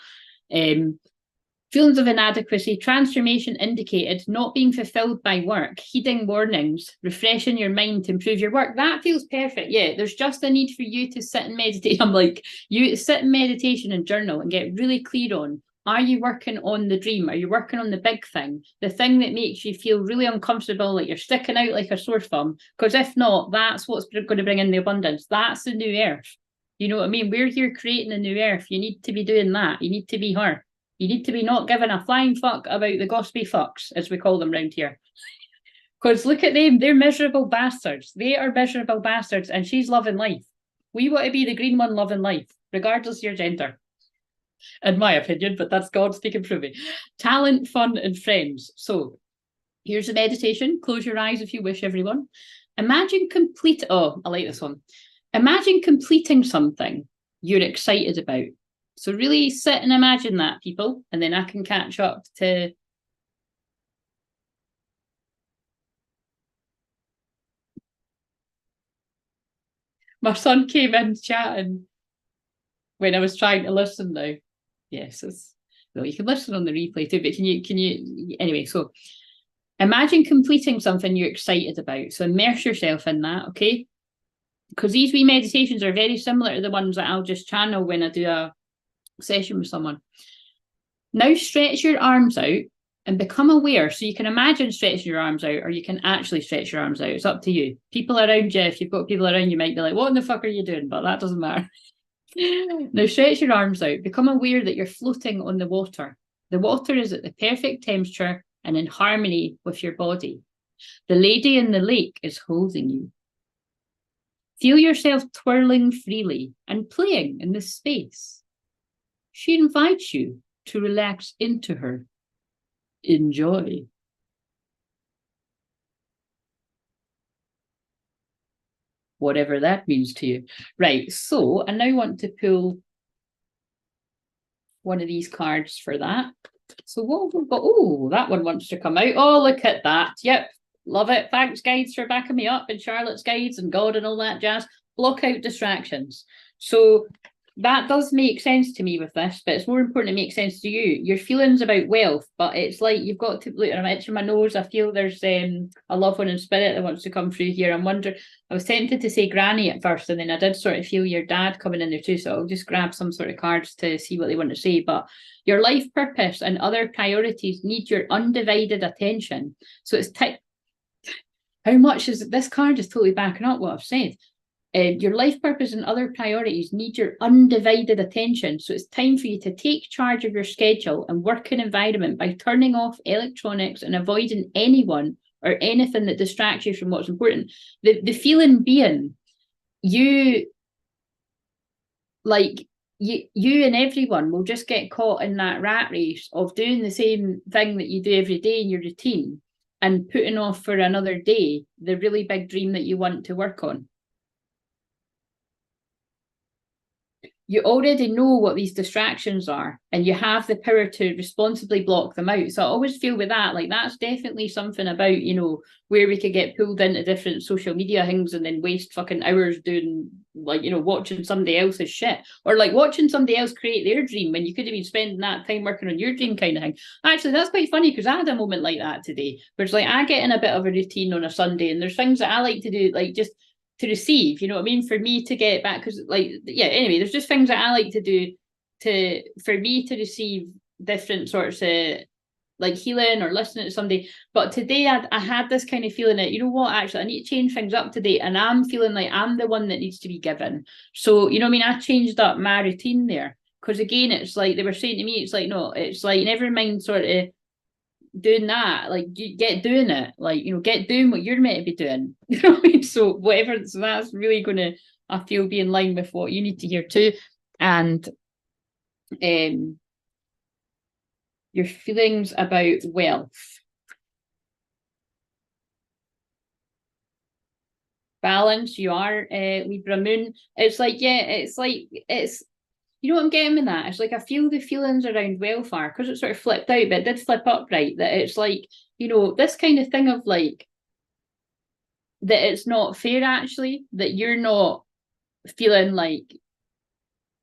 feelings of inadequacy, transformation indicated, not being fulfilled by work, heeding warnings, refreshing your mind to improve your work. That feels perfect. Yeah, there's just a need for you to sit and meditate. I'm like, you sit in meditation and journal and get really clear on, are you working on the dream? Are you working on the big thing? The thing that makes you feel really uncomfortable, like you're sticking out like a sore thumb? Because if not, that's what's going to bring in the abundance. That's the new earth. You know what I mean? We're here creating a new earth. You need to be doing that. You need to be her. You need to be not giving a flying fuck about the gossipy fucks, as we call them round here. Because look at them. They're miserable bastards. They are miserable bastards, and she's loving life. We want to be the green one loving life, regardless of your gender. In my opinion, but that's God speaking through me. Talent, fun, and friends. So here's a meditation. Close your eyes if you wish, everyone. Imagine I like this one. Imagine completing something you're excited about. So really sit and imagine that, people, and then I can catch up to... My son came in chatting when I was trying to listen now. Yes, well, you can listen on the replay too, but can you anyway, so imagine completing something you're excited about. So immerse yourself in that, okay? Because these wee meditations are very similar to the ones that I'll just channel when I do a session with someone. Now stretch your arms out and become aware. So you can imagine stretching your arms out, or you can actually stretch your arms out. It's up to you. People around you, if you've got people around you, might be like, what in the fuck are you doing? But that doesn't matter. Now stretch your arms out. Become aware that you're floating on the water. The water is at the perfect temperature and in harmony with your body. The lady in the lake is holding you. Feel yourself twirling freely and playing in this space. She invites you to relax into her. Enjoy. Whatever that means to you. Right, so I now want to pull one of these cards for that. So what have we got? Oh, that one wants to come out. Oh, look at that. Yep, love it. Thanks, guides, for backing me up, and Charlotte's guides and God and all that jazz. Block out distractions. So that does make sense to me with this, but it's more important to make sense to you. Your feelings about wealth, but it's like you've got to look. I'm itching my nose. I feel there's a loved one in spirit that wants to come through here. I'm wondering. I was tempted to say granny at first, and then I did sort of feel your dad coming in there too. So I'll just grab some sort of cards to see what they want to say. But your life purpose and other priorities need your undivided attention. So it's how much is this card is totally backing up what I've said. Your life purpose and other priorities need your undivided attention. So it's time for you to take charge of your schedule and working environment by turning off electronics and avoiding anyone or anything that distracts you from what's important. The feeling being you and everyone will just get caught in that rat race of doing the same thing that you do every day in your routine and putting off for another day the really big dream that you want to work on. you already know what these distractions are, and you have the power to responsibly block them out. So I always feel with that, like that's definitely something about, you know, where we could get pulled into different social media things and then waste fucking hours doing, like, you know, watching somebody else's shit, or like watching somebody else create their dream when you could have been spending that time working on your dream, kind of thing. Actually, that's quite funny, because I had a moment like that today, where it's like I get in a bit of a routine on a Sunday, and there's things that I like to do, like just to receive, you know what I mean, for me to get back, because like, yeah, anyway, there's just things that I like to do for me to receive different sorts of like healing or listening to somebody. But today I had this kind of feeling that, you know what, actually I need to change things up today, and I'm feeling like I'm the one that needs to be given. So, you know what I mean, I changed up my routine there, because again, it's like they were saying to me, it's like, no, it's like never mind sort of doing that, like you get doing it, like, you know, get doing what you're meant to be doing. You know what I mean? So whatever, so that's really going to, I feel, be in line with what you need to hear too. And your feelings about wealth, balance, you are Libra moon. It's like, yeah, it's like, it's, you know what I'm getting in that? It's like I feel the feelings around welfare, because it sort of flipped out, but it did flip up, right? That it's like, you know, this kind of thing of like, that it's not fair, actually, that you're not feeling like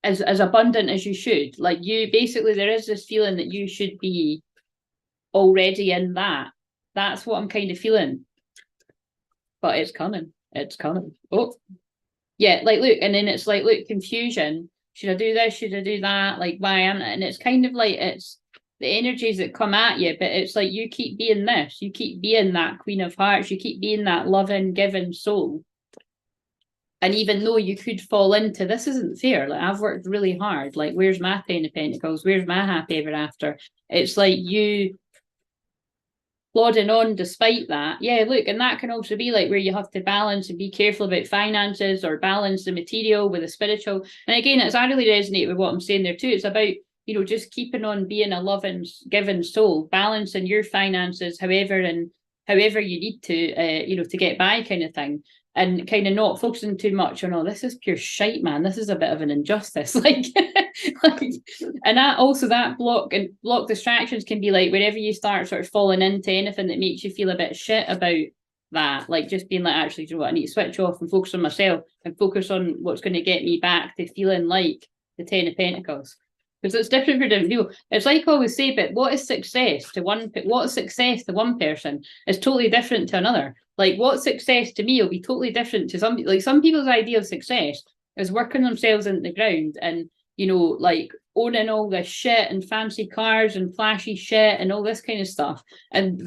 as abundant as you should. Like, you basically, there is this feeling that you should be already in that. That's what I'm kind of feeling. But it's coming. It's coming. Oh, yeah, like, look, and then it's like, look, confusion. Should I do this? Should I do that? Like, why am I? And it's kind of like, it's the energies that come at you, but it's like you keep being this, you keep being that Queen of Hearts, you keep being that loving, giving soul. And even though you could fall into, this isn't fair, like I've worked really hard, like where's my Ten of Pentacles, where's my happy ever after? It's like you plodding on despite that. Yeah, look, and that can also be like where you have to balance and be careful about finances, or balance the material with the spiritual. And again, I really resonate with what I'm saying there too. It's about, you know, just keeping on being a loving, giving soul, balancing your finances however you need to, you know, to get by, kind of thing. And kind of not focusing too much on, oh, this is pure shite, man, this is a bit of an injustice. Like, and that also, that block distractions can be like wherever you start sort of falling into anything that makes you feel a bit shit about that, like just being like, actually, do you know what, I need to switch off and focus on myself and focus on what's going to get me back to feeling like the Ten of Pentacles. Because it's different for different people. It's like I always say, but what is success to one person is totally different to another. Like, what success to me will be totally different to some. Like, some people's idea of success is working themselves into the ground and, you know, like owning all this shit and fancy cars and flashy shit and all this kind of stuff. And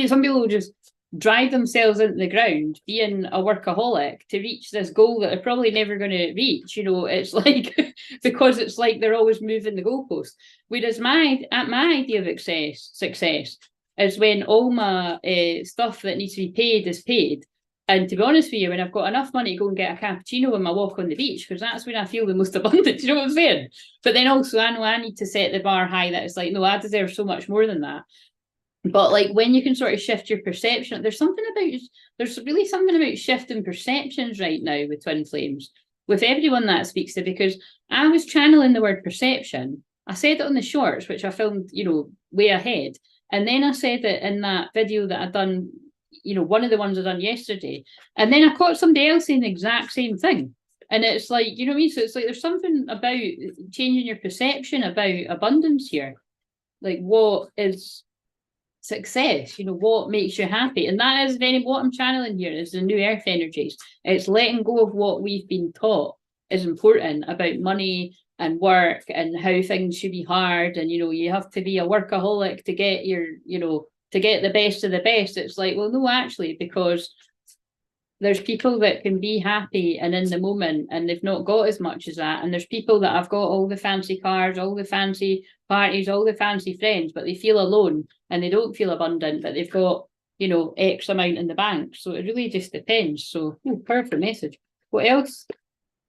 some people will just drive themselves into the ground being a workaholic to reach this goal that they're probably never going to reach. You know, it's like because it's like they're always moving the goalpost. Whereas my idea of success is when all my stuff that needs to be paid is paid. And to be honest with you, when I've got enough money to go and get a cappuccino on my walk on the beach, because that's when I feel the most abundant, you know what I'm saying? But then also I know I need to set the bar high, that it's like, no, I deserve so much more than that. But like when you can sort of shift your perception, there's really something about shifting perceptions right now with Twin Flames, with everyone that speaks to, because I was channeling the word perception. I said it on the shorts, which I filmed, you know, way ahead. And then I said it in that video that I'd done, you know, one of the ones I done yesterday. And then I caught somebody else saying the exact same thing. And it's like, you know what I mean? So it's like there's something about changing your perception about abundance here. Like, what is success, you know, what makes you happy? And that is what I'm channeling here is the new earth energies. It's letting go of what we've been taught is important about money and work and how things should be hard, and you know, you have to be a workaholic to get your, you know, to get the best of the best. It's like, well, no, actually, because there's people that can be happy and in the moment and they've not got as much as that, and there's people that have got all the fancy cars, all the fancy parties, all the fancy friends, but they feel alone and they don't feel abundant, but they've got, you know, X amount in the bank. So it really just depends. So perfect message. What else?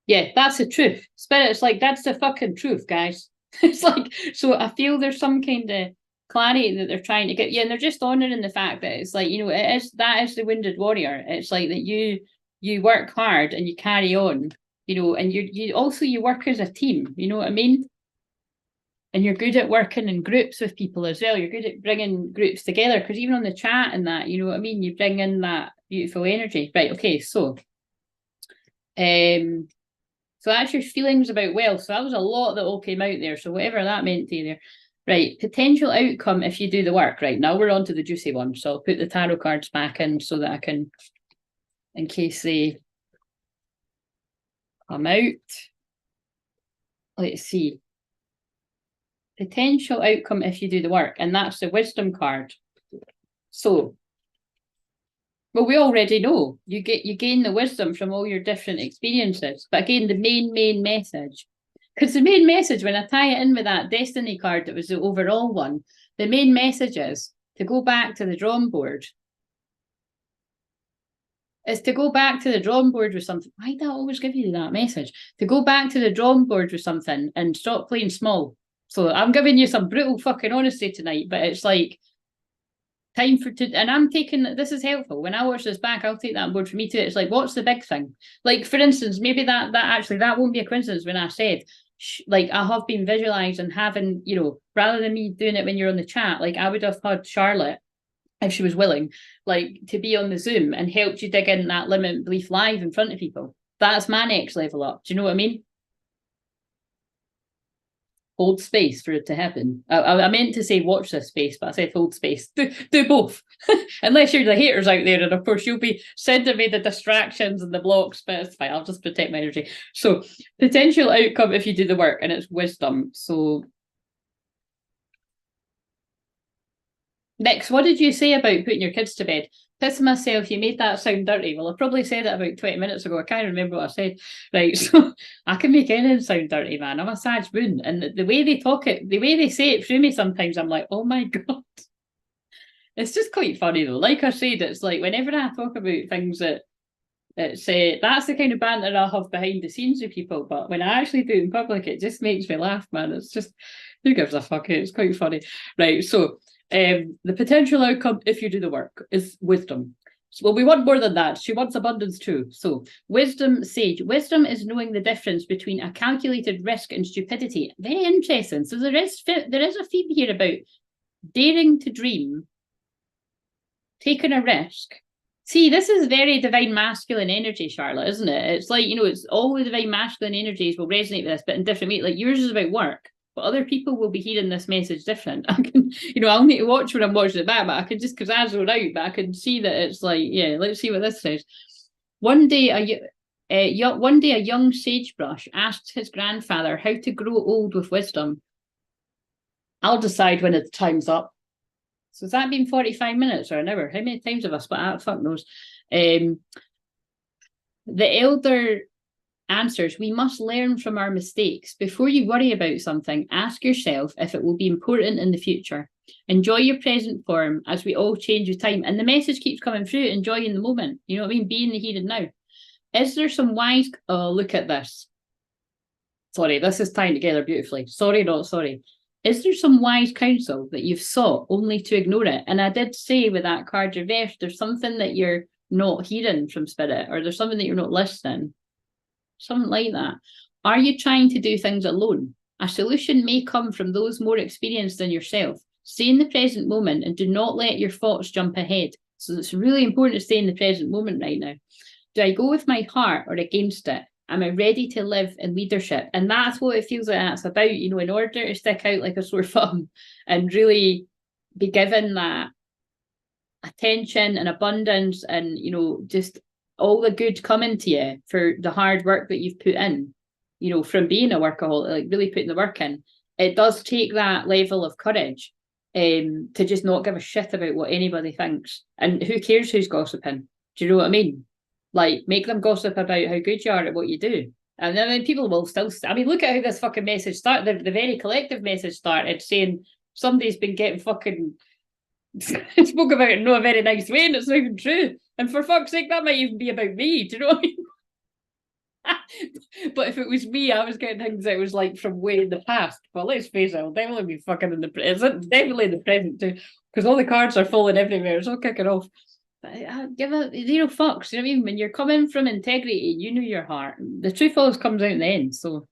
Yeah, that's the truth. Spirit's like, that's the fucking truth, guys. It's like, so I feel there's some kind of clarity that they're trying to get. Yeah, and they're just honouring the fact that it's like, you know, that is the wounded warrior. It's like that you work hard and you carry on you know, and you work as a team, you know what I mean? And you're good at working in groups with people as well. You're good at bringing groups together, because even on the chat and that, you know what I mean, you bring in that beautiful energy. Right, okay, so that's your feelings about wealth. So that was a lot that all came out there. So whatever that meant to you there. Right, potential outcome if you do the work. Right, now we're on to the juicy one. So I'll put the tarot cards back in so that I can, in case they come out. Let's see. Potential outcome if you do the work. And that's the wisdom card. So, well, we already know you gain the wisdom from all your different experiences. But again, the main message, because the main message, when I tie it in with that destiny card that was the overall one, the main message is to go back to the drawing board. It's to go back to the drawing board with something. Why do I always give you that message? To go back to the drawing board with something and stop playing small. So I'm giving you some brutal fucking honesty tonight, but it's like time and I'm taking, this is helpful. When I watch this back, I'll take that on board for me too. It's like, what's the big thing? Like, for instance, maybe that won't be a coincidence when I said, like, I have been visualizing having, you know, rather than me doing it when you're on the chat, like I would have had Charlotte, if she was willing, like to be on the Zoom and helped you dig in that limit belief live in front of people. That's my next level up. Do you know what I mean? Hold space for it to happen. I meant to say watch this space, but I said hold space. Do both. Unless you're the haters out there, and of course you'll be sending me the distractions and the blocks, but it's fine. I'll just protect my energy. So potential outcome if you do the work, and it's wisdom. So next, what did you say about putting your kids to bed? Piss myself, you made that sound dirty. Well, I probably said it about 20 minutes ago. I can't remember what I said. Right, so I can make anything sound dirty, man. I'm a Sag moon. And the way they talk it, the way they say it through me sometimes, I'm like, oh my God. It's just quite funny though. Like I said, it's like whenever I talk about things that it's that's the kind of banter I have behind the scenes with people. But when I actually do it in public, it just makes me laugh, man. It's just, who gives a fuck? It's quite funny. Right, so the potential outcome if you do the work is wisdom. So, well, we want more than that. She wants abundance too. So wisdom, sage. Wisdom is knowing the difference between a calculated risk and stupidity. Very interesting. So there is a theme here about daring to dream, taking a risk. See, this is very divine masculine energy, Charlotte, isn't it? It's like, you know, it's all the divine masculine energies will resonate with this, but in different ways. Like yours is about work. But other people will be hearing this message different. I can, you know, I'll need to watch when I'm watching it back, but I can just, because I zone out, but I can see that it's like, yeah, let's see what this says. One day a young sagebrush asked his grandfather how to grow old with wisdom. I'll decide when the time's up. So has that been 45 minutes or an hour? How many times have I split out? Fuck knows. The elder answers, we must learn from our mistakes. Before you worry about something, ask yourself if it will be important in the future. Enjoy your present form as we all change with time. And the message keeps coming through, enjoying the moment. You know what I mean? Be in the here and now. Is there some wise... Oh, look at this. Sorry, this is tying together beautifully. Sorry, not sorry. Is there some wise counsel that you've sought only to ignore it? And I did say with that card reversed, there's something that you're not hearing from spirit, or there's something that you're not listening. Something like that. Are you trying to do things alone? A solution may come from those more experienced than yourself. Stay in the present moment and do not let your thoughts jump ahead. So it's really important to stay in the present moment right now. Do I go with my heart or against it? Am I ready to live in leadership? And that's what it feels like that's about, you know, in order to stick out like a sore thumb and really be given that attention and abundance and, you know, just all the good coming to you for the hard work that you've put in, you know, from being a workaholic, like really putting the work in. It does take that level of courage to just not give a shit about what anybody thinks. And who cares who's gossiping? Do you know what I mean? Like, make them gossip about how good you are at what you do. And then people will still... I mean, look at how this fucking message started. The very collective message started saying somebody's been getting fucking... spoke about it in not a very nice way, and it's not even true. And for fuck's sake, that might even be about me. Do you know what I mean? But if it was me, I was getting things that was like from way in the past. But let's face it, I'll definitely be fucking in the present. Definitely in the present too, because all the cards are falling everywhere. It's all kicking off. give a zero fucks. You know what I mean? When you're coming from integrity, you know your heart. The truth always comes out in the end. So,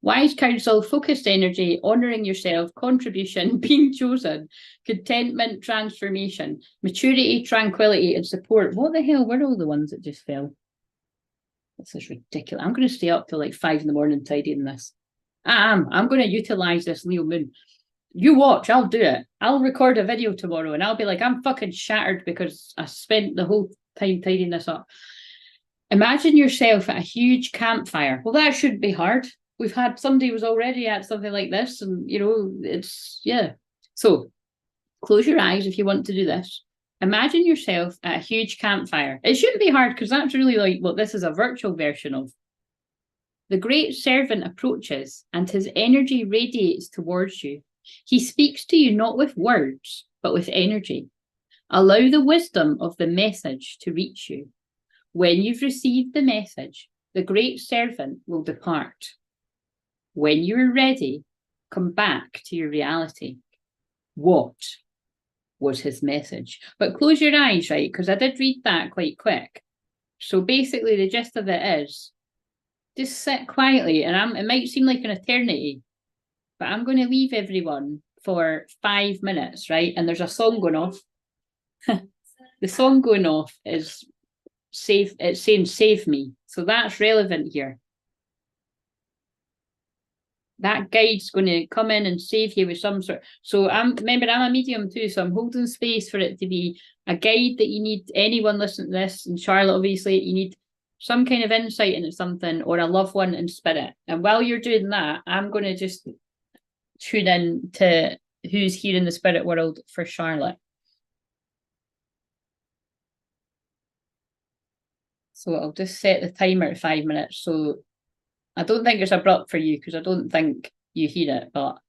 wise counsel, focused energy, honouring yourself, contribution, being chosen, contentment, transformation, maturity, tranquility, and support. What the hell were all the ones that just fell? This is ridiculous. I'm going to stay up till like 5 a.m. tidying this. I'm going to utilise this Leo moon. You watch, I'll do it. I'll record a video tomorrow and I'll be like, I'm fucking shattered because I spent the whole time tidying this up. Imagine yourself at a huge campfire. Well, that shouldn't be hard. We've had somebody was already at something like this, and you know, it's yeah. So close your eyes if you want to do this. Imagine yourself at a huge campfire. It shouldn't be hard because that's really like what this is a virtual version of. The great servant approaches and his energy radiates towards you. He speaks to you not with words, but with energy. Allow the wisdom of the message to reach you. When you've received the message, the great servant will depart. When you are ready, come back to your reality. What was his message? But close your eyes, right? Because I did read that quite quick. So basically the gist of it is, just sit quietly, and it might seem like an eternity, but I'm going to leave everyone for 5 minutes, right? And there's a song going off. The song going off is save. It's saying save me. So that's relevant here. That guide's going to come in and save you with some sort. So remember, I'm a medium too, so I'm holding space for it to be a guide that you need. Anyone listening to this, and Charlotte, obviously, you need some kind of insight into something or a loved one in spirit. And while you're doing that, I'm going to just tune in to who's here in the spirit world for Charlotte. So I'll just set the timer at 5 minutes. So I don't think it's abrupt for you because I don't think you hear it, but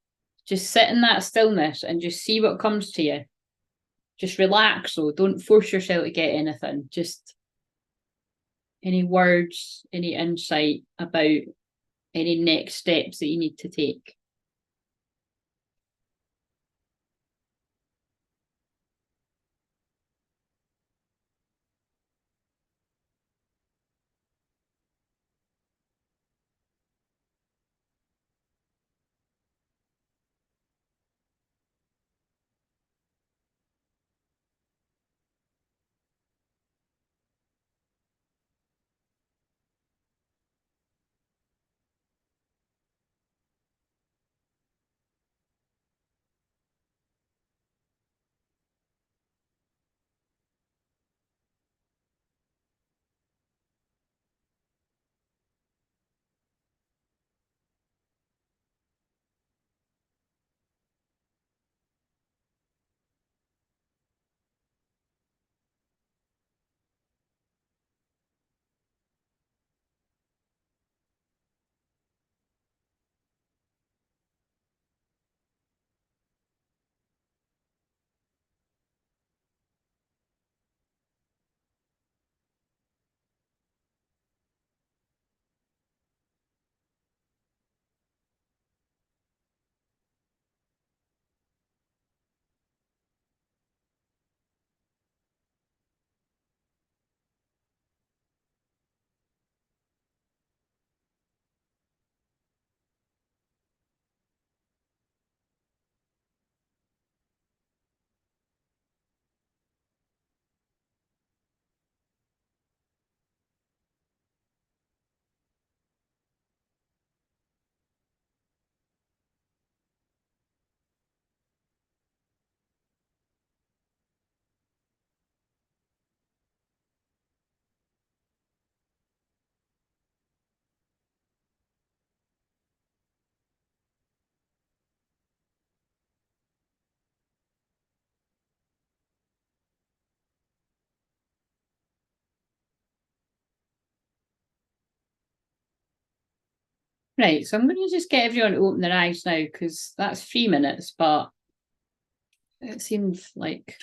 just sit in that stillness and just see what comes to you. Just relax, so don't force yourself to get anything. Just any words, any insight about any next steps that you need to take. Right, so I'm going to just get everyone to open their eyes now because that's 3 minutes, but it seems like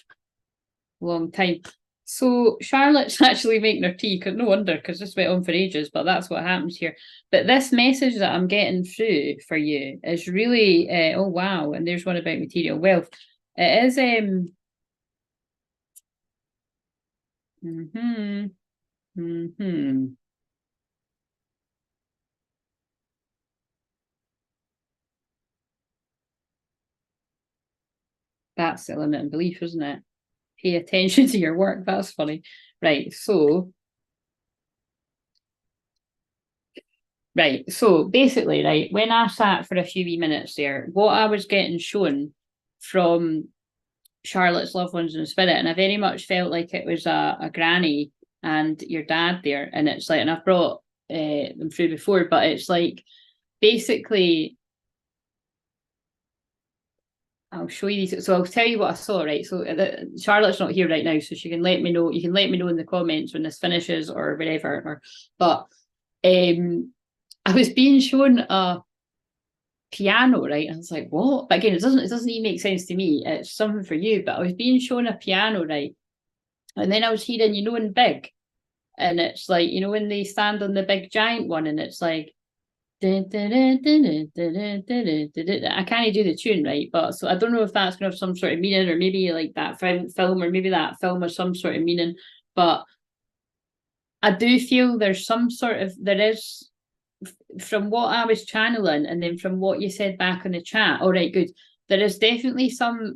a long time. So Charlotte's actually making her tea, no wonder, because this went on for ages, but that's what happens here. But this message that I'm getting through for you is really, oh wow, and there's one about material wealth. It is, Mm-hmm. Mm-hmm. That's the limiting belief, isn't it? Pay attention to your work. That's funny. Right. So basically, right, when I sat for a few wee minutes there, what I was getting shown from Charlotte's loved ones in spirit, and I very much felt like it was a granny and your dad there. And it's like, and I've brought them through before, but it's like basically, I'll show you these. So I'll tell you what I saw, right? So Charlotte's not here right now, so she can let me know. You can let me know in the comments when this finishes or whatever. But I was being shown a piano, right? And I was like, what? But again, it doesn't even make sense to me. It's something for you. But I was being shown a piano, right? And then I was hearing, in big. And it's like, when they stand on the big giant one, and it's like I can't do the tune, right? But so I don't know if that's gonna have some sort of meaning, or maybe like that film, or maybe that film has some sort of meaning. But I do feel there is, from what I was channeling, and then from what you said back in the chat. All right, good. There is definitely some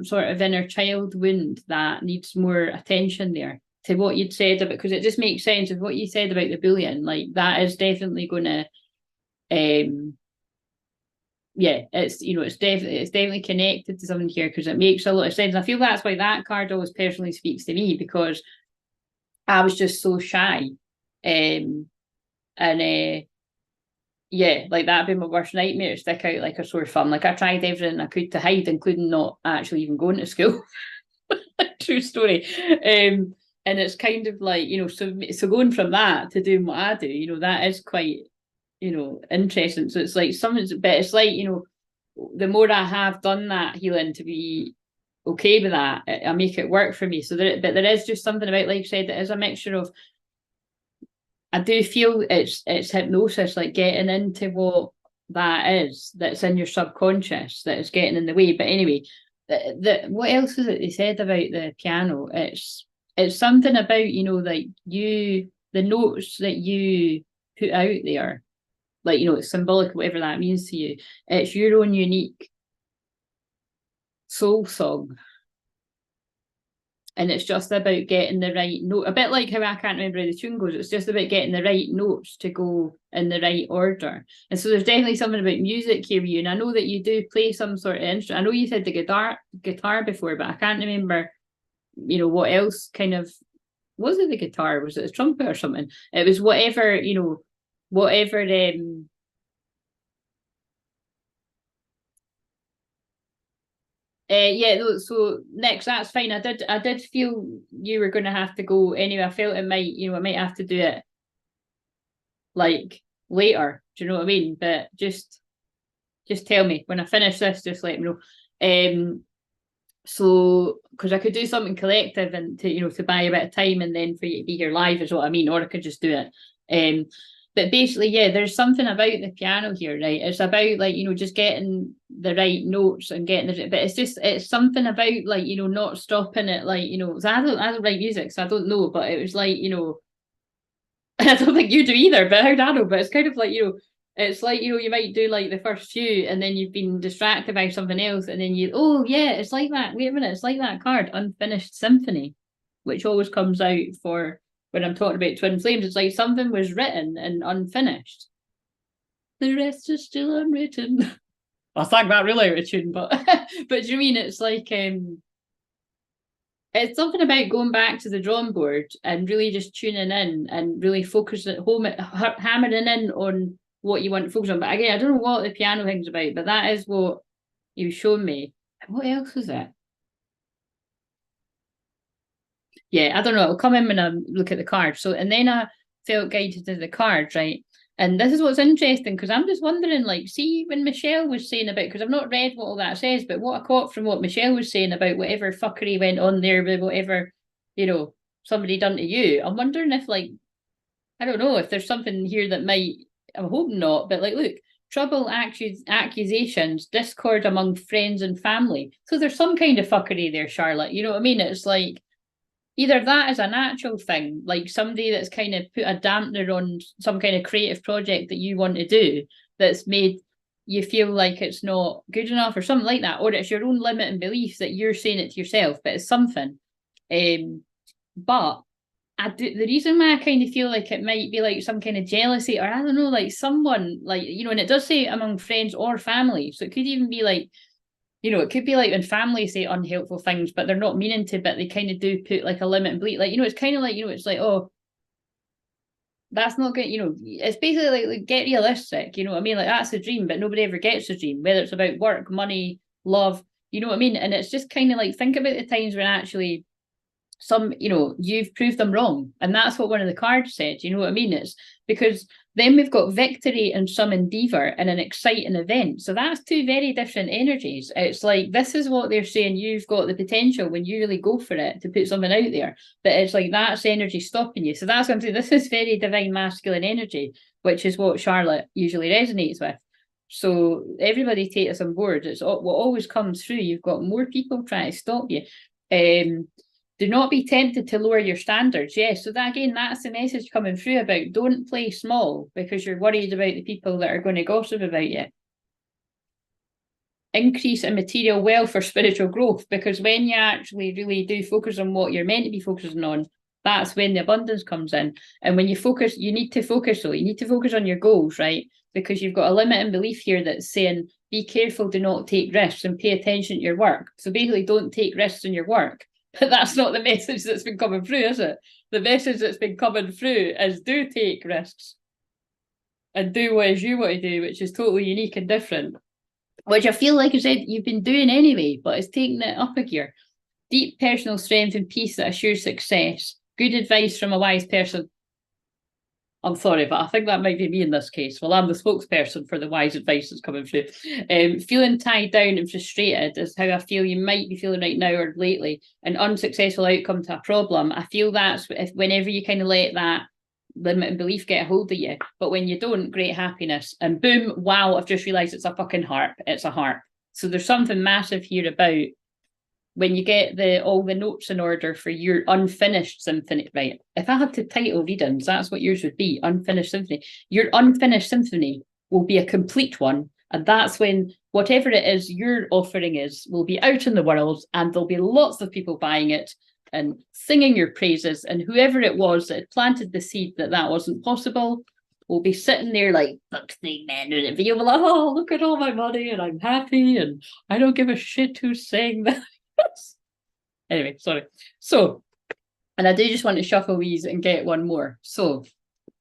sort of inner child wound that needs more attention there, to what you'd said about, because it just makes sense of what you said about the bullying. Like that is definitely going to, it's definitely connected to something here, because it makes a lot of sense. I feel that's why that card always personally speaks to me, because I was just so shy, and like that'd be my worst nightmare, to stick out like a sore thumb. Like I tried everything I could to hide, including not actually even going to school. True story. And it's kind of like, so going from that to doing what I do, that is quite, interesting. So it's like something, but it's like, the more I have done that healing to be okay with that, I make it work for me. So but there is just something about, like I said, it is a mixture of, I do feel it's hypnosis, like getting into what that is, that's in your subconscious, that is getting in the way. But anyway, what else is it they said about the piano? It's something about, like the notes that you put out there, like, it's symbolic, whatever that means to you. It's your own unique soul song. And it's just about getting the right note, a bit like how I can't remember how the tune goes. It's just about getting the right notes to go in the right order. And so there's definitely something about music here with you. And I know that you do play some sort of instrument. I know you said the guitar before, but I can't remember, what else kind of, was it the guitar? Was it a trumpet or something? It was whatever, whatever so next, that's fine. I did feel you were going to have to go anyway. I felt it might, I might have to do it like later. Do you know what I mean? But just tell me when I finish this. Just let me know. So because I could do something collective and to buy a bit of time, and then for you to be here live is what I mean, or I could just do it. But basically, there's something about the piano here, right? It's about, like, just getting the right notes and but it's something about, like, not stopping it, like, so I don't write music, so I don't know, but it was like, I don't think you do either, but how do I know? But it's kind of like, it's like, you might do like the first few, and then you've been distracted by something else, and then oh yeah, it's like that. Wait a minute, it's like that card, Unfinished Symphony, which always comes out for when I'm talking about twin flames. It's like something was written and unfinished. The rest is still unwritten. I sang that really out of tune, but but do you mean it's like it's something about going back to the drawing board and really just tuning in and really focusing home, hammering in on what you want to focus on. But again, I don't know what the piano thing's about, but that is what you've shown me. What else is it? Yeah, I don't know. It'll come in when I look at the cards. So, and then I felt guided to the cards, right? And this is what's interesting, because I'm just wondering, like, see, when Michelle was saying about, because I've not read what all that says, but what I caught from what Michelle was saying about whatever fuckery went on there with whatever, somebody done to you, I'm wondering if, like, I don't know, if there's something here that might, I'm hoping not, but like, look, trouble, accusations, discord among friends and family. So there's some kind of fuckery there, Charlotte. You know what I mean? It's like, either that is a natural thing, like somebody that's kind of put a dampener on some kind of creative project that you want to do that's made you feel like it's not good enough or something like that, or it's your own limiting belief that you're saying it to yourself, but it's something. But I do, the reason why I kind of feel like it might be like some kind of jealousy, or I don't know, like someone, like, you know, and it does say among friends or family, so it could even be like, you know, it could be like when families say unhelpful things, but they're not meaning to, but they kind of do put like a limit and bleed. Like, you know, it's kind of like, you know, it's like, oh, that's not good. You know, it's basically like get realistic. You know what I mean? Like that's a dream, but nobody ever gets a dream, whether it's about work, money, love. You know what I mean? And it's just kind of like think about the times when actually some, you know, you've proved them wrong. And that's what one of the cards said. You know what I mean? It's because then we've got victory and some endeavor and an exciting event. So that's two very different energies. It's like, this is what they're saying. You've got the potential when you really go for it to put something out there. But it's like, that's energy stopping you. So that's what I'm saying. This is very divine masculine energy, which is what Charlotte usually resonates with. So everybody take us on board. It's what always comes through. You've got more people trying to stop you. Do not be tempted to lower your standards. Yes, so that again, that's the message coming through about don't play small because you're worried about the people that are going to gossip about you. Increase in material wealth or spiritual growth, because when you actually really do focus on what you're meant to be focusing on, that's when the abundance comes in. And when you focus, you need to focus though, you need to focus on your goals, right? Because you've got a limiting belief here that's saying, be careful, do not take risks and pay attention to your work. So basically, don't take risks in your work. But that's not the message that's been coming through, is it? The message that's been coming through is do take risks and do what you want to do, which is totally unique and different. Which I feel like I said you've been doing anyway, but it's taking it up a gear. Deep personal strength and peace that assures success. Good advice from a wise person. I'm sorry, but I think that might be me in this case. Well, I'm the spokesperson for the wise advice that's coming through. Feeling tied down and frustrated is how I feel you might be feeling right now or lately. An unsuccessful outcome to a problem. I feel that's if whenever you kind of let that limiting belief get a hold of you. But when you don't, great happiness. And boom, wow, I've just realised it's a fucking harp. It's a harp. So there's something massive here about when you get all the notes in order for your unfinished symphony, right? If I had to title readings, that's what yours would be, unfinished symphony. Your unfinished symphony will be a complete one. And that's when whatever it is your offering is will be out in the world and there'll be lots of people buying it and singing your praises. And whoever it was that had planted the seed that wasn't possible will be sitting there like, fuck thing, man. And you'll be like, oh, look at all my money and I'm happy and I don't give a shit who's saying that. Anyway, sorry. So, and I do just want to shuffle these and get one more. So,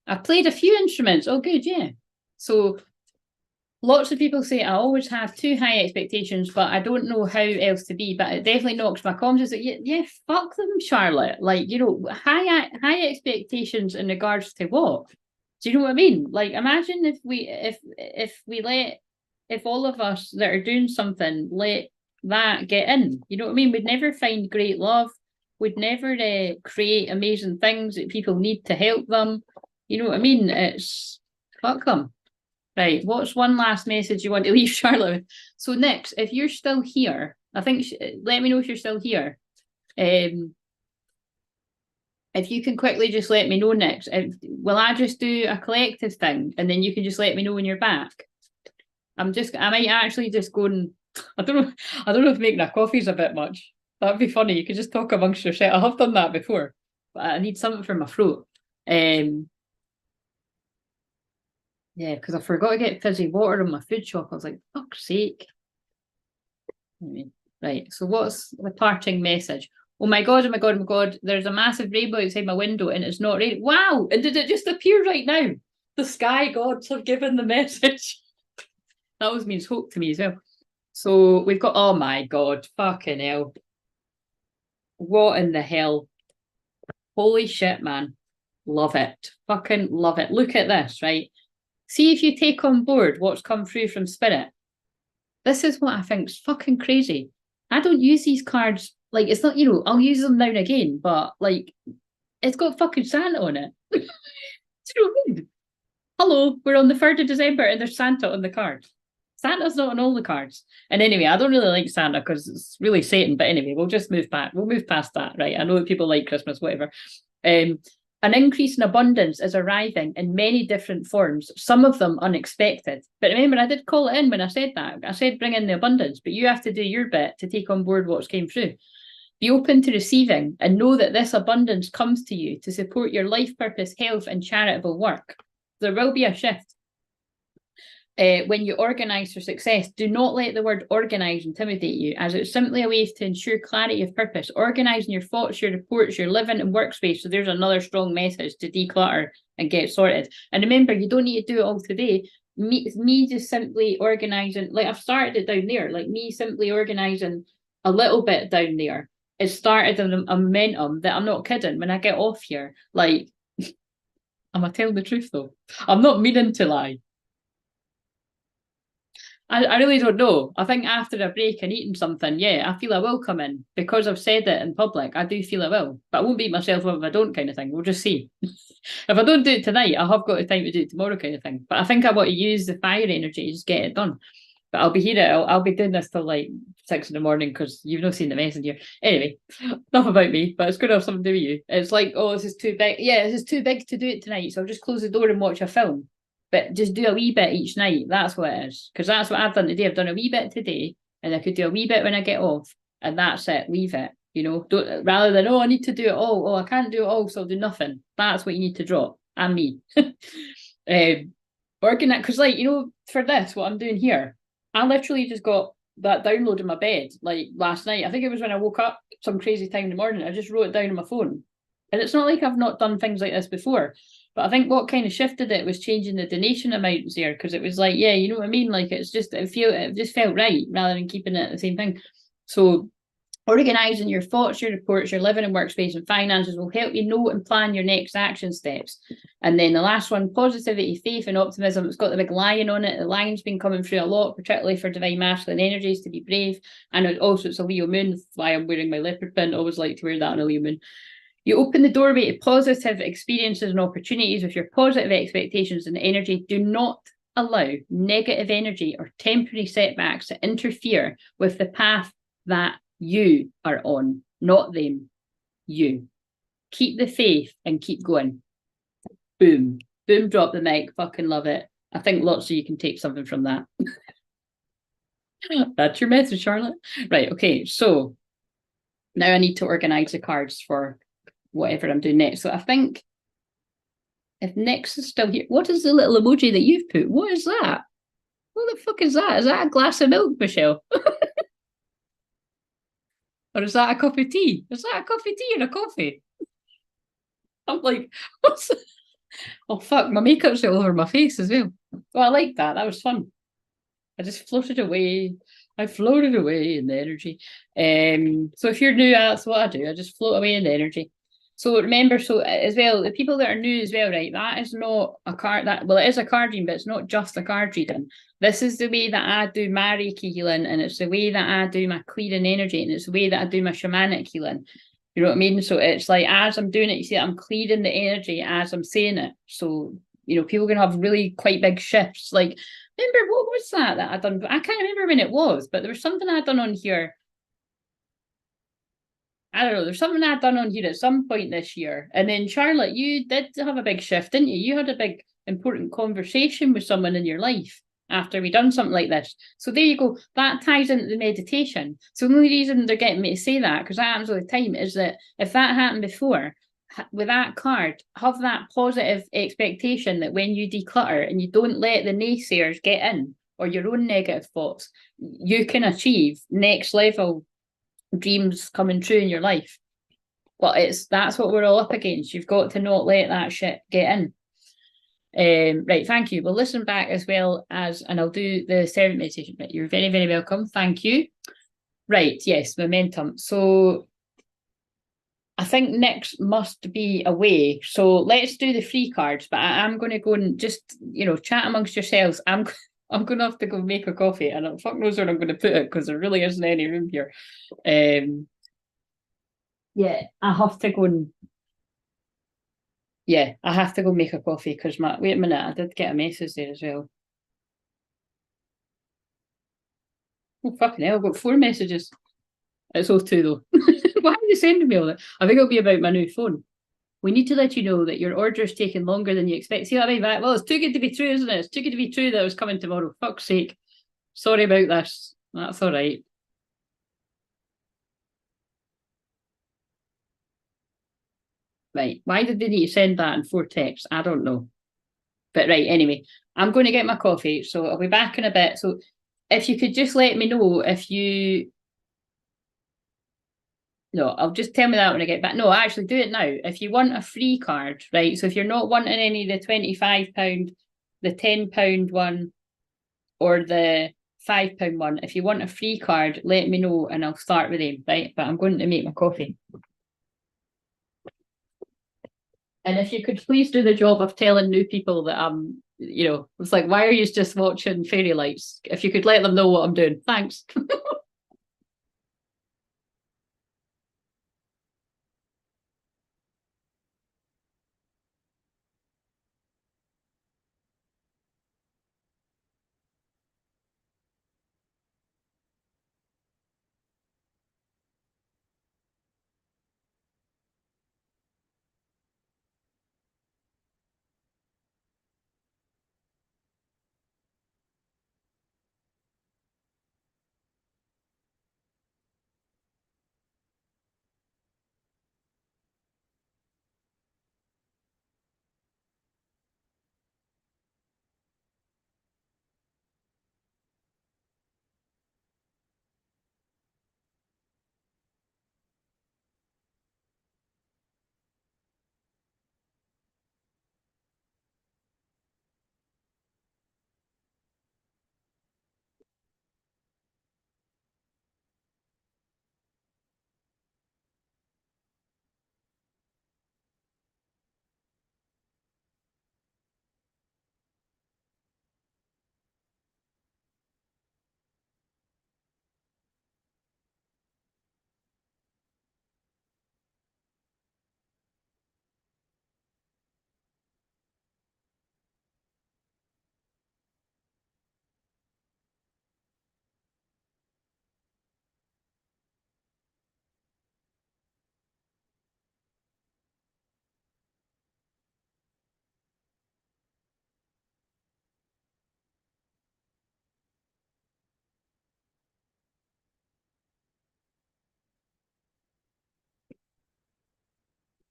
I played a few instruments. Oh, good, yeah. So, lots of people say I always have too high expectations, but I don't know how else to be. But it definitely knocks my confidence. Like, yeah, fuck them, Charlotte. Like, you know, high expectations in regards to what? Do you know what I mean? Like, imagine if all of us that are doing something let that get in. You know what I mean? We'd never find great love. We'd never create amazing things that people need to help them. You know what I mean? It's fuck them. Right. What's one last message you want to leave Charlotte? So Nix, if you're still here, I think let me know if you're still here. If you can quickly just let me know, Nix. Will I just do a collective thing and then you can just let me know when you're back? I might actually just go and I don't know if making a coffee is a bit much. That'd be funny. You could just talk amongst yourself. I have done that before, but I need something for my throat. Yeah, because I forgot to get fizzy water on my food shop. I was like, fuck's sake. Anyway, right, so what's the parting message? Oh my God, oh my God, oh my God. There's a massive rainbow outside my window and it's not raining. Wow, and did it just appear right now? The sky gods have given the message. That always means hope to me as well. So we've got, oh my God, fucking hell. What in the hell? Holy shit, man. Love it. Fucking love it. Look at this, right? See if you take on board what's come through from Spirit. This is what I think is fucking crazy. I don't use these cards, like, it's not, you know, I'll use them now and again, but, like, it's got fucking Santa on it. Do you know what I mean? Hello, we're on the 3rd of December and there's Santa on the card. Santa's not on all the cards. And anyway, I don't really like Santa because it's really Satan. But anyway, we'll just move back. We'll move past that, right? I know that people like Christmas, whatever. An increase in abundance is arriving in many different forms, some of them unexpected. But remember, I did call it in when I said that. I said bring in the abundance, but you have to do your bit to take on board what's came through. Be open to receiving and know that this abundance comes to you to support your life purpose, health, and charitable work. There will be a shift. When you organise for success, do not let the word organise intimidate you, as it's simply a way to ensure clarity of purpose. Organising your thoughts, your reports, your living and workspace. So there's another strong message to declutter and get sorted. And remember, you don't need to do it all today. Me just simply organising, like I've started it down there, like me simply organising a little bit down there. It started a momentum that I'm not kidding. When I get off here, like, am I telling the truth though? I'm not meaning to lie. I really don't know. I think after a break and eating something, yeah, I feel I will come in because I've said it in public. I do feel I will, but I won't beat myself up if I don't, kind of thing. We'll just see. If I don't do it tonight, I have got the time to do it tomorrow, kind of thing. But I think I want to use the fire energy to just get it done. But I'll be here. I'll be doing this till like 6 in the morning because you've not seen the messenger. Anyway, enough about me. But it's going to have something to do with you. It's like, oh, this is too big. Yeah, this is too big to do it tonight. So I'll just close the door and watch a film. But just do a wee bit each night. That's what it is. Because that's what I've done today. I've done a wee bit today, and I could do a wee bit when I get off, and that's it. Leave it. You know, don't, rather than, oh, I need to do it all. Oh, I can't do it all, so I'll do nothing. That's what you need to drop. And me. Organize, because, like, you know, for this, what I'm doing here, I literally just got that download in my bed, like last night. I think it was when I woke up some crazy time in the morning. I just wrote it down on my phone. And it's not like I've not done things like this before. But I think what kind of shifted it was changing the donation amounts there, because it was like, yeah, you know what I mean? Like, it's just, it just felt right rather than keeping it the same thing. So organising your thoughts, your reports, your living and workspace and finances will help you know and plan your next action steps. And then the last one, positivity, faith and optimism. It's got the big lion on it. The lion's been coming through a lot, particularly for divine masculine energies, to be brave. And also it's a Leo moon. That's why I'm wearing my leopard print. I always like to wear that on a Leo moon. You open the doorway to positive experiences and opportunities with your positive expectations and energy. Do not allow negative energy or temporary setbacks to interfere with the path that you are on, not them, you. Keep the faith and keep going. Boom. Boom, drop the mic. Fucking love it. I think lots of you can take something from that. That's your message, Charlotte. Right, okay, so now I need to organise the cards for whatever I'm doing next. So I think if Nix is still here, what is the little emoji that you've put? What is that? What the fuck is that? Is that a glass of milk, Michelle? Or is that a cup of tea? Is that a cup of tea or a coffee? I'm like, what's that? Oh fuck, my makeup's all over my face as well. Well, I like that. That was fun. I just floated away. I floated away in the energy. So if you're new, that's what I do. I just float away in the energy. So remember, so as well, the people that are new as well, right? That is not a card that, well, it is a card reading, but it's not just a card reading. This is the way that I do my Reiki healing, and it's the way that I do my clearing energy, and it's the way that I do my shamanic healing. You know what I mean? So it's like, as I'm doing it, you see, I'm clearing the energy as I'm saying it. So, you know, people can have really quite big shifts. Like, remember, what was that I done? I can't remember when it was, but there was something I'd done on here. I don't know, there's something I'd done on here at some point this year. And then Charlotte, you did have a big shift, didn't you? You had a big important conversation with someone in your life after we done something like this. So there you go. That ties into the meditation. So the only reason they're getting me to say that, because that happens all the time, is that if that happened before, with that card, have that positive expectation that when you declutter and you don't let the naysayers get in, or your own negative thoughts, you can achieve next level dreams coming true in your life. But that's what we're all up against. You've got to not let that shit get in. Right, thank you. We'll listen back as well as, and I'll do the servant meditation. Right, you're very, very welcome. Thank you. Right, yes, momentum. So I think Nick's must be away. So let's do the free cards, but I'm going to go and just, you know, chat amongst yourselves. I'm going to have to go make a coffee, and fuck knows where I'm going to put it, because there really isn't any room here. Yeah, I have to go and... Yeah, I have to go make a coffee, because wait a minute, I did get a message there as well. Oh, fucking hell, I've got 4 messages. It's all 2 though. Why are you sending me all that? I think it'll be about my new phone. We need to let you know that your order is taking longer than you expect. See what I mean? Well, it's too good to be true, isn't it? It's too good to be true that it was coming tomorrow. Fuck's sake. Sorry about this. That's all right. Right. Why did they need to send that in 4 texts? I don't know. But right, anyway, I'm going to get my coffee, so I'll be back in a bit. So if you could just let me know if you... No, I'll just tell me that when I get back. No, actually do it now. If you want a free card, right? So if you're not wanting any of the £25, the £10 one, or the £5 one, if you want a free card, let me know and I'll start with them, right? But I'm going to make my coffee. And if you could please do the job of telling new people that I'm, you know, it's like, why are you just watching fairy lights? If you could let them know what I'm doing. Thanks.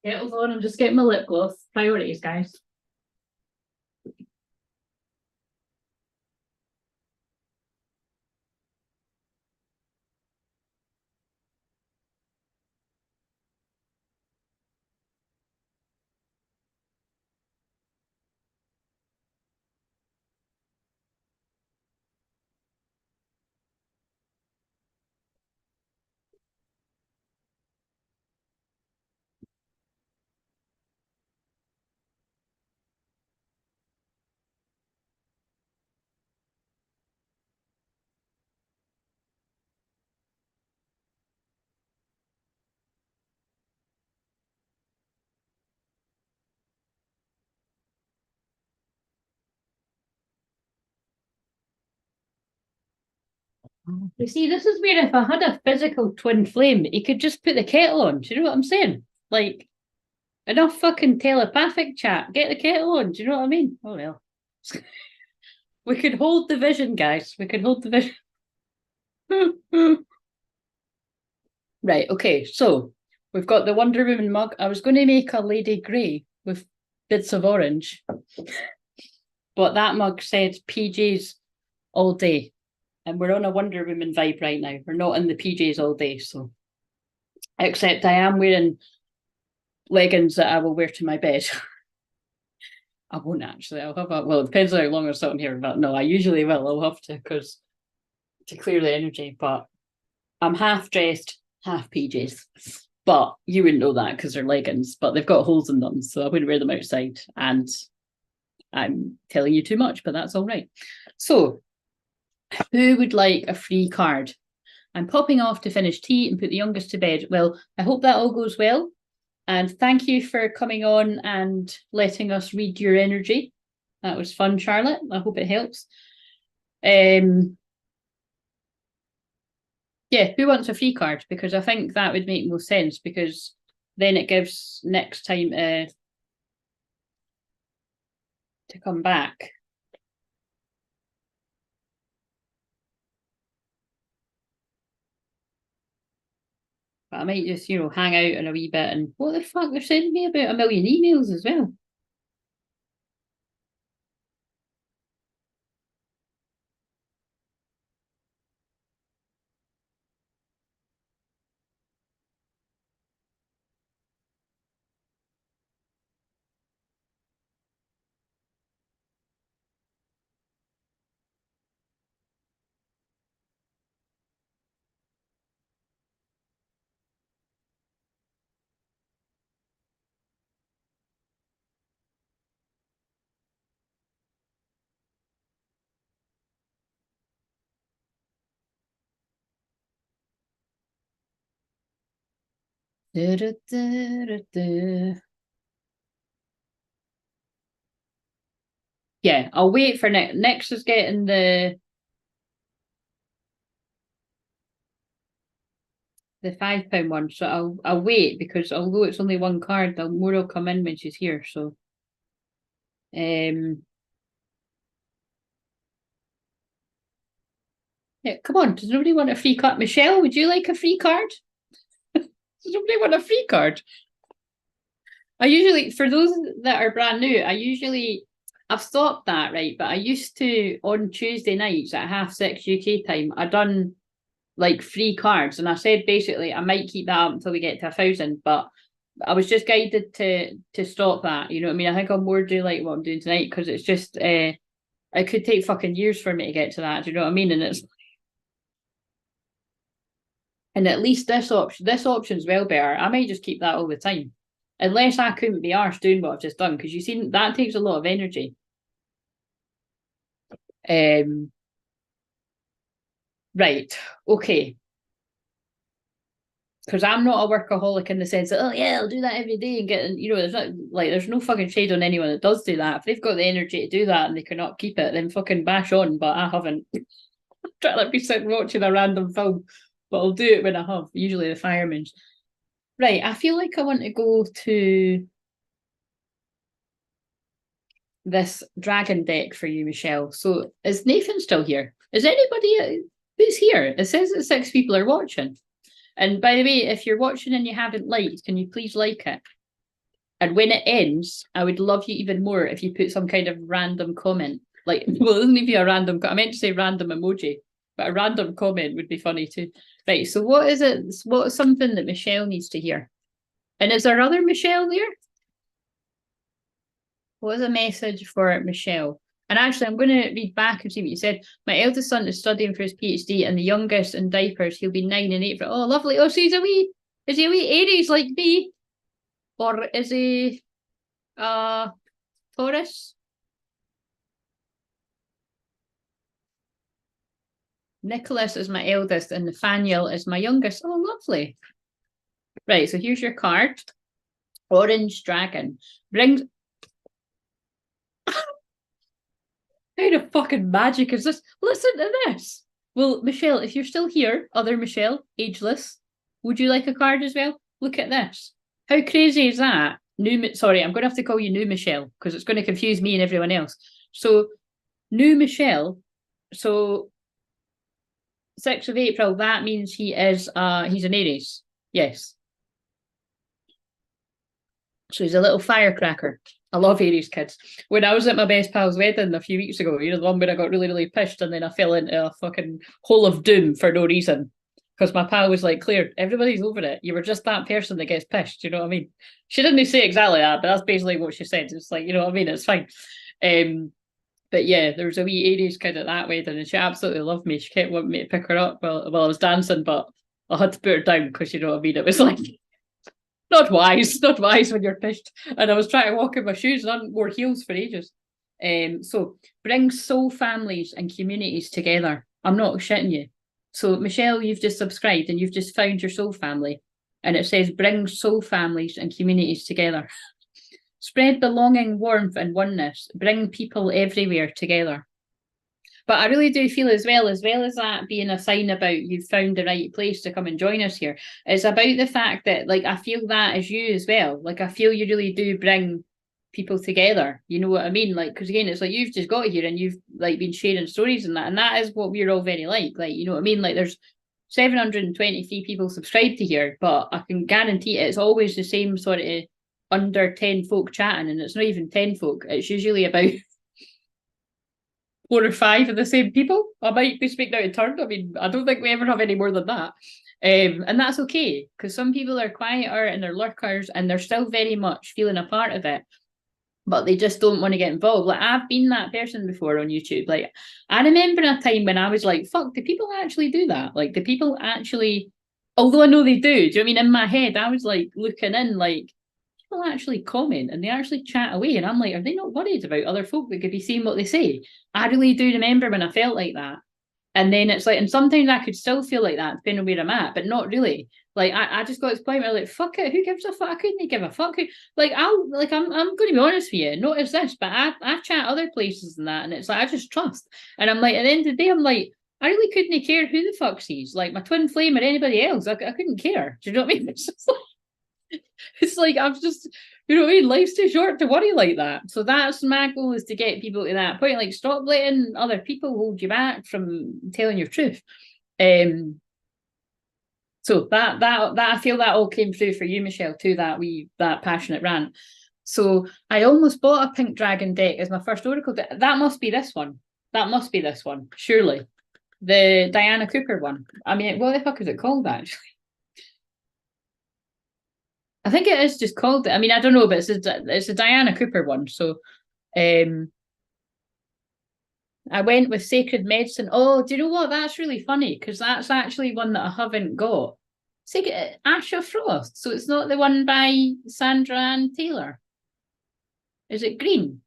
Kettle's on, I'm just getting my lip gloss. Priorities, guys. You see, this is where if I had a physical twin flame, he could just put the kettle on. Do you know what I'm saying? Like, enough fucking telepathic chat. Get the kettle on. Do you know what I mean? Oh well. We could hold the vision, guys. We could hold the vision. Right, okay, so we've got the Wonder Woman mug. I was going to make a Lady Grey with bits of orange, but that mug said PJs all day. And we're on a Wonder Woman vibe right now. We're not in the PJs all day, so except I am wearing leggings that I will wear to my bed. I won't actually. I'll have a well, it depends how long I'm sitting here, but no, I usually will. I'll have to because to clear the energy, but I'm half dressed, half PJs. But you wouldn't know that because they're leggings, but they've got holes in them, so I wouldn't wear them outside. And I'm telling you too much, but that's all right. So, who would like a free card? I'm popping off to finish tea and put the youngest to bed. Well, I hope that all goes well. And thank you for coming on and letting us read your energy. That was fun, Charlotte. I hope it helps. Yeah, who wants a free card? Because I think that would make more sense, because then it gives next time to come back. But I might just, hang out in a wee bit, and what the fuck, they're sending me about 1 million emails as well. Da, da, da, da, da. Yeah, I'll wait for next. Next is getting the £5 one, so I'll wait, because although it's only one card, more will come in when she's here. So, yeah, come on. Does nobody want a free card? Michelle, would you like a free card? Does nobody want a free card? I usually, for those that are brand new, I've stopped that, right? But I used to, on Tuesday nights at 6:30 UK time, I done like free cards, and I said basically I might keep that up until we get to 1,000, but I was just guided to stop that. You know what I mean? I think I'll more do like what I'm doing tonight, because it's just it could take fucking years for me to get to that. Do you know what I mean? And at least this option's well better. I might just keep that all the time, unless I couldn't be arsed doing what I've just done, because you see that takes a lot of energy. Right, okay. Because I'm not a workaholic in the sense that, oh yeah, I'll do that every day and get, there's no fucking shade on anyone that does do that. If they've got the energy to do that and they cannot keep it, then fucking bash on. But I haven't. Try to let me sit watching a random film, but I'll do it when I have. Usually the Fireman's. Right, I feel like I want to go to this dragon deck for you, Michelle. So is Nathan still here? Is anybody who's here? It says that 6 people are watching. And by the way, if you're watching and you haven't liked, can you please like it? And when it ends, I would love you even more if you put some kind of random comment. Like, well, it doesn't need to be a random, I meant to say random emoji, but a random comment would be funny too. Right, so what is it? What is something that Michelle needs to hear? And is there other Michelle there? What is a message for Michelle? And actually, I'm going to read back and see what you said. My eldest son is studying for his PhD, and the youngest in diapers. He'll be 9 in April. Oh, lovely. Oh, so is he a wee Aries like me? Or is he Taurus? Nicholas is my eldest, and Nathaniel is my youngest. Oh, lovely. Right, so here's your card. Orange Dragon. Brings... How the fucking magic is this? Listen to this. Well, Michelle, if you're still here, other Michelle, ageless, would you like a card as well? Look at this. How crazy is that? Sorry, I'm going to have to call you New Michelle, because it's going to confuse me and everyone else. So, New Michelle, so 6th of April, that means he's an Aries. Yes. So he's a little firecracker. I love Aries kids. When I was at my best pal's wedding a few weeks ago, the one where I got really, really pissed, and then I fell into a fucking hole of doom for no reason. Because my pal was like, Claire, everybody's over it. You were just that person that gets pissed. You know what I mean? She didn't say exactly that, but that's basically what she said. It's like, you know what I mean? It's fine. But yeah, there was a wee Aries kid at that wedding, and she absolutely loved me. She kept wanting me to pick her up while I was dancing, but I had to put her down, because you know what I mean? It was like... not wise when you're pissed. And I was trying to walk in my shoes, and I hadn't wore heels for ages. So bring soul families and communities together. I'm not shitting you. So Michelle, you've just subscribed and you've just found your soul family, and it says bring soul families and communities together. Spread belonging, warmth, and oneness. Bring people everywhere together. But I really do feel as well as that being a sign about you've found the right place to come and join us here, it's about the fact that, like, I feel that as you as well. Like, I feel you really do bring people together. You know what I mean? Like, because again, it's like you've just got here and you've like been sharing stories and that is what we're all very like. Like, you know what I mean? Like, there's 723 people subscribed to here, but I can guarantee it's always the same sort of under 10 folk chatting, and it's not even 10 folk. It's usually about 4 or 5 of the same people. I might be speaking out of turn. I mean, I don't think we ever have any more than that. And that's okay, because some people are quieter and they're lurkers and they're still very much feeling a part of it, but they just don't want to get involved. Like, I've been that person before on YouTube. Like, I remember a time when I was like, fuck, do people actually do that? Like, do people actually, although I know they do you know what I mean? In my head, I was like looking in, like, people actually comment and they actually chat away. And I'm like, are they not worried about other folk that could be seeing what they say? I really do remember when I felt like that. And then it's like, and sometimes I could still feel like that depending on where I'm at, but not really. Like, I just got to this point where I'm like, fuck it, who gives a fuck? I couldn't give a fuck. Like, I'm going to be honest with you, notice this, but I chat other places and that, and it's like, I just trust. And I'm like, at the end of the day, I'm like, I really couldn't care who the fuck sees, like my twin flame or anybody else. I couldn't care. Do you know what I mean? It's like I'm just, you know what I mean? Life's too short to worry like that. So that's my goal, is to get people to that point. Like, stop letting other people hold you back from telling your truth. So that I feel that all came through for you, Michelle, too, that passionate rant. So I almost bought a pink dragon deck as my first oracle deck. That must be this one. That must be this one, surely. The Diana Cooper one. I mean, what the fuck is it called, actually? I think it is just called. I mean, I don't know, but it's a Diana Cooper one. So, I went with Sacred Medicine. Oh, do you know what? That's really funny, because that's actually one that I haven't got. Sacred Asha Frost. So it's not the one by Sandra Ann Taylor. Is it green?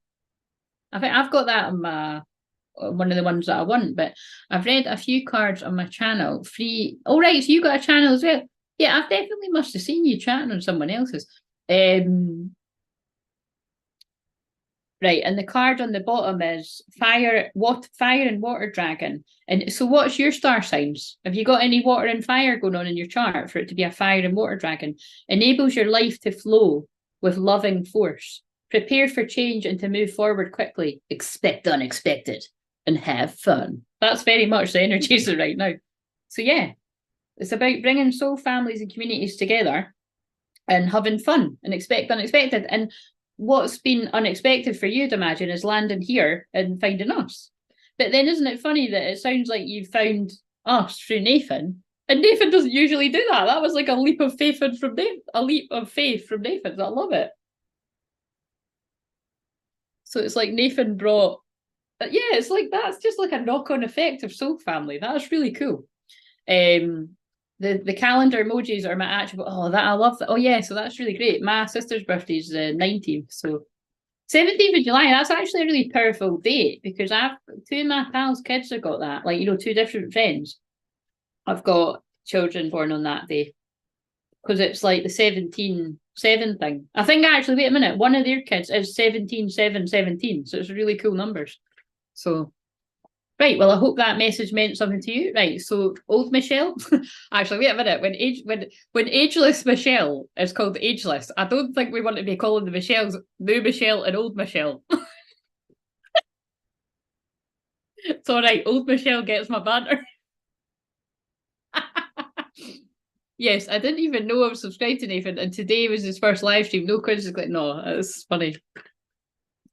I think I've got that on my one of the ones that I want, but I've read a few cards on my channel free. Oh, right, so you got a channel as well. Yeah, I've definitely must have seen you chatting on someone else's. Right, and the card on the bottom is fire and water dragon. And so what's your star signs? Have you got any water and fire going on in your chart for it to be a fire and water dragon? Enables your life to flow with loving force. Prepare for change and to move forward quickly. Expect unexpected and have fun. That's very much the energies right now. So yeah, it's about bringing soul families and communities together and having fun and expect unexpected. And what's been unexpected for you, to imagine, is landing here and finding us. But then isn't it funny that it sounds like you found us through Nathan, and Nathan doesn't usually do that. That was like a leap of faith from Nathan. A leap of faith from Nathan. I love it. So it's like Nathan brought, yeah, it's like that's just like a knock-on effect of soul family. That's really cool. The calendar emojis are my actual. Oh, that I love that. Oh yeah, so that's really great. My sister's birthday is the 19th, so 17th of July. That's actually a really powerful date, because I've 2 of my pals' kids have got that. Like, you know, 2 different friends. I've got children born on that day, because it's like the 17-7 thing. I think actually, wait a minute, one of their kids is 17-7-17, so it's really cool numbers. So. Right, well, I hope that message meant something to you. Right, so old Michelle. Actually, wait a minute. When ageless Michelle is called ageless, I don't think we want to be calling the Michelles new Michelle and old Michelle. It's all right. Old Michelle gets my banter. Yes, I didn't even know I was subscribed to Nathan, and today was his first live stream. No coincidence. Like, no, it's funny.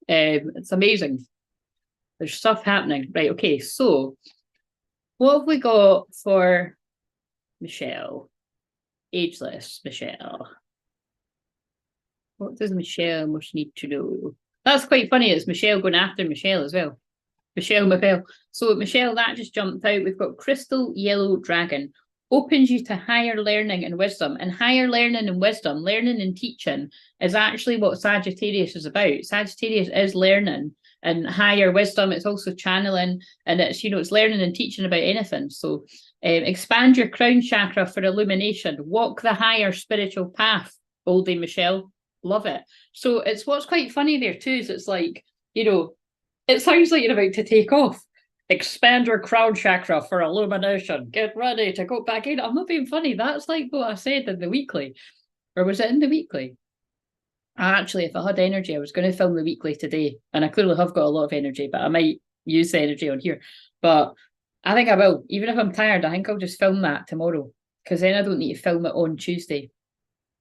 It's amazing. There's stuff happening. Right, okay, so what have we got for Michelle? Ageless Michelle. What does Michelle most need to know? That's quite funny. It's Michelle going after Michelle as well. Michelle. So Michelle, that just jumped out. We've got Crystal Yellow Dragon. Opens you to higher learning and wisdom. And higher learning and wisdom, learning and teaching, is actually what Sagittarius is about. Sagittarius is learning and higher wisdom. It's also channeling, and it's, you know, it's learning and teaching about anything. So expand your crown chakra for illumination. Walk the higher spiritual path, oldie Michelle. Love it. So it's what's quite funny there too is it's like, you know, it sounds like you're about to take off. expand your crown chakra for illumination. Get ready to go back in. I'm not being funny. That's like what I said in the weekly. Or was it in the weekly? Actually, if I had energy, I was going to film the weekly today. And I clearly have got a lot of energy, but I might use the energy on here. But I think I will. Even if I'm tired, I think I'll just film that tomorrow. Because then I don't need to film it on Tuesday.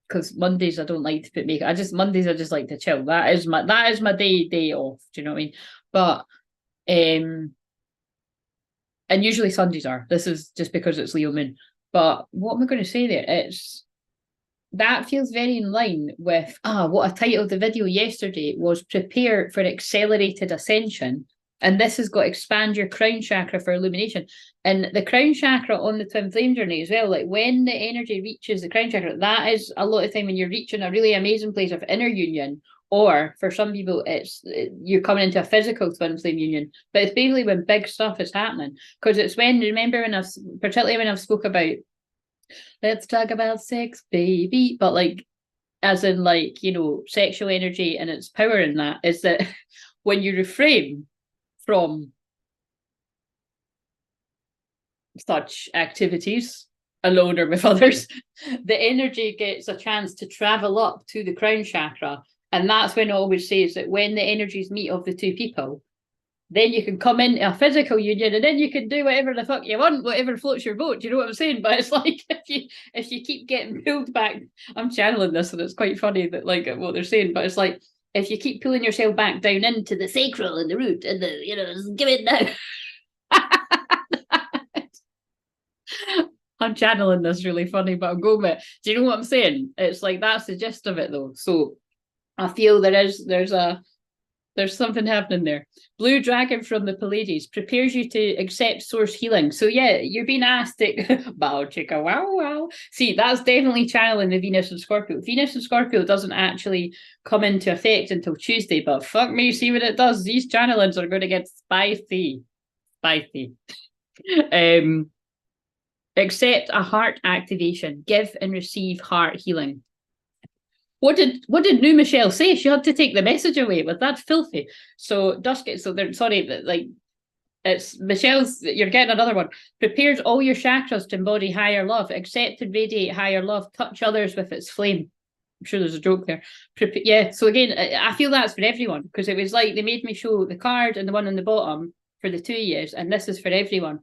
Because Mondays I don't like to put makeup. Mondays I just like to chill. That is my day off. Do you know what I mean? But and usually Sundays are. This is just because it's Leo moon. But what am I going to say there? That feels very in line with what I titled the video yesterday was prepare for accelerated ascension. And this has got expand your crown chakra for illumination. And the crown chakra on the twin flame journey as well, like when the energy reaches the crown chakra, that is a lot of time when you're reaching a really amazing place of inner union, or for some people, you're coming into a physical twin flame union. But it's basically when big stuff is happening. Because it's remember when particularly when I've spoke about, let's talk about sex, baby, but like, as in like, you know, sexual energy and its power in that, is that when you refrain from such activities alone or with others, the energy gets a chance to travel up to the crown chakra. And that's when I always say is that when the energies meet of the two people, then you can come into a physical union and then you can do whatever the fuck you want, whatever floats your boat. Do you know what I'm saying? But it's like if you keep getting pulled back, I'm channeling this and it's quite funny that like what they're saying, but it's like if you keep pulling yourself back down into the sacral and the root and the, you know, give it now. I'm channeling this really funny, but I'm going with it. Do you know what I'm saying? It's like that's the gist of it though. So I feel there's something happening there. Blue Dragon from the Pleiades prepares you to accept source healing. So yeah, you're being asked to bow chicka wow wow. See, that's definitely channeling the Venus and Scorpio. Venus and Scorpio doesn't actually come into effect until Tuesday, but fuck me, see what it does. These channelings are going to get spicy. Spicy. Accept a heart activation. Give and receive heart healing. What did New Michelle say? She had to take the message away. Was that filthy? So Dusky, so they're sorry, but like it's Michelle's, you're getting another one. Prepares all your chakras to embody higher love, accept and radiate higher love, touch others with its flame. I'm sure there's a joke there. Yeah, so again, I feel that's for everyone, because it was like they made me show the card and the one on the bottom for the 2 years, and this is for everyone.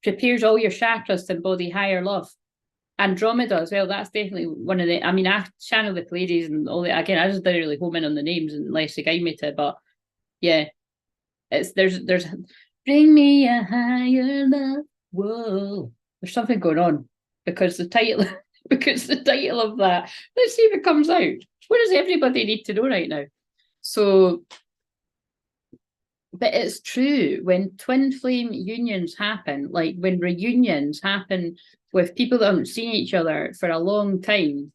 Prepares all your chakras to embody higher love. Andromeda as well, that's definitely one of the, I mean, I channel the Pleiades and all that. Again, I just didn't really home in on the names unless they guide me to, but yeah, there's bring me a higher love. Whoa, there's something going on because the title of that, let's see if it comes out. What does everybody need to know right now? So, but it's true, when twin flame unions happen, like when reunions happen with people that haven't seen each other for a long time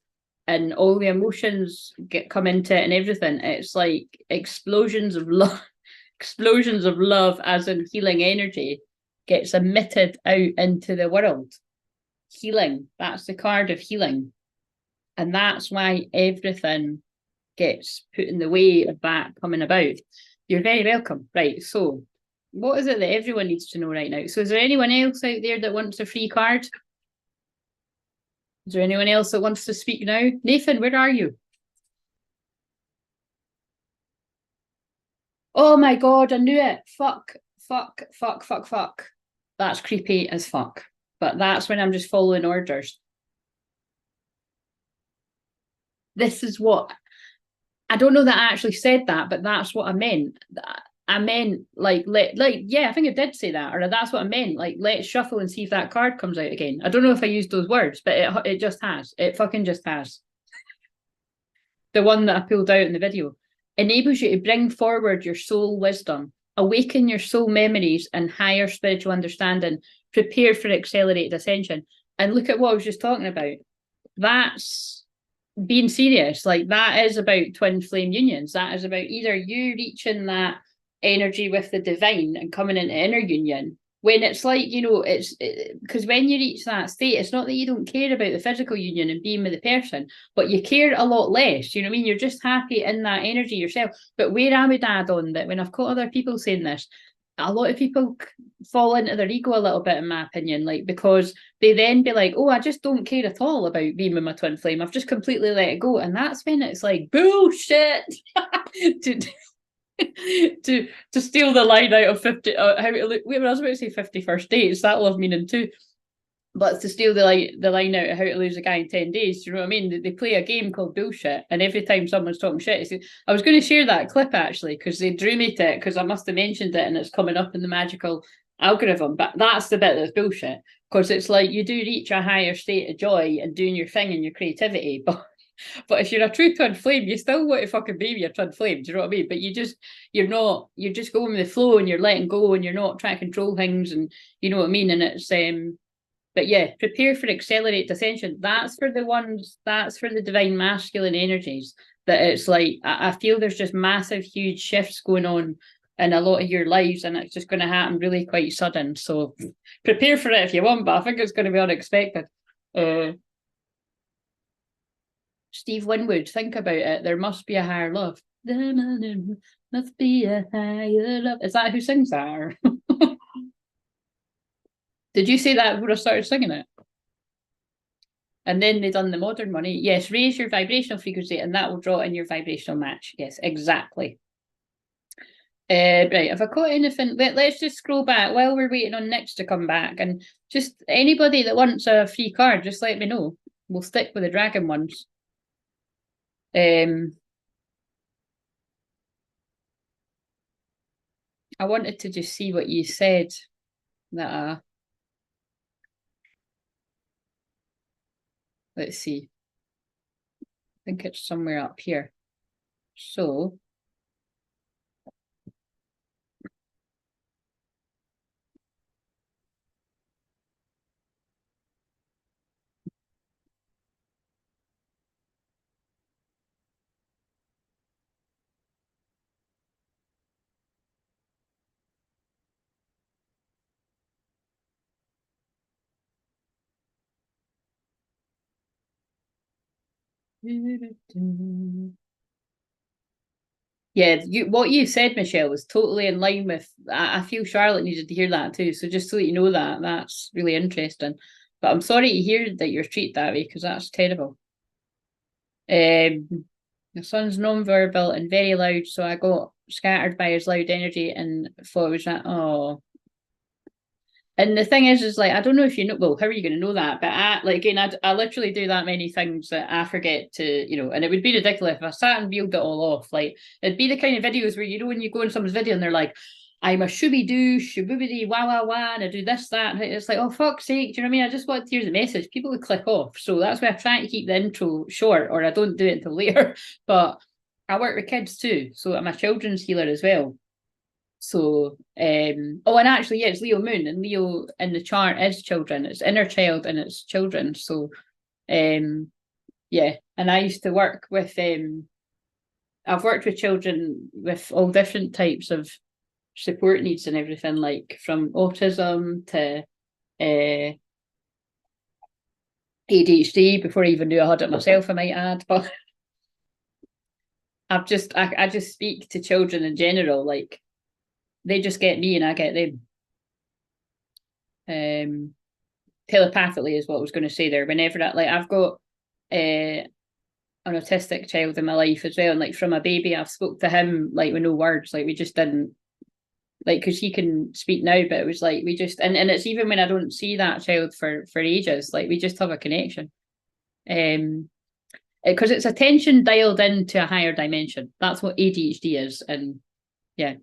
and all the emotions come into it and everything, it's like explosions of love as in healing energy gets emitted out into the world. Healing, that's the card of healing. And that's why everything gets put in the way of that coming about. You're very welcome. Right, so what is it that everyone needs to know right now? So is there anyone else out there that wants a free card? Is there anyone else that wants to speak now? Nathan, where are you? Oh my God, I knew it. Fuck. That's creepy as fuck. But that's when I'm just following orders. This is what, I don't know that I actually said that, but that's what I meant. I meant yeah, I think I did say that, or that's what I meant. Like, let's shuffle and see if that card comes out again. I don't know if I used those words, but it just has. It fucking just has. The one that I pulled out in the video enables you to bring forward your soul wisdom, awaken your soul memories and higher spiritual understanding, prepare for accelerated ascension. And look at what I was just talking about. That's being serious. Like, that is about twin flame unions. That is about either you reaching that energy with the divine and coming into inner union, when it's like, you know, it's because when you reach that state, it's not that you don't care about the physical union and being with the person, but you care a lot less. You know what I mean? You're just happy in that energy yourself. But where I would add on that, when I've caught other people saying this, a lot of people fall into their ego a little bit, in my opinion, like, because they then be like, oh, I just don't care at all about being with my twin flame. I've just completely let it go. And that's when it's like, bullshit. to steal the line out of 50, how to look, I was about to say 51st dates, that'll have meaning too. But to steal the line out of how to lose a guy in 10 days, you know what I mean? They play a game called bullshit, and every time someone's talking shit, I was going to share that clip actually, because they drew me to it, because I must have mentioned it and it's coming up in the magical algorithm. But that's the bit that's bullshit, because it's like you do reach a higher state of joy and doing your thing and your creativity, but if you're a true twin flame, you still want to fucking be your twin flame. Do you know what I mean? But you're just going with the flow, and you're letting go, and you're not trying to control things, and you know what I mean? And it's but yeah, prepare for accelerate ascension. That's for the divine masculine energies. That it's like, I feel there's just massive, huge shifts going on in a lot of your lives, and it's just going to happen really quite sudden. So prepare for it if you want, but I think it's going to be unexpected. Steve Winwood, think about it. There must be a higher love. There must be a higher love. Is that who sings that? Did you say that when I started singing it? And then they done the modern money. Yes, raise your vibrational frequency and that will draw in your vibrational match. Yes, exactly. Right, have I caught anything? Let's just scroll back while we're waiting on Nick's to come back. And just anybody that wants a free card, just let me know. We'll stick with the dragon ones. I wanted to just see what you said. That let's see. I think it's somewhere up here. So yeah, what you said, Michelle, was totally in line with. I feel Charlotte needed to hear that too. So just so that you know that's really interesting. But I'm sorry to hear that you're treated that way, because that's terrible. My son's non-verbal and very loud, so I got scattered by his loud energy and thought it was that. Oh. And the thing is like, I don't know if you know, well, how are you going to know that? But I literally do that many things that I forget to, and it would be ridiculous if I sat and reeled it all off. Like, it'd be the kind of videos where, when you go in someone's video and they're like, I'm a shooby-doo, shooby wah wah wah, and I do this, that. And it's like, oh, fuck's sake, do you know what I mean? I just want to hear the message. People would click off. So that's why I try to keep the intro short, or I don't do it until later. But I work with kids too. So I'm a children's healer as well. So, and actually, yeah, it's Leo Moon, and Leo in the chart is children. It's inner child and it's children. So, yeah, and I used to work with, I've worked with children with all different types of support needs and everything, like from autism to ADHD, before I even knew I had it myself, I might add. But I just speak to children in general, like, they just get me and I get them. Telepathically is what I was going to say there. Whenever I've got an autistic child in my life as well, and like from a baby, I've spoke to him like with no words. Like, we just didn't, like, because he can speak now, but it was like we just, and it's even when I don't see that child for ages, like, we just have a connection. Because it's attention dialed into a higher dimension. That's what ADHD is, and yeah.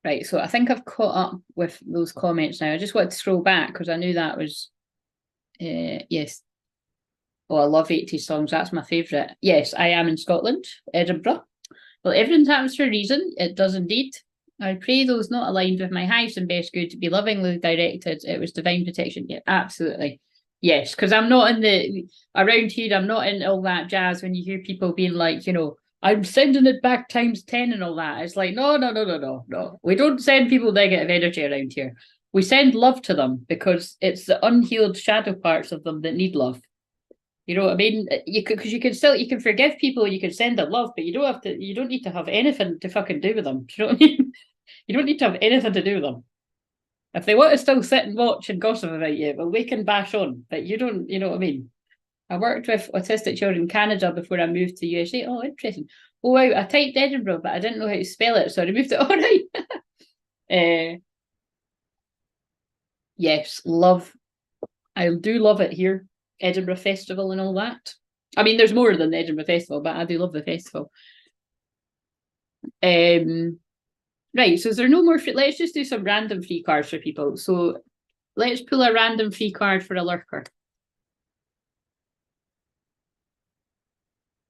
Right, so I think I've caught up with those comments now. I just want to scroll back because I knew that was yes. Oh, I love 80s songs. That's my favourite. Yes, I am in Scotland, Edinburgh. Well, everything happens for a reason. It does indeed. I pray those not aligned with my highest and best good to be lovingly directed. It was divine protection. Yeah, absolutely. Yes, because I'm not around here, I'm not in all that jazz when you hear people being like, I'm sending it back times 10 and all that. It's like, no. We don't send people negative energy around here. We send love to them because it's the unhealed shadow parts of them that need love. You know what I mean? You could, because you can forgive people, you can send them love, but you don't need to have anything to fucking do with them. Do you know what I mean? You don't need to have anything to do with them. If they want to still sit and watch and gossip about you, well, they can bash on, but you don't, you know what I mean? I worked with autistic children in Canada before I moved to USA. Oh, interesting. Oh, wow, I typed Edinburgh, but I didn't know how to spell it, so I removed it. All right. Yes, love. I do love it here. Edinburgh Festival and all that. I mean, there's more than the Edinburgh Festival, but I do love the festival. Right, so is there no more free? Let's just do some random free cards for people. So let's pull a random free card for a lurker.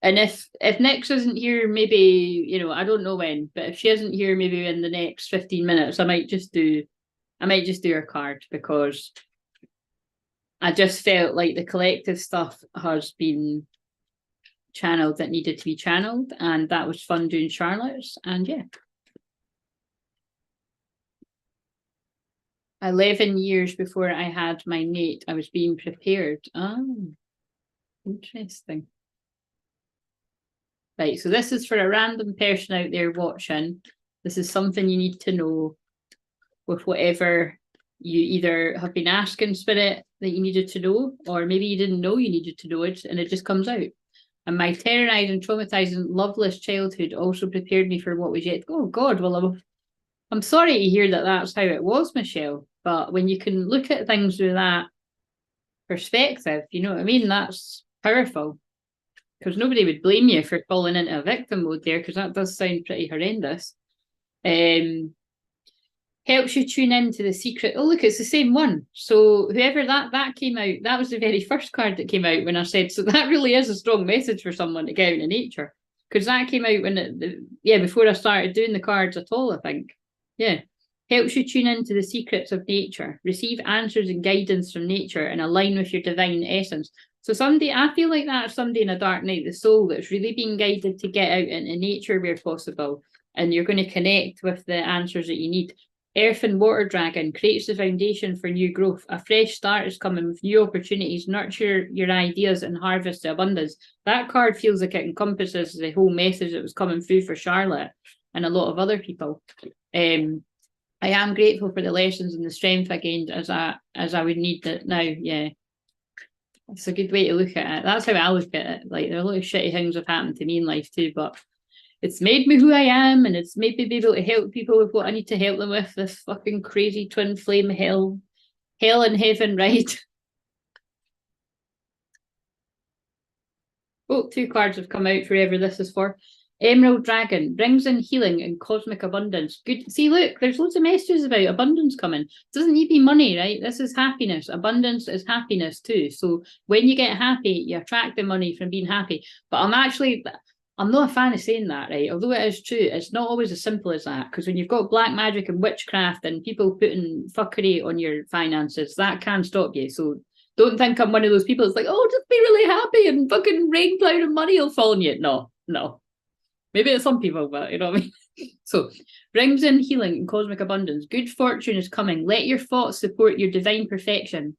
And if Nix isn't here, maybe, you know, I don't know when, but if she isn't here, maybe in the next 15 minutes, I might just do her card, because I just felt like the collective stuff has been channeled that needed to be channeled, and that was fun doing Charlotte's, and yeah. 11 years before I had my mate, I was being prepared. Oh, interesting. Right, so this is for a random person out there watching. This is something you need to know with whatever you either have been asking Spirit that you needed to know, or maybe you didn't know you needed to know it and it just comes out. And my terrorizing, traumatizing, loveless childhood also prepared me for what was yet. Oh God, well, I'm sorry to hear that that's how it was, Michelle. But when you can look at things with that perspective, you know what I mean? That's powerful. Because nobody would blame you for falling into a victim mode there, because that does sound pretty horrendous. Helps you tune into the secret. Oh, look, it's the same one. So whoever that came out, that was the very first card that came out when I said, so that really is a strong message for someone to get out in nature. Because that came out when, before I started doing the cards at all, I think. Yeah. Helps you tune into the secrets of nature, receive answers and guidance from nature, and align with your divine essence. So I feel like that's somebody in a dark night of the soul that's really being guided to get out into nature where possible, and you're going to connect with the answers that you need. Earth and Water Dragon creates the foundation for new growth. A fresh start is coming with new opportunities. Nurture your ideas and harvest the abundance. That card feels like it encompasses the whole message that was coming through for Charlotte and a lot of other people. I am grateful for the lessons and the strength I gained as I would need it now. Yeah. It's a good way to look at it. That's how I look at it. Like, there are a lot of shitty things have happened to me in life too, but it's made me who I am, and it's made me be able to help people with what I need to help them with. This fucking crazy twin flame hell and heaven ride. Oh, 2 cards have come out for whoever this is for. Emerald Dragon brings in healing and cosmic abundance. Good. See, look, there's loads of messages about abundance coming. It doesn't need to be money, right? This is happiness. Abundance is happiness too. So when you get happy, you attract the money from being happy. But I'm not a fan of saying that, right? Although it is true, it's not always as simple as that. Because when you've got black magic and witchcraft and people putting fuckery on your finances, that can stop you. So don't think I'm one of those people that's like, oh, just be really happy and fucking rain cloud and money will fall on you. No. Maybe it's some people, but you know what I mean? So, brings in healing and cosmic abundance. Good fortune is coming. Let your thoughts support your divine perfection.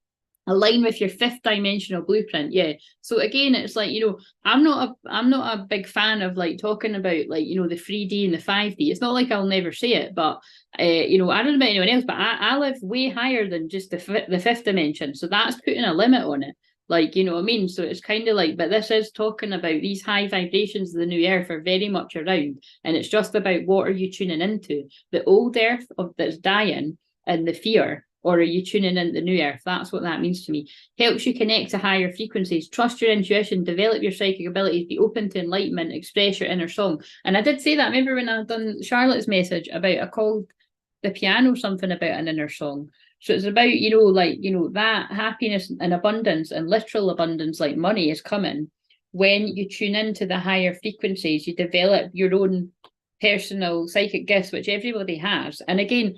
Align with your 5th dimensional blueprint. Yeah. So again, it's like, you know, I'm not a big fan of like talking about like, you know, the 3D and the 5D. It's not like I'll never say it, but you know, I don't know about anyone else, but I live way higher than just the 5th dimension. So that's putting a limit on it. Like, you know what I mean? So it's kind of like, but this is talking about these high vibrations of the new earth are very much around. And it's just about what are you tuning into? The old earth that's dying and the fear, or are you tuning into the new earth? That's what that means to me. Helps you connect to higher frequencies. Trust your intuition, develop your psychic abilities, be open to enlightenment, express your inner song. And I did say that, remember when I done Charlotte's message about, I called the piano something about an inner song. So it's about, you know, like, you know, that happiness and abundance and literal abundance, like money, is coming when you tune into the higher frequencies. You develop your own personal psychic gifts, which everybody has. And again,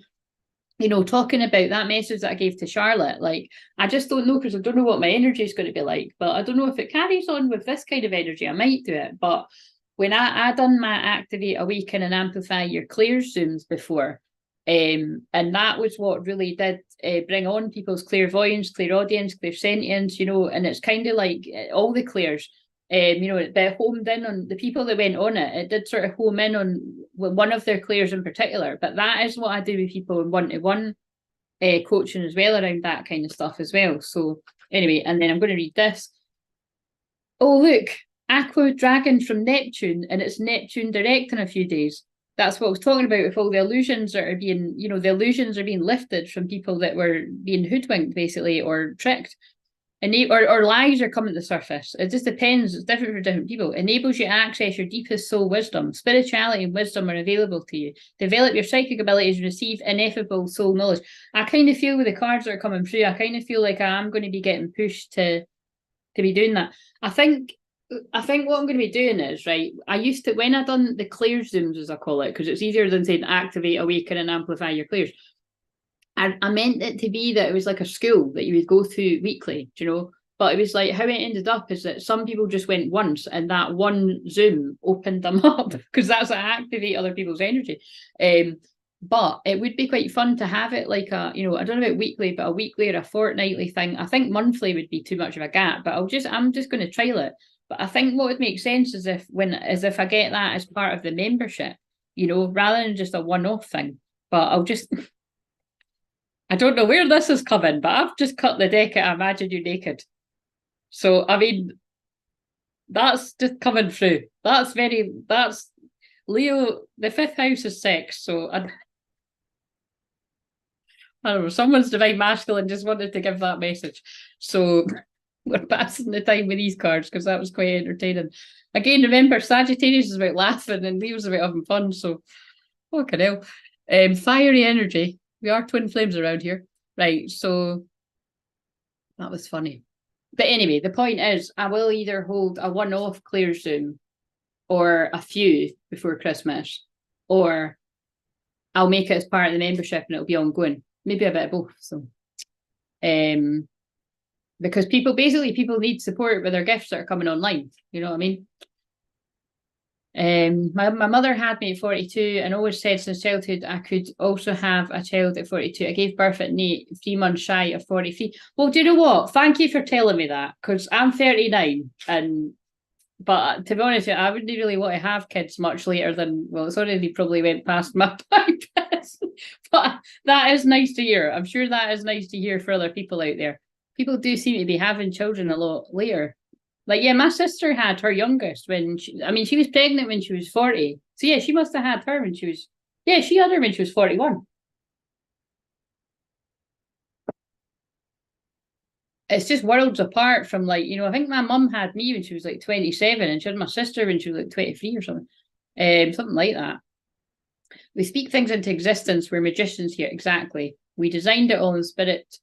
you know, talking about that message that I gave to Charlotte, like, I just don't know, because I don't know what my energy is going to be like, but I don't know if it carries on with this kind of energy. I might do it. But when I done my activate, awaken and amplify your Clairs Zooms before, And that was what really did bring on people's clairvoyance, clairaudience, clairsentience, you know, and it's kind of like all the clairs, you know, it homed in on the people that went on it. It did sort of home in on one of their clairs in particular, but that is what I do with people in one-to-one coaching as well, around that kind of stuff as well. So anyway, and then I'm going to read this. Oh, look, Aqua Dragon from Neptune, and it's Neptune direct in a few days. That's what I was talking about with all the illusions that are being, you know, the illusions are being lifted from people that were being hoodwinked, basically, or tricked. Or lies are coming to the surface. It just depends. It's different for different people. Enables you to access your deepest soul wisdom. Spirituality and wisdom are available to you. Develop your psychic abilities and receive ineffable soul knowledge. I kind of feel with the cards that are coming through, I kind of feel like I'm going to be getting pushed to be doing that. I think what I'm going to be doing is, right, I used to, when I done the Clair Zooms, as I call it, because it's easier than saying activate, awaken, and amplify your clairs. I meant it to be that it was like a school that you would go to weekly, you know, but it was like how it ended up is that some people just went once and that one Zoom opened them up, because that's what activate other people's energy. But it would be quite fun to have it like a, you know, I don't know about weekly, but a weekly or a fortnightly thing. I think monthly would be too much of a gap, but I'm just going to trial it. But I think what would make sense is if I get that as part of the membership, you know, rather than just a one-off thing. But I'll just I don't know where this is coming, but I've just cut the deck at Imagine You Naked. So, I mean, that's just coming through. That's Leo, the 5th house is sex. So, I don't know, someone's divine masculine just wanted to give that message. So, we're passing the time with these cards because that was quite entertaining. Again, remember, Sagittarius is about laughing and Leo's about having fun. So, fucking hell. Fiery energy. We are twin flames around here. Right, so that was funny. But anyway, the point is, I will either hold a one-off Clair Zoom or a few before Christmas, or I'll make it as part of the membership and it'll be ongoing. Maybe a bit of both. So, because people need support with their gifts that are coming online. You know what I mean? My mother had me at 42 and always said since childhood I could also have a child at 42. I gave birth at 3 months shy of 43. Well, do you know what? Thank you for telling me that, because I'm 39 but to be honest, I wouldn't really want to have kids much later than, well, it's already probably went past my practice. But that is nice to hear. I'm sure that is nice to hear for other people out there. People do seem to be having children a lot later. Like, yeah, my sister had her youngest when she was pregnant when she was 40. So yeah, she must have had her when she was, she had her when she was 41. It's just worlds apart from, like, you know, I think my mum had me when she was like 27 and she had my sister when she was like 23 or something. Something like that. We speak things into existence. We're magicians here. Exactly. We designed it all in spirit.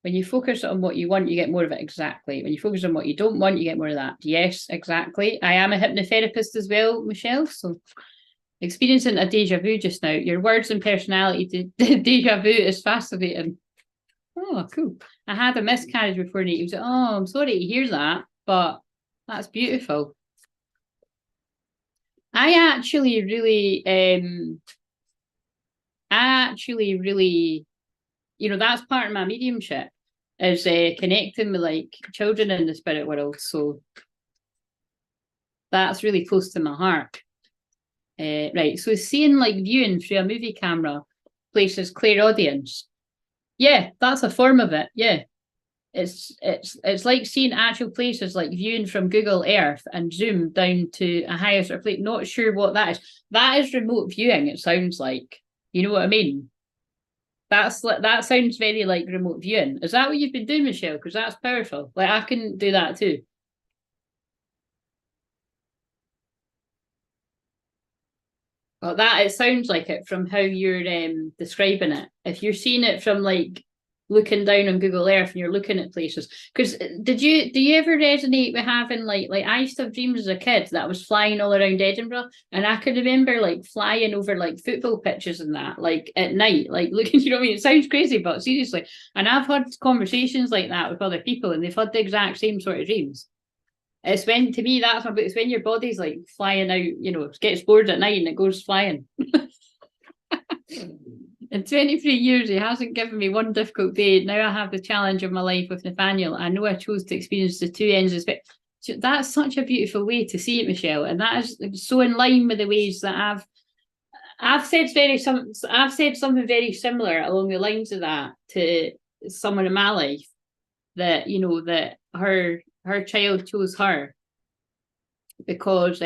When you focus on what you want, you get more of it. Exactly. When you focus on what you don't want, you get more of that. Yes, exactly. I am a hypnotherapist as well, Michelle. So experiencing a deja vu just now. Your words and personality, deja vu is fascinating. Oh, cool. I had a miscarriage before Nate. He was like, oh, I'm sorry to hear that, but that's beautiful. I actually really, you know, that's part of my mediumship, is connecting with like children in the spirit world. So that's really close to my heart. Right. So seeing, like, viewing through a movie camera places clairaudience. Yeah, that's a form of it. Yeah. It's like seeing actual places, like viewing from Google Earth and zoom down to a higher sort of place. Not sure what that is. That is remote viewing, it sounds like. You know what I mean? That sounds very like remote viewing. Is that what you've been doing, Michelle? Because that's powerful. Like, I can do that too. Well, that, it sounds like it from how you're describing it. If you're seeing it from, like, looking down on Google Earth and you're looking at places, because do you ever resonate with having like I used to have dreams as a kid that I was flying all around Edinburgh, and I could remember like flying over like football pitches and that, like at night, like looking, you know what I mean? It sounds crazy, but seriously. And I've had conversations like that with other people and they've had the exact same sort of dreams. It's when, to me, that's it's when your body's like flying out, you know, it gets bored at night and it goes flying. In 23 years, he hasn't given me one difficult day. Now I have the challenge of my life with Nathaniel. I know I chose to experience the two ends of it. That's such a beautiful way to see it, Michelle. And that is so in line with the ways that I've said something very similar along the lines of that to someone in my life, that, you know, that her child chose her because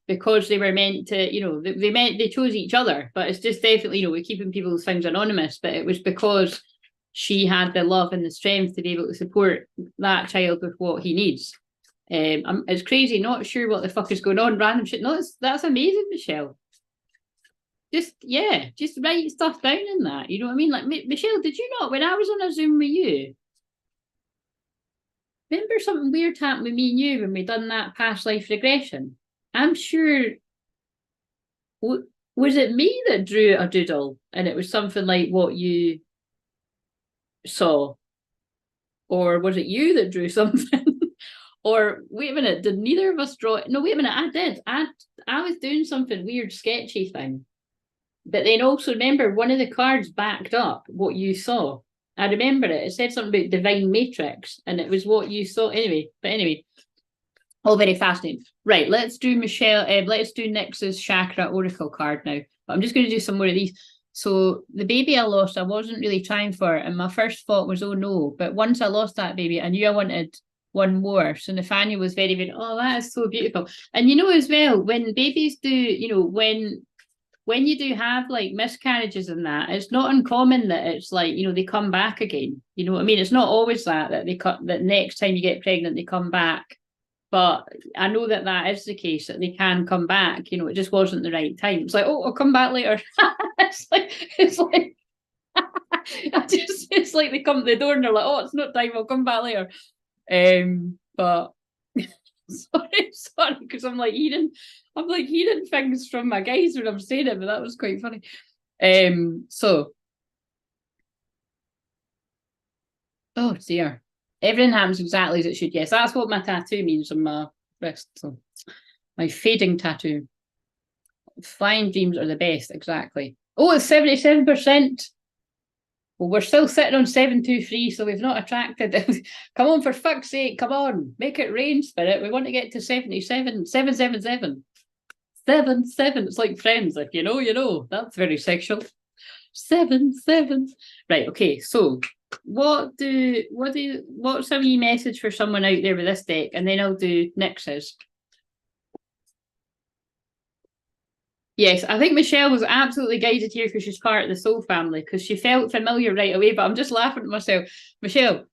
because they were meant to, you know, they chose each other, but it's just definitely, you know, we're keeping people's things anonymous, but it was because she had the love and the strength to be able to support that child with what he needs. It's crazy, not sure what the fuck is going on, random shit. No, that's amazing, Michelle. Just write stuff down in that, you know what I mean? Like, Michelle, did you not, when I was on a Zoom with you, remember something weird happened with me and you when we done that past life regression? I'm sure, was it me that drew a doodle and it was something like what you saw? Or was it you that drew something? Or wait a minute, did neither of us draw it? No, wait a minute, I did. I was doing something weird, sketchy thing. But then also remember, one of the cards backed up what you saw. I remember it. It said something about divine matrix, and it was what you saw anyway. But anyway, all very fascinating. Right, let's do Michelle. Let's do Nyx's chakra oracle card now. But I'm just going to do some more of these. So the baby I lost, I wasn't really trying for, and my first thought was, oh no. But once I lost that baby, I knew I wanted one more. So Nathaniel was very, very, oh, that is so beautiful. And you know, as well, when babies do, you know, when you do have like miscarriages and that, it's not uncommon that it's like, you know, they come back again. You know what I mean? It's not always that that next time you get pregnant, they come back. But I know that is the case, that they can come back. You know, it just wasn't the right time. It's like, oh, I'll come back later. it's like it's like they come to the door and they're like, oh, it's not time, I'll come back later. But sorry, because I'm like hearing things from my guys when I'm saying it, but that was quite funny. So, oh dear, everything happens exactly as it should. Yes, that's what my tattoo means on my wrist. So, my fading tattoo. Flying dreams are the best, exactly. Oh, it's 77%. Well, we're still sitting on 723, so we've not attracted. Come on, for fuck's sake, come on, make it rain, Spirit. We want to get to 77, 777. 7. It's like Friends, if you know. That's very sexual. 7. Right, okay, so what's a wee message for someone out there with this deck, and then I'll do Nyx's. Yes, I think Michelle was absolutely guided here because she's part of the soul family, because she felt familiar right away, but I'm just laughing at myself. Michelle,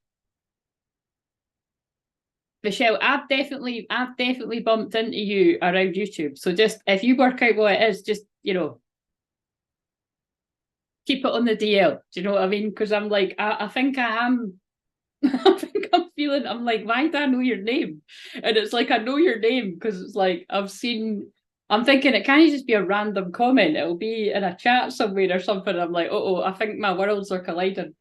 I've definitely bumped into you around YouTube. So just, if you work out what it is, just, you know, keep it on the DL. Do you know what I mean? Because I'm like, I think I am. I think I'm like, why do I know your name? And it's like, I know your name because it's like, I'm thinking it can't just be a random comment. It'll be in a chat somewhere or something. I'm like, I think my worlds are colliding.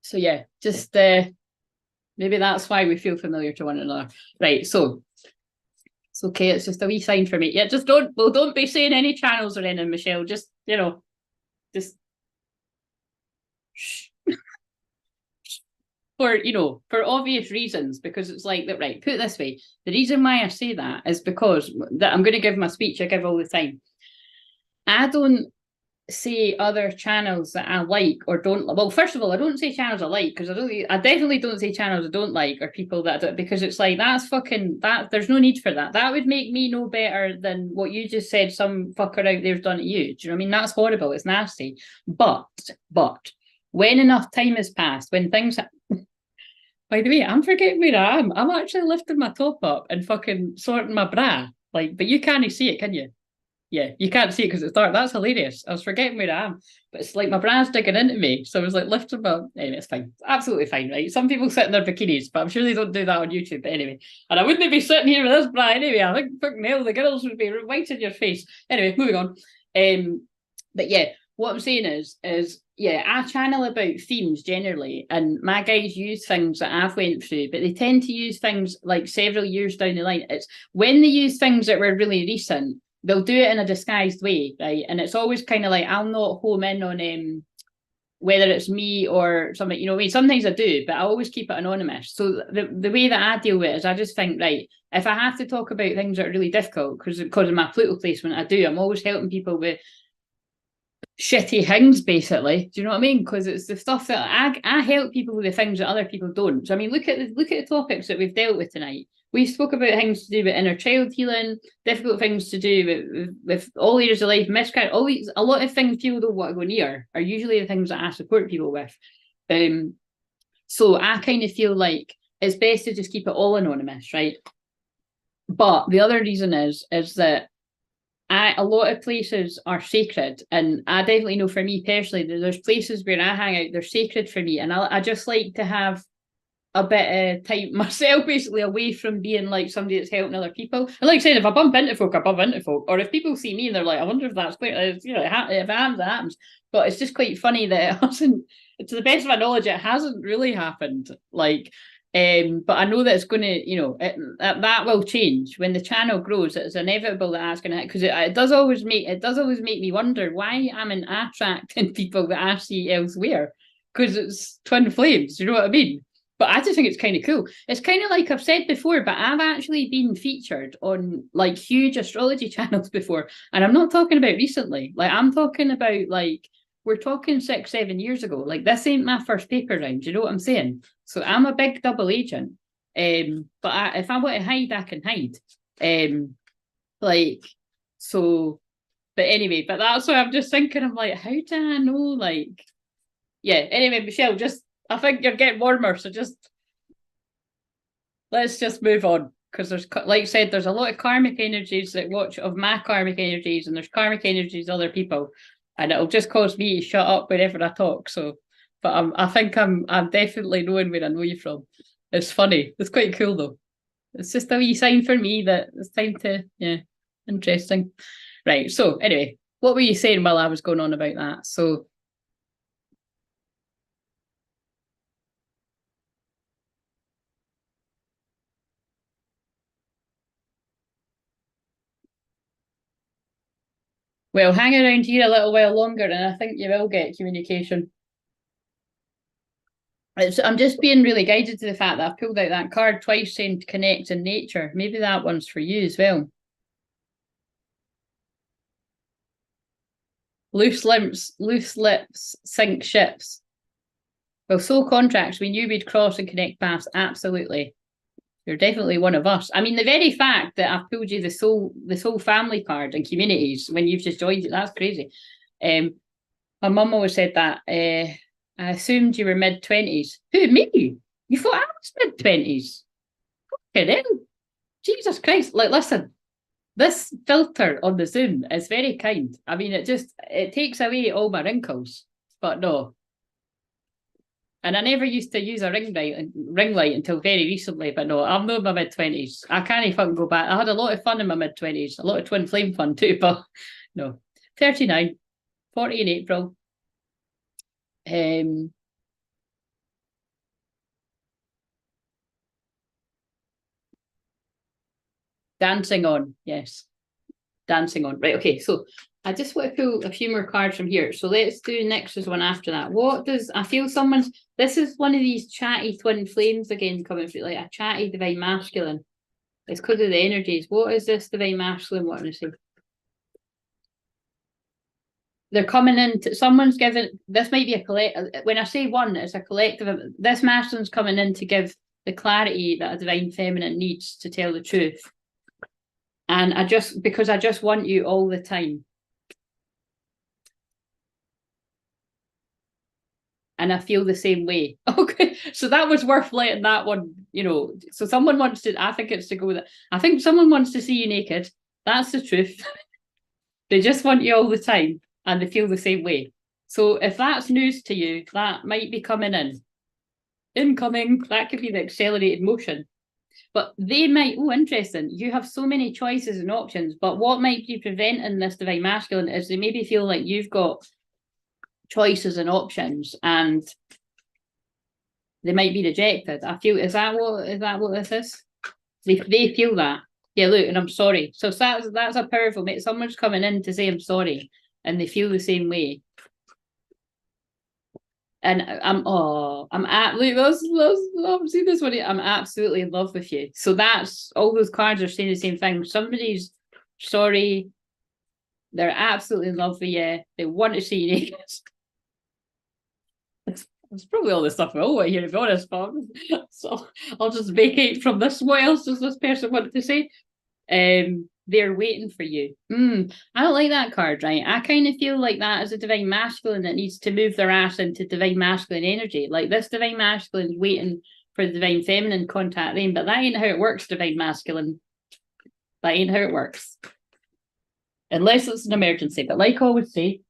So yeah, just maybe that's why we feel familiar to one another. Right, so it's okay, it's just a wee sign for me. Yeah, just don't be saying any channels or anything, Michelle. Just, you know, just shh. For obvious reasons, because it's like that, right, put it this way, the reason why I say that is because that I'm going to give my speech I give all the time. I don't say other channels that I like or don't. Well, first of all, I don't say channels I like, because I definitely don't say channels I don't like or people that do, because it's like, that's fucking, that there's no need for that. That would make me no better than what you just said some fucker out there's done to you. Do you know what I mean? That's horrible, it's nasty. But when enough time has passed, when things by the way, I'm forgetting where I am. I'm actually lifting my top up and fucking sorting my bra. Like, but you can't see it, can you? Yeah, you can't see it because it's dark. That's hilarious. I was forgetting where I am. But it's like my bra's digging into me. So I was like lifting my... Anyway, it's fine. It's absolutely fine, right? Some people sit in their bikinis, but I'm sure they don't do that on YouTube. But anyway. And I wouldn't be sitting here with this bra anyway. I think, fucking hell, the girls would be white in your face. Anyway, moving on. But yeah, what I'm saying is yeah, I channel about themes generally, and my guys use things that I've went through, but they tend to use things like several years down the line. It's when they use things that were really recent, they'll do it in a disguised way, right? And it's always kind of like, I'll not home in on whether it's me or something, you know what I mean? Sometimes I do, but I always keep it anonymous. So the way that I deal with it is I just think, right, if I have to talk about things that are really difficult, because of my Pluto placement, I'm always helping people with shitty things, basically. Do you know what I mean? Because it's the stuff that I help people with the things that other people don't. So I mean, look at the topics that we've dealt with tonight. We spoke about things to do with inner child healing, difficult things to do with all areas of life, miscarriage, a lot of things people don't want to go near are usually the things that I support people with. So I kind of feel like it's best to just keep it all anonymous, right? But the other reason is that a lot of places are sacred, and I definitely know for me personally that there's places where I hang out, they're sacred for me, and I just like to have a bit of time myself, basically, away from being like somebody that's helping other people. And like I said, if I bump into folk, I bump into folk, or if people see me and they're like, I wonder if that's clear, you know, if it happens, it happens. But it's just quite funny that it hasn't, to the best of my knowledge, it hasn't really happened. Like, but I know that it's going to, you know, that will change when the channel grows. It's inevitable that that's going to, because it does always make me wonder why I'm attracting people that I see elsewhere, because it's twin flames. You know what I mean? But I just think it's kind of cool. It's kind of like I've said before, but I've actually been featured on like huge astrology channels before. And I'm not talking about recently. Like I'm talking about like, we're talking 6-7 years ago. Like this ain't my first paper round. You know what I'm saying? So I'm a big double agent. But if I want to hide, I can hide. But anyway, but that's what I'm just thinking. I'm like, how do I know? Like, yeah. Anyway, Michelle, I think you're getting warmer, so let's just move on, because there's, like I said, there's a lot of karmic energies that watch of my karmic energies, and there's karmic energies of other people, and it'll just cause me to shut up whenever I talk. So, but I think I'm definitely knowing where I know you from. It's funny. It's quite cool though. It's just a wee sign for me that it's time to, yeah, interesting. Right. So anyway, what were you saying while I was going on about that? So. Well, hang around here a little while longer and I think you will get communication. I'm just being really guided to the fact that I've pulled out that card twice saying to connect in nature. Maybe that one's for you as well. Loose lips sink ships. Well, soul contracts, we knew we'd cross and connect paths. Absolutely. You're definitely one of us. I mean, the very fact that I've pulled you the soul family card and communities when you've just joined it, that's crazy. My mum always said that. I assumed you were mid-20s. Who, me? You thought I was mid-20s? Okay, Jesus Christ. Like, listen, this filter on the Zoom is very kind. I mean, it takes away all my wrinkles, but no. And I never used to use a ring light until very recently, but no, I'm not in my mid-20s. I can't fucking go back. I had a lot of fun in my mid-20s, a lot of twin flame fun too, but no. 39, 40 in April. Dancing on, yes. Dancing on. Right, okay, so I just want to pull a few more cards from here. So let's do Nix's one after that. I feel this is one of these chatty twin flames again coming through, like a chatty divine masculine. It's because of the energies. What is this divine masculine wanting to say? They're coming in, someone's given, this might be a collective, when I say one, it's a collective, this masculine's coming in to give the clarity that a divine feminine needs to tell the truth. And because I just want you all the time. And I feel the same way. Okay, so that was worth letting that one, you know. So someone wants to, I think it's to go with it. I think someone wants to see you naked. That's the truth. They just want you all the time and they feel the same way. So if that's news to you, that might be coming in. Incoming, that could be the accelerated motion. But they might, interesting, you have so many choices and options, but what might be preventing this divine masculine is they maybe feel like you've got choices and options and they might be rejected. I feel, is that what this is? They feel that. Yeah, look, and I'm sorry. So that's a powerful mate. Someone's coming in to say I'm sorry, and they feel the same way. And I'm at look, see this one. I'm absolutely in love with you. So that's all those cards are saying the same thing. Somebody's sorry, they're absolutely in love with you. They want to see you naked. It's probably all the stuff I want to hear, to be honest, but so I'll just vacate from this. What else does this person want to say? They're waiting for you. I don't like that card, right? I kind of feel like that is a divine masculine that needs to move their ass into divine masculine energy. Like this divine masculine is waiting for the divine feminine contact them, but that ain't how it works, divine masculine. That ain't how it works. Unless it's an emergency. But like I always say,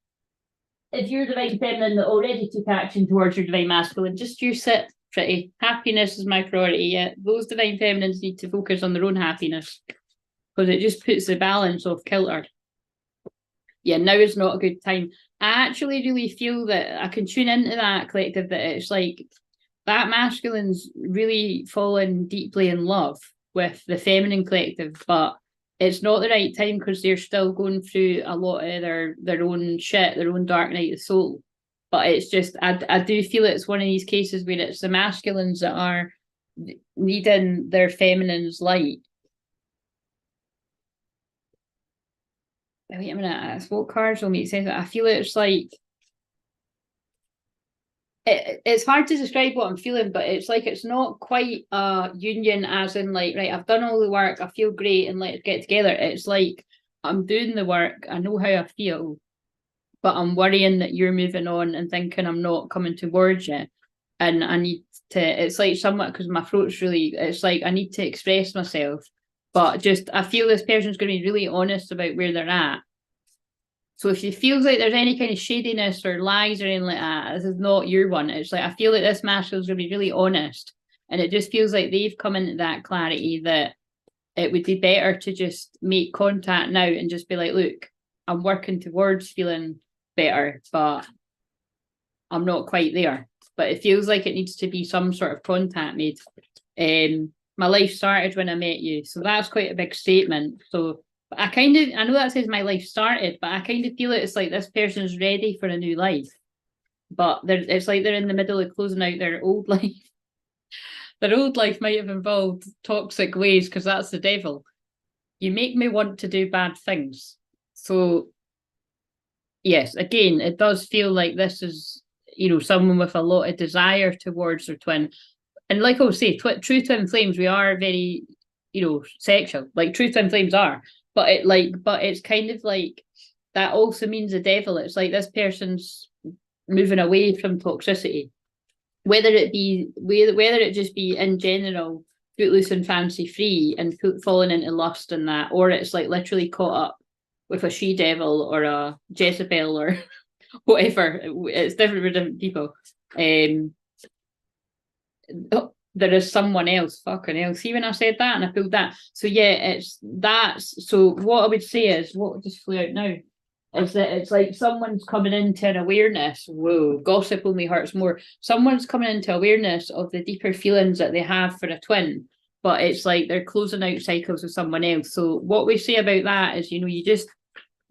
if you're divine feminine that already took action towards your divine masculine, just you sit pretty. Happiness is my priority. Yeah, those divine feminines need to focus on their own happiness because it just puts the balance off kilter. Yeah, now is not a good time. I actually really feel that I can tune into that collective, that it's like that masculine's really fallen deeply in love with the feminine collective, but it's not the right time because they're still going through a lot of their own shit, their own dark night of the soul. But it's just, I do feel it's one of these cases where it's the masculines that are needing their feminine's light. Wait a minute, what cards will make sense? I feel it's like, it's hard to describe what I'm feeling, but it's like it's not quite a union as in like, right, I've done all the work, I feel great and let's get together. It's like I'm doing the work, I know how I feel, but I'm worrying that you're moving on and thinking I'm not coming towards you. And I need to, it's like somewhat because my throat's really, it's like I need to express myself, but just I feel this person's going to be really honest about where they're at. So if it feels like there's any kind of shadiness or lies or anything like that, this is not your one. It's like, I feel like this masculine's going to be really honest. And it just feels like they've come into that clarity that it would be better to just make contact now and just be like, look, I'm working towards feeling better, but I'm not quite there. But it feels like it needs to be some sort of contact made. My life started when I met you. So that's quite a big statement. So I know that says my life started, but I kind of feel it's like this person's ready for a new life. But it's like they're in the middle of closing out their old life. Their old life might have involved toxic ways because that's the devil. You make me want to do bad things. So, yes, again, it does feel like this is, someone with a lot of desire towards their twin. And like I will say, true twin flames, we are very, sexual. Like true twin flames are. But it's kind of like that also means the devil. It's like this person's moving away from toxicity, whether it just be in general footloose and fancy free and falling into lust and that, or it's like literally caught up with a she devil or a Jezebel or whatever. It's different for different people. There is someone else, fucking hell. See when I said that and I pulled that. So yeah, so what I would say is, what just flew out now, is that it's like someone's coming into an awareness. Whoa, gossip only hurts more. Someone's coming into awareness of the deeper feelings that they have for a twin, but it's like they're closing out cycles with someone else. So what we say about that is, you just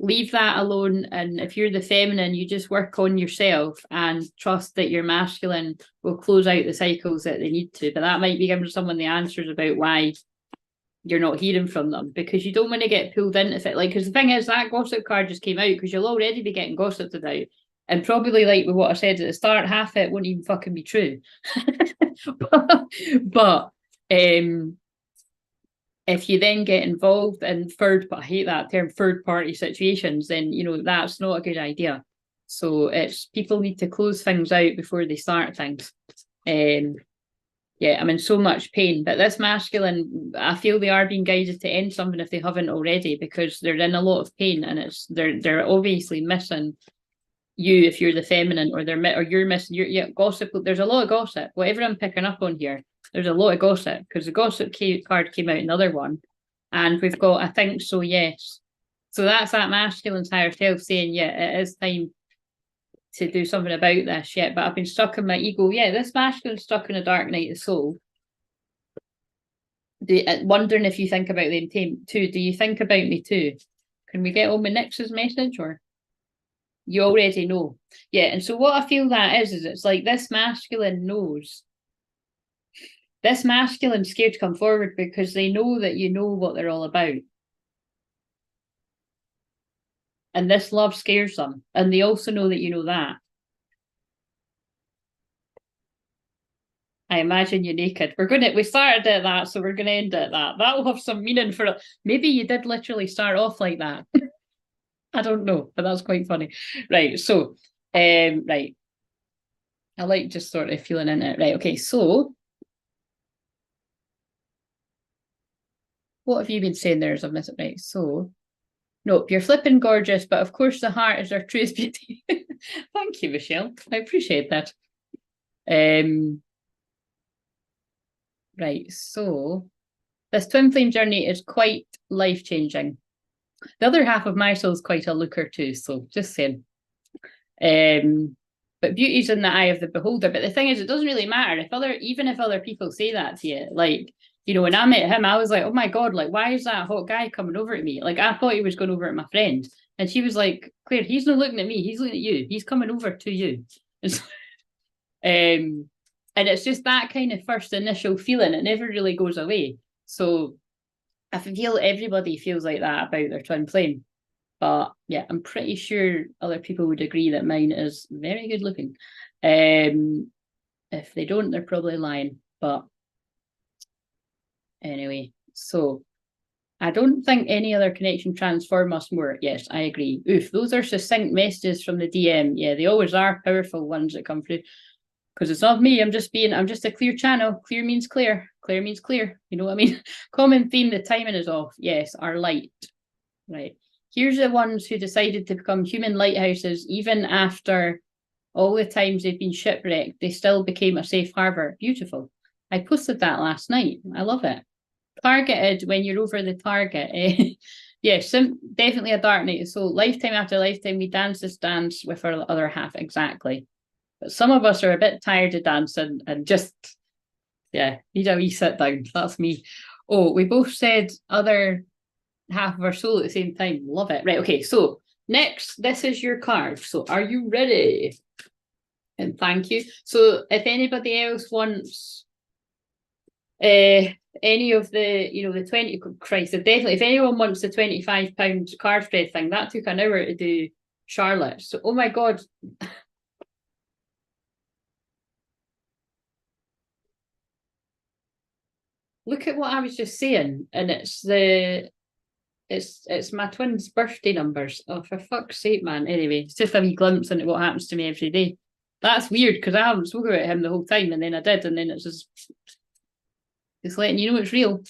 leave that alone, and if you're the feminine, you just work on yourself and trust that your masculine will close out the cycles that they need to. But that might be giving someone the answers about why you're not hearing from them, because you don't want to get pulled into it. Like, because the thing is, that gossip card just came out because you'll already be getting gossiped about, and probably, like with what I said at the start, half it won't even fucking be true. but if you then get involved in I hate that term, third party situations, then that's not a good idea. So it's, people need to close things out before they start things. Yeah, I'm in so much pain, but this masculine, I feel they are being guided to end something if they haven't already, because they're in a lot of pain, and they're obviously missing you if you're the feminine, or you're missing gossip. There's a lot of gossip. Whatever I'm picking up on here, there's a lot of gossip, because the gossip card came out another one, and we've got I think so, yes. So that's that masculine's higher self saying, yeah, it is time to do something about this. But I've been stuck in my ego. Yeah, this masculine's stuck in a dark night of soul. Wondering if you think about them too. Do you think about me too? Can we get on with Nix's message, or you already know? Yeah, and so what I feel that is it's like this masculine knows. This masculine's scared to come forward because they know that you know what they're all about. And this love scares them. And they also know that you know that. I imagine you naked. We started at that, so we're gonna end at that. That will have some meaning for it. Maybe you did literally start off like that. I don't know, but that's quite funny. Right, so right. I like just sort of feeling in it. Right, okay, so what have you been saying there as I've missed it? Right, so nope, you're flipping gorgeous, but of course the heart is our truest beauty. Thank you, Michelle. I appreciate that. Right, so this twin flame journey is quite life-changing. The other half of my soul is quite a looker too, so just saying. But beauty's in the eye of the beholder. But the thing is, it doesn't really matter even if other people say that to you. Like, you know, when I met him, I was like, oh my God, like, why is that hot guy coming over to me? Like, I thought he was going over at my friend. And she was like, Claire, he's not looking at me, he's looking at you. He's coming over to you. And it's just that kind of first initial feeling. It never really goes away. So I feel everybody feels like that about their twin flame. But yeah, I'm pretty sure other people would agree that mine is very good looking. If they don't, they're probably lying. But anyway, so I don't think any other connection transform us more. Yes, I agree. Oof, those are succinct messages from the DM. Yeah, they always are powerful ones that come through. Because it's not me, I'm just a clear channel. Clear means clear. Clear means clear. You know what I mean? Common theme, the timing is off. Yes, our light. Right. Here's the ones who decided to become human lighthouses, even after all the times they've been shipwrecked, they still became a safe harbour. Beautiful. I posted that last night. I love it. Targeted when you're over the target. Yes, definitely a dark night. So lifetime after lifetime, we dance this dance with our other half. Exactly. But some of us are a bit tired of dancing and just, yeah, need a wee sit down. That's me. Oh, we both said other half of our soul at the same time. Love it. Right, okay, so next, this is your card. So are you ready? And thank you. So if anybody else wants any of the, you know, the 20, Christ, definitely, if anyone wants the £25 card spread thing, that took an hour to do, Charlotte. So, oh my God. Look at what I was just saying, and it's my twins' birthday numbers. Oh, for fuck's sake, man. Anyway, it's just a wee glimpse into what happens to me every day. That's weird because I haven't spoken about him the whole time, and then I did, and then it's just letting you know it's real.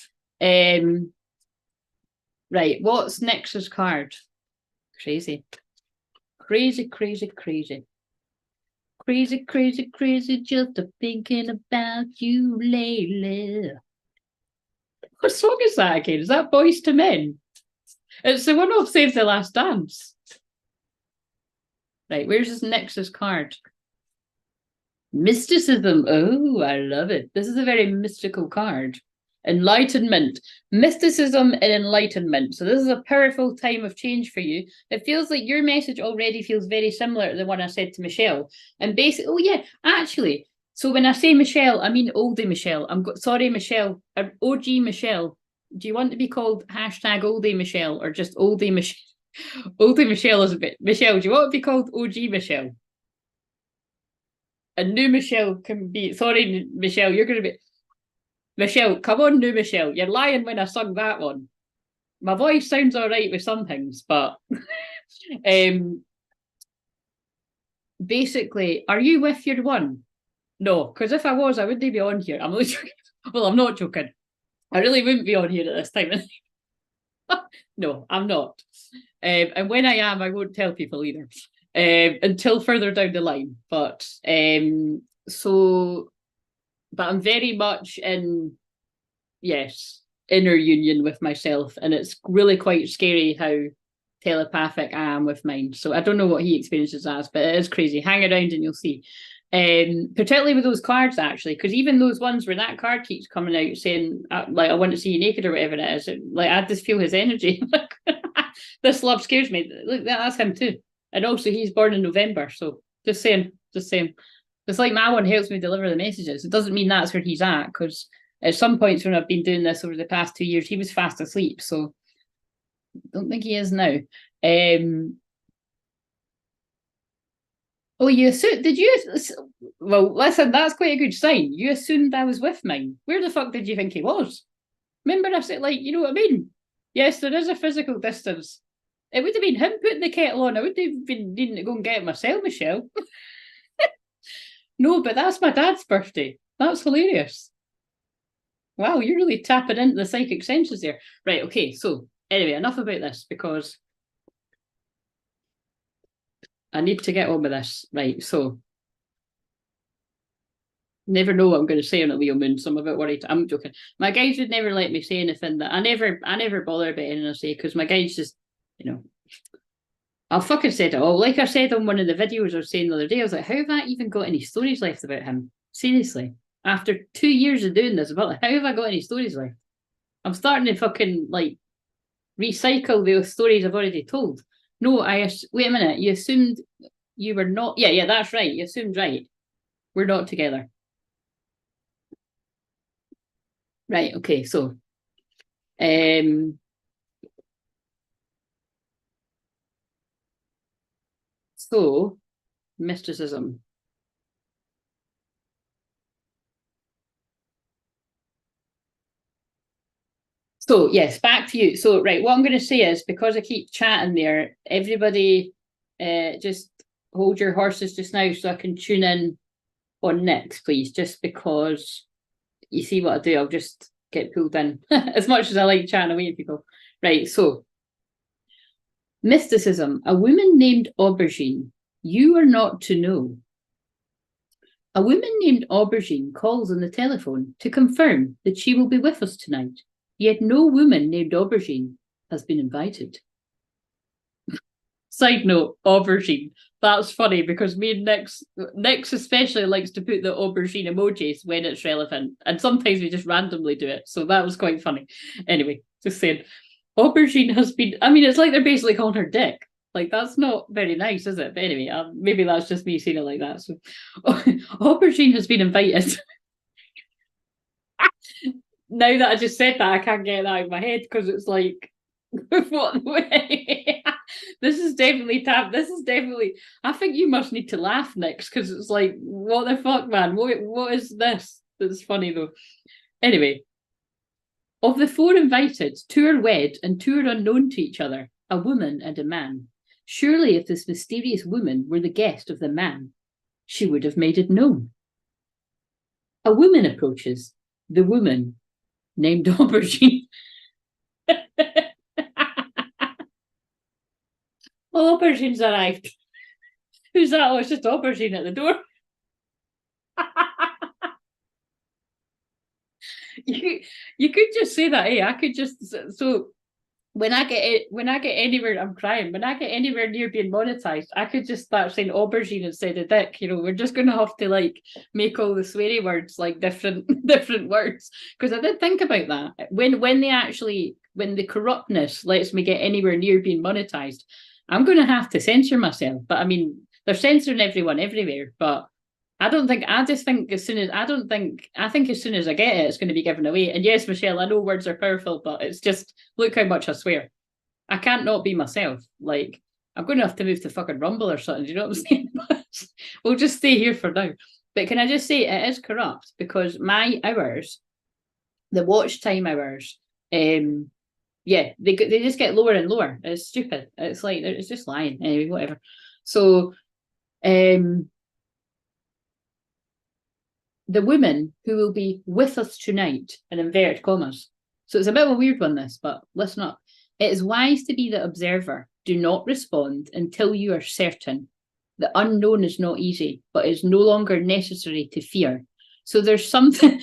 Right, what's Nix's card? Crazy. Crazy, crazy, crazy. Crazy, crazy, crazy, just thinking about you lately. What song is that again? Is that Boys to Men? It's the one off Save the Last Dance. Right, where's his Nix's card? Mysticism. Oh, I love it. This is a very mystical card. Enlightenment. Mysticism and enlightenment. So this is a powerful time of change for you. It feels like your message already feels very similar to the one I said to Michelle. And basically, oh yeah, actually, so when I say Michelle, I mean oldie Michelle. Sorry, Michelle. OG Michelle. Do you want to be called hashtag oldie Michelle or just oldie Michelle? Oldie Michelle is a bit. Michelle, do you want to be called OG Michelle? And new Michelle can be. Sorry, Michelle, you're going to be. Michelle, come on, new Michelle. You're lying when I sung that one. My voice sounds all right with some things, but basically, are you with your one? No, because if I was, I wouldn't be on here. I'm not joking. Well, I'm not joking. I really wouldn't be on here at this time. No, I'm not. And when I am, I won't tell people either until further down the line. But I'm very much in, yes, inner union with myself. And it's really quite scary how telepathic I am with mine. So I don't know what he experiences as, but it is crazy. Hang around and you'll see. Particularly with those cards, actually, because even those ones where that card keeps coming out saying, like, I want to see you naked or whatever it is, like, I just feel his energy. This love scares me. Look, that's him too. And also, he's born in November, so just saying. It's like my one helps me deliver the messages. It doesn't mean that's where he's at, because at some points when I've been doing this over the past 2 years, he was fast asleep, so I don't think he is now. Oh, you assumed, did you? Well, listen, that's quite a good sign. You assumed I was with mine. Where the fuck did you think he was? Remember I said, like, you know what I mean? Yes, there is a physical distance. It would have been him putting the kettle on. I would have been needing to go and get it myself, Michelle. No, but that's my dad's birthday. That's hilarious. Wow, you're really tapping into the psychic senses there. Right, okay, so anyway, enough about this, because I need to get on with this. Right, so never know what I'm going to say on a Leo moon, so I'm a bit worried. I'm joking. My guides would never let me say anything that I never bother about anything I say, because my guides just, you know, I'll fucking said it all. Like I said on one of the videos I was saying the other day, I was like, how have I even got any stories left about him? Seriously. After 2 years of doing this, how have I got any stories left? I'm starting to fucking, like, recycle the stories I've already told. No, wait a minute. You assumed you were not. Yeah, that's right. You assumed right. We're not together. Right, okay, so mysticism. So yes, back to you. So right, what I'm going to say is, because I keep chatting there, everybody just hold your horses just now so I can tune in on next, please, just because you see what I do, I'll just get pulled in as much as I like chatting away to people. Right, so mysticism. A woman named Aubergine. You are not to know. A woman named Aubergine calls on the telephone to confirm that she will be with us tonight, yet no woman named Aubergine has been invited. Side note, aubergine. That's funny, because me and Nix especially likes to put the aubergine emojis when it's relevant, and sometimes we just randomly do it, so that was quite funny. Anyway, just saying, aubergine has been, I mean, it's like they're basically calling her dick. Like, that's not very nice, is it? But anyway, maybe that's just me saying it like that. So aubergine has been invited. Now that I just said that, I can't get that out of my head, because it's like, what way? This is definitely. I think you must need to laugh next, because it's like, what the fuck, man? What is this? That's funny though. Anyway, of the 4 invited, 2 are wed and 2 are unknown to each other, a woman and a man. Surely, if this mysterious woman were the guest of the man, she would have made it known. A woman approaches. The woman, named Aubergine. Well, aubergine's arrived. Who's that? Oh, it's just aubergine at the door. You could just say that. Hey, I could just, so when I get anywhere, I'm crying. When I get anywhere near being monetized, I could just start saying aubergine instead of dick. You know, we're just going to have to, like, make all the sweary words like different words, because I did think about that when the corruptness lets me get anywhere near being monetized. I'm going to have to censor myself. But I mean, they're censoring everyone everywhere. But I think as soon as I get it, it's going to be given away. And yes, Michelle, I know words are powerful, but it's just, look how much I swear. I can't not be myself. Like, I'm going to have to move to fucking Rumble or something. Do you know what I'm saying? We'll just stay here for now. But can I just say, it is corrupt, because my hours, the watch time hours, yeah, they just get lower and lower. It's stupid. It's like, it's just lying. Anyway, whatever. So, the woman who will be with us tonight, in inverted commas. So it's a bit of a weird one, this, but listen up. It is wise to be the observer. Do not respond until you are certain. The unknown is not easy, but is no longer necessary to fear. So there's something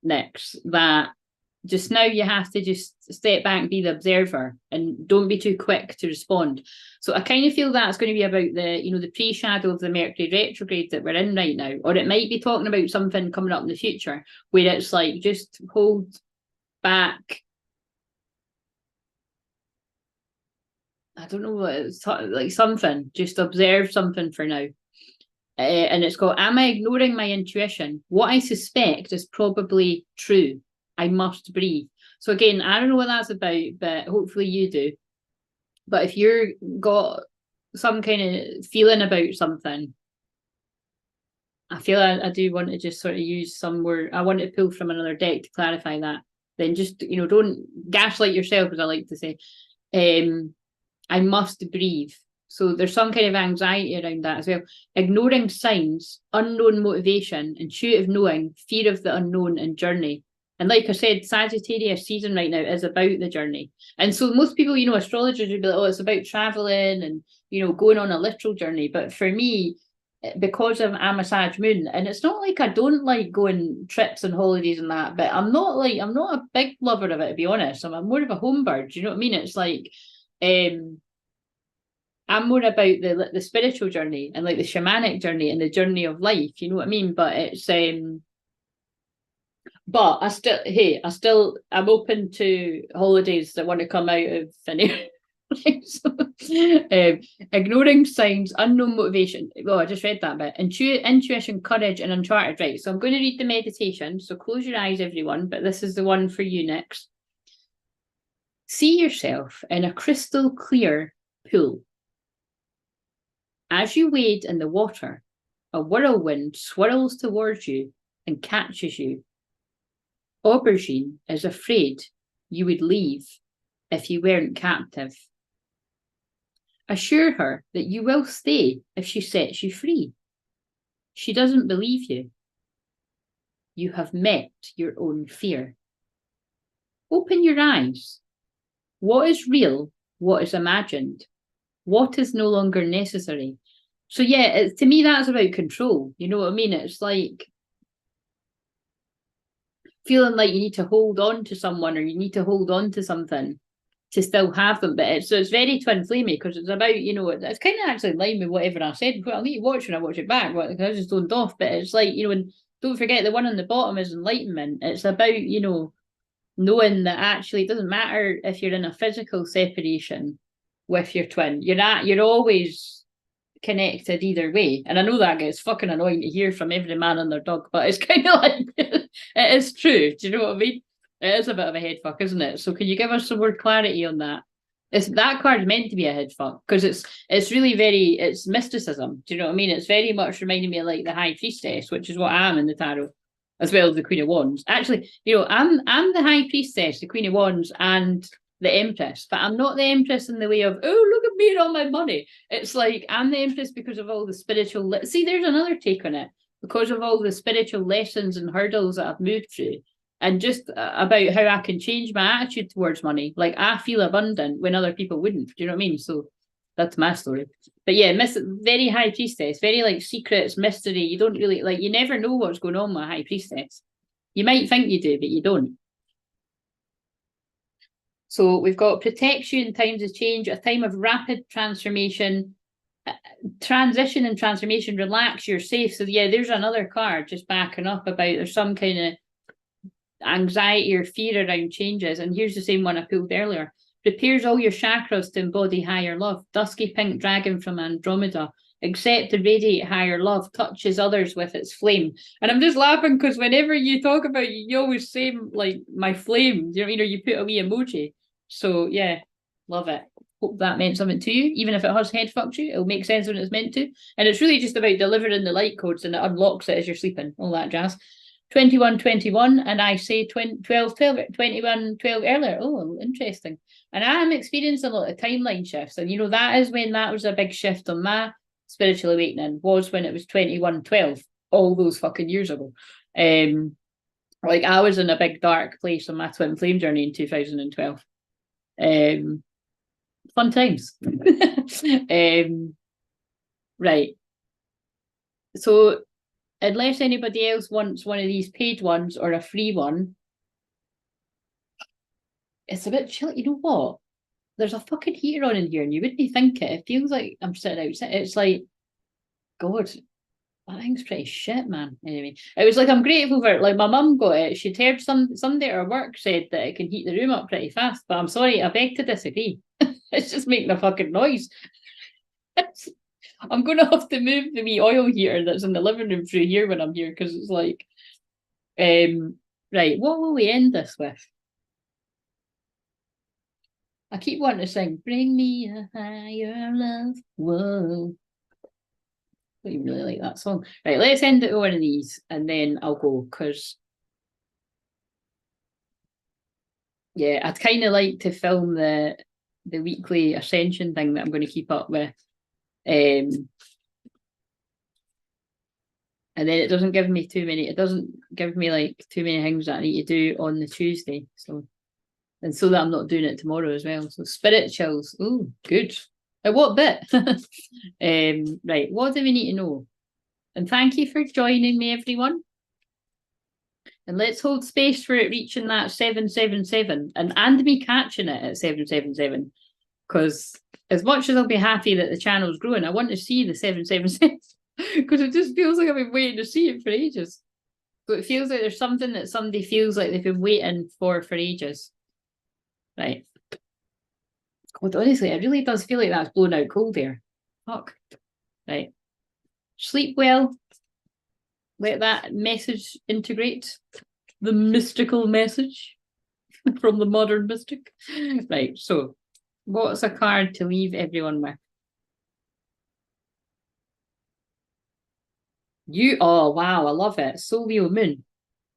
next that Just now you have to just step back, be the observer, and don't be too quick to respond. So I kind of feel that's going to be about the, you know, the pre-shadow of the Mercury retrograde that we're in right now. Or it might be talking about something coming up in the future where it's like, just hold back. I don't know what it's like, something, just observe something for now. And it's called, am I ignoring my intuition? What I suspect is probably true. I must breathe. So again, I don't know what that's about, but hopefully you do. But if you're got some kind of feeling about something, I feel I do want to just sort of use some word. I want to pull from another deck to clarify that. Then just, you know, don't gaslight yourself, as I like to say. I must breathe. So there's some kind of anxiety around that as well. Ignoring signs, unknown motivation, intuitive knowing, fear of the unknown, and journey. And like I said, Sagittarius season right now is about the journey. And so most people, you know, astrologers would be like, oh, it's about traveling and, you know, going on a literal journey. But for me, because I'm a Sag moon, and it's not like I don't like going trips and holidays and that, but I'm not a big lover of it, to be honest. I'm more of a home bird. Do you know what I mean? It's like, I'm more about the spiritual journey and like the shamanic journey and the journey of life. You know what I mean? But it's but I'm open to holidays that want to come out of thin air. Ignoring signs, unknown motivation. Well, I just read that bit. Intuition, courage, and uncharted. Right. So I'm going to read the meditation. So close your eyes, everyone. But this is the one for you next. See yourself in a crystal clear pool. As you wade in the water, a whirlwind swirls towards you and catches you. Aubergine is afraid you would leave if you weren't captive. Assure her that you will stay if she sets you free. She doesn't believe you. You have met your own fear. Open your eyes. What is real? What is imagined? What is no longer necessary? So yeah, to me, that's about control. You know what I mean? It's like feeling like you need to hold on to someone or you need to hold on to something to still have them. But it's very twin flamey because it's about, you know, it's kind of actually in line with whatever I said. I'll need to watch when I watch it back. I just zoned off. But it's like, you know, and don't forget the one on the bottom is enlightenment. It's about, you know, knowing that actually it doesn't matter if you're in a physical separation with your twin. You're always connected either way. And I know that gets fucking annoying to hear from every man and their dog, but it's kind of like it is true. Do you know what I mean? It is a bit of a head fuck, isn't it? So can you give us some more clarity on that? That card's meant to be a head fuck because it's really it's mysticism. Do you know what I mean? It's very much reminding me of like the High Priestess, which is what I am in the tarot, as well as the Queen of Wands. Actually, you know, I'm the High Priestess, the Queen of Wands, and the Empress, but I'm not the Empress in the way of, oh, look at me and all my money. It's like I'm the Empress because of all the spiritual. See, there's another take on it, because of all the spiritual lessons and hurdles that I've moved through, and just about how I can change my attitude towards money. Like I feel abundant when other people wouldn't. Do you know what I mean? So that's my story. But yeah, very High Priestess, very like secrets, mystery. You don't really like. You never know what's going on with High Priestess. You might think you do, but you don't. So we've got protects you in times of change, a time of rapid transformation, transition and transformation, relax, you're safe. So yeah, there's another card just backing up about there's some kind of anxiety or fear around changes. And here's the same one I pulled earlier. Prepares all your chakras to embody higher love. Dusky pink dragon from Andromeda. Accept and radiate higher love, touches others with its flame. And I'm just laughing because whenever you talk about you always say like my flame, you know, you put a wee emoji. So yeah, love it. Hope that meant something to you. Even if it has head fucked you, it'll make sense when it's meant to. And it's really just about delivering the light codes and it unlocks it as you're sleeping, all that jazz. 21-21, and I say 12-12, 21-12 earlier. Oh, interesting. And I am experiencing a lot of timeline shifts. And you know, that is when that was a big shift on my spiritual awakening, was when it was 21-12, all those fucking years ago. Like I was in a big dark place on my twin flame journey in 2012. Fun times. Right. So unless anybody else wants one of these paid ones or a free one, it's a bit chilly. You know what? There's a fucking heater on in here and you wouldn't think it. It feels like I'm sitting outside. It's like, God, that thing's pretty shit, man. Anyway, it was like, I'm grateful for it. Like, my mum got it. She'd heard somebody at her work said that it can heat the room up pretty fast, but I'm sorry, I beg to disagree. It's just making a fucking noise. I'm going to have to move the wee oil heater that's in the living room through here when I'm here, because it's like, right, what will we end this with? I keep wanting to sing, bring me a higher love. Whoa. I don't even really like that song. Right, let's end it with one of these and then I'll go, because yeah, I'd kind of like to film the weekly Ascension thing that I'm going to keep up with. And then it doesn't give me like too many things that I need to do on the Tuesday. So that I'm not doing it tomorrow as well. So spirit chills. Oh, good. At what bit? Right, what do we need to know? And thank you for joining me, everyone. And let's hold space for it reaching that 777 and me catching it at 777. Because as much as I'll be happy that the channel's growing, I want to see the 777 because it just feels like I've been waiting to see it for ages. So it feels like there's something that somebody feels like they've been waiting for ages. Right. God, honestly, it really does feel like that's blown out cold air. Fuck. Right. Sleep well. Let that message integrate. The mystical message from the modern mystic. Right, so what's a card to leave everyone with? Oh wow, I love it. Solio Moon.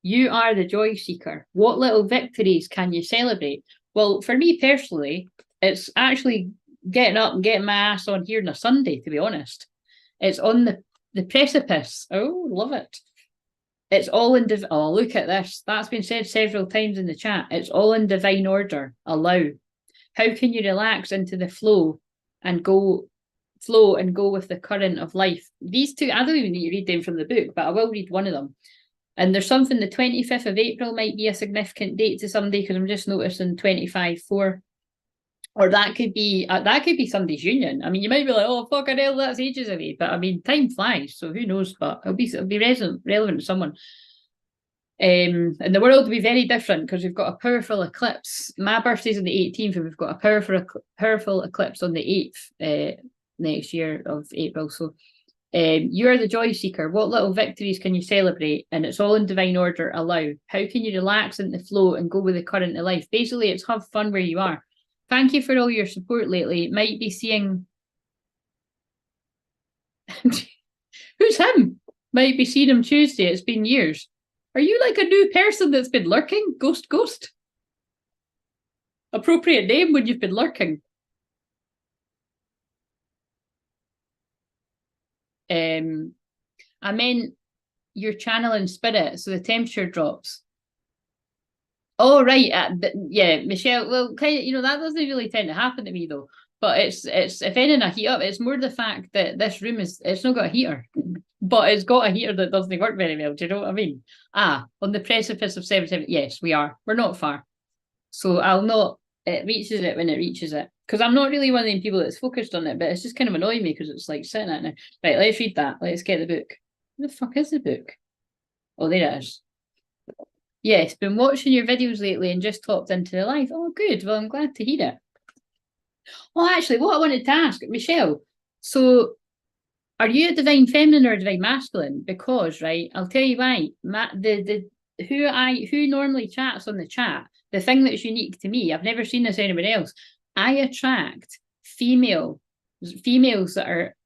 You are the joy seeker. What little victories can you celebrate? Well, for me personally, it's actually getting up and getting my ass on here on a Sunday, to be honest. It's on the precipice. Oh, love it. It's all in oh, look at this. That's been said several times in the chat. It's all in divine order. Allow. How can you relax into the flow and go with the current of life? These two, I don't even need to read them from the book, but I will read one of them. And there's something, the 25th of April might be a significant date to somebody, because I'm just noticing 25/4. Or that could be somebody's union. I mean, you might be like, oh, fucking hell, that's ages away. But I mean, time flies, so who knows? But it'll be relevant to someone. And the world will be very different because we've got a powerful eclipse. My birthday's on the 18th, and we've got a powerful eclipse on the 8th next year of April. So you are the joy seeker. What little victories can you celebrate? And it's all in divine order. Allow. How can you relax in the flow and go with the current of life? Basically, it's have fun where you are. Thank you for all your support lately. Might be seeing who's him? Might be seeing him Tuesday. It's been years. Are you like a new person that's been lurking? Ghost? Appropriate name when you've been lurking. I meant you're channeling spirit, so the temperature drops. Oh, right. Yeah, Michelle, well, kind of, that doesn't really tend to happen to me, though. But it's if anything, a heat up. It's more the fact that this room it's not got a heater, but it's got a heater that doesn't work very well. Do you know what I mean? On the precipice of 7-7. Yes, we are. We're not far. So I'll not. It reaches it when it reaches it. Because I'm not really one of the people that's focused on it, but it's just kind of annoying me because it's like sitting at now. Right, let's read that. Let's get the book. Where the fuck is the book? Oh, there it is. Yes, been watching your videos lately and just popped into the live. Oh, good. Well, I'm glad to hear it. Well, actually, what I wanted to ask, Michelle, so are you a divine feminine or a divine masculine? Because, right, I'll tell you why. Who normally chats on the chat, the thing that's unique to me, I've never seen this anywhere else. I attract females that are